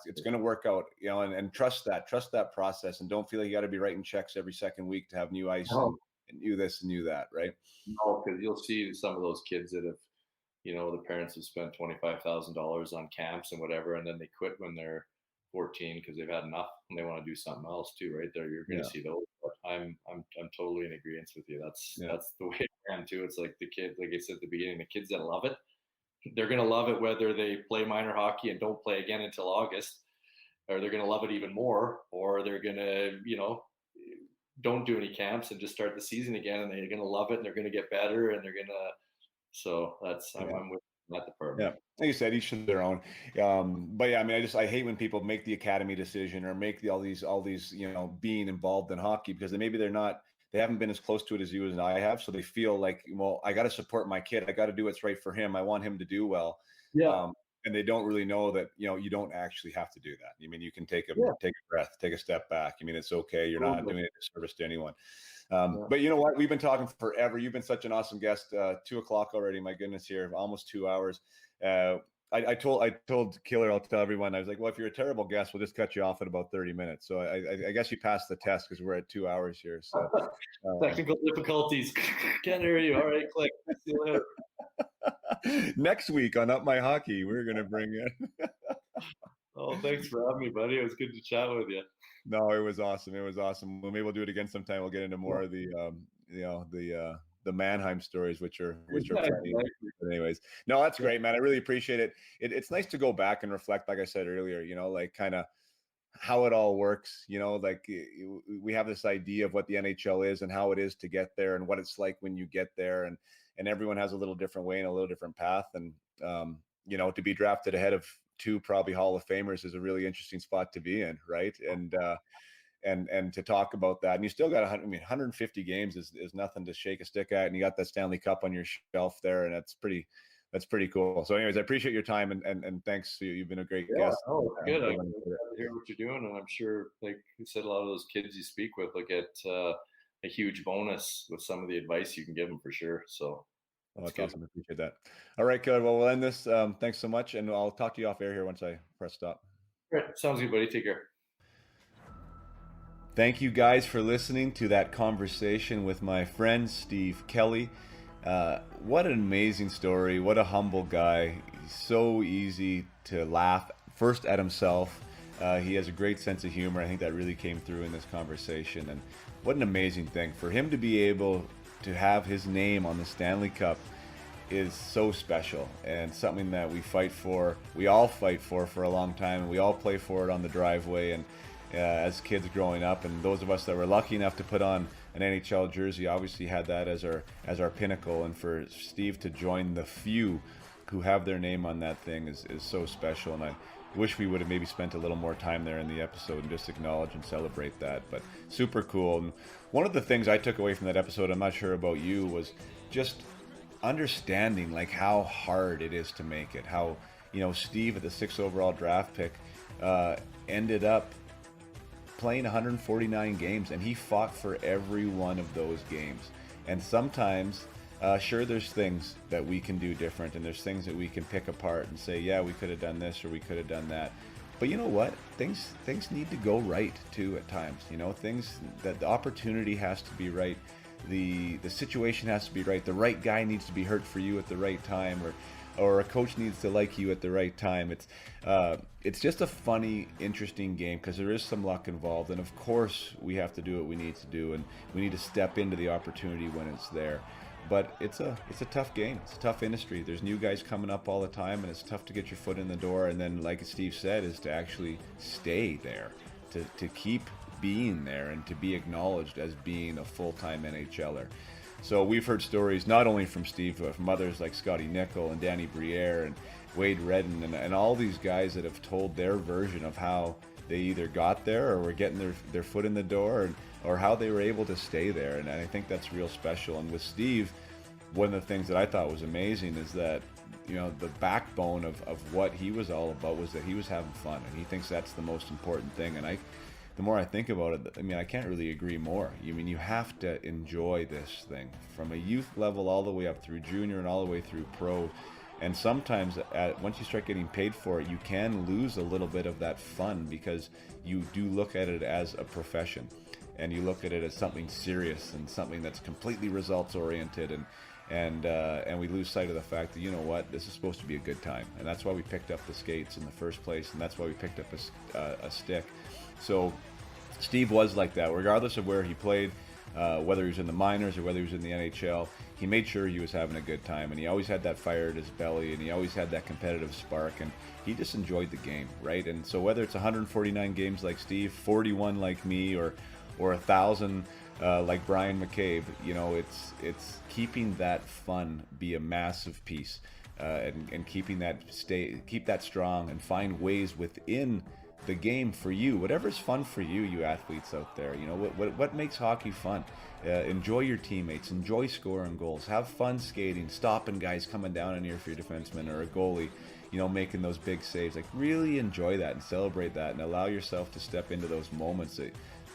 it's going to work out, and trust that process, and don't feel like you got to be writing checks every second week to have new ice No, and new this and new that, right? no, because you'll see some of those kids that have, the parents have spent $25,000 on camps and whatever, and then they quit when they're 14 because they've had enough and they want to do something else too, right? There, you're going to Yeah, see those. But I'm totally in agreement with you. yeah, That's the way I am too. It's like the kids, like I said at the beginning, the kids that love it, they're going to love it whether they play minor hockey and don't play again until August, or they're going to love it even more, or they're going to, don't do any camps and just start the season again, and they're going to love it and they're going to get better and they're going to. So that's Yeah. I'm with that Yeah, department. like you said, each to their own. But yeah, I mean, I hate when people make the academy decision or make all these being involved in hockey because maybe they haven't been as close to it as you and I have, so they feel like, well, I got to support my kid, I got to do what's right for him, I want him to do well, Yeah, um, and they don't really know that you don't actually have to do that. I mean, you can yeah, take a breath, take a step back. I mean, it's okay. You're not totally. doing a disservice to anyone. Yeah. But you know what? We've been talking forever. You've been such an awesome guest. 2 o'clock already. My goodness, here almost 2 hours. Uh, I told Killer, I'll tell everyone. I was like, well, if you're a terrible guest, we'll just cut you off at about 30 minutes. So I guess you passed the test because we're at 2 hours here. So Technical difficulties. Can't hear you. All right, click. See you later. next week on Up My Hockey, we're gonna bring in. Oh, thanks for having me, buddy. It was good to chat with you. No, it was awesome. It was awesome. Well, maybe we'll do it again sometime. We'll get into Yeah, more of the Mannheim stories, which are funny. exactly. But anyways, no, that's Yeah, great, man. I really appreciate it. It's nice to go back and reflect, like I said earlier. Like kind of how it all works. Like we have this idea of what the NHL is and how it is to get there and what it's like when you get there, and everyone has a little different way and a little different path. And to be drafted ahead of two probably Hall of Famers is a really interesting spot to be in, right? And to talk about that, and you still got 150 games is nothing to shake a stick at, and you got that Stanley Cup on your shelf there, and that's pretty cool. So, anyways, I appreciate your time and thanks. You've been a great yeah, guest. no, it's good. I'm glad to hear what you're doing, and I'm sure, like you said, a lot of those kids you speak with will get a huge bonus with some of the advice you can give them for sure. So Oh, it's that's good. awesome. I appreciate that. All right, Killer. Well, we'll end this. Thanks so much, and I'll talk to you off air here once I press stop. All right, sounds good, buddy. Take care. Thank you guys for listening to that conversation with my friend Steve Kelly. What an amazing story. What a humble guy. He's so easy to laugh first at himself. He has a great sense of humor. I think that really came through in this conversation. And what an amazing thing for him to be able to have his name on the Stanley Cup is so special and something that we all fight for a long time, and we all play for it on the driveway and as kids growing up. And those of us that were lucky enough to put on an NHL jersey obviously had that as our pinnacle, and for Steve to join the few who have their name on that thing is so special. And I wish we would have maybe spent a little more time there in the episode and just acknowledge and celebrate that. But super cool. And one of the things I took away from that episode, I'm not sure about you, was just understanding like how hard it is to make it. How Steve at the 6th overall draft pick ended up playing 149 games, and he fought for every one of those games. And sometimes sure, there's things that we can do different, and there's things that we can pick apart and say, yeah, we could have done this or we could have done that. But you know what? Things need to go right too at times. Things that the opportunity has to be right, the situation has to be right, the right guy needs to be hurt for you at the right time, or a coach needs to like you at the right time. It's just a funny, interesting game because there is some luck involved, and of course we have to do what we need to do, and we need to step into the opportunity when it's there. But it's a tough game. It's a tough industry. There's new guys coming up all the time, and it's tough to get your foot in the door. And then, like Steve said, is to actually stay there, to keep being there, and to be acknowledged as being a full-time NHLer. So we've heard stories not only from Steve, but from others like Scotty Nickel and Danny Briere and Wade Redden and all these guys that have told their version of how they either got there or were getting their foot in the door, or how they were able to stay there. And I think that's real special. And with Steve, one of the things that I thought was amazing is that, the backbone of what he was all about was that he was having fun. And he thinks that's the most important thing. And the more I think about it, I can't really agree more. You have to enjoy this thing from a youth level all the way up through junior and all the way through pro. And sometimes once you start getting paid for it, you can lose a little bit of that fun because you do look at it as a profession, and you look at it as something serious and something that's completely results oriented, and we lose sight of the fact that this is supposed to be a good time, and that's why we picked up the skates in the first place, and that's why we picked up a stick. So Steve was like that, regardless of where he played, whether he was in the minors or whether he was in the NHL, he made sure he was having a good time, and he always had that fire at his belly, and he always had that competitive spark, and he just enjoyed the game, right? And so whether it's 149 games like Steve, 41 like me, or 1,000 like Brian McCabe, it's keeping that fun be a massive piece, and keep that strong, and find ways within the game for you, whatever's fun for you, you athletes out there. What makes hockey fun. Enjoy your teammates, enjoy scoring goals, have fun skating, stopping guys coming down on you for your defenseman or a goalie, making those big saves. Like, really enjoy that and celebrate that, and allow yourself to step into those moments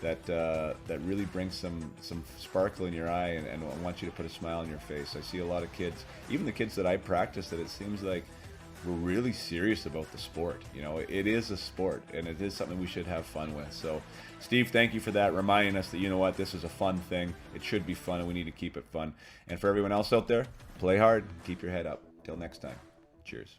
that really brings some sparkle in your eye, and want you to put a smile on your face. I see a lot of kids, even the kids that I practice, that it seems like we're really serious about the sport. It is a sport, and it is something we should have fun with. So, Steve, thank you for that, reminding us that, this is a fun thing. It should be fun, and we need to keep it fun. And for everyone else out there, play hard, keep your head up. Till next time, cheers.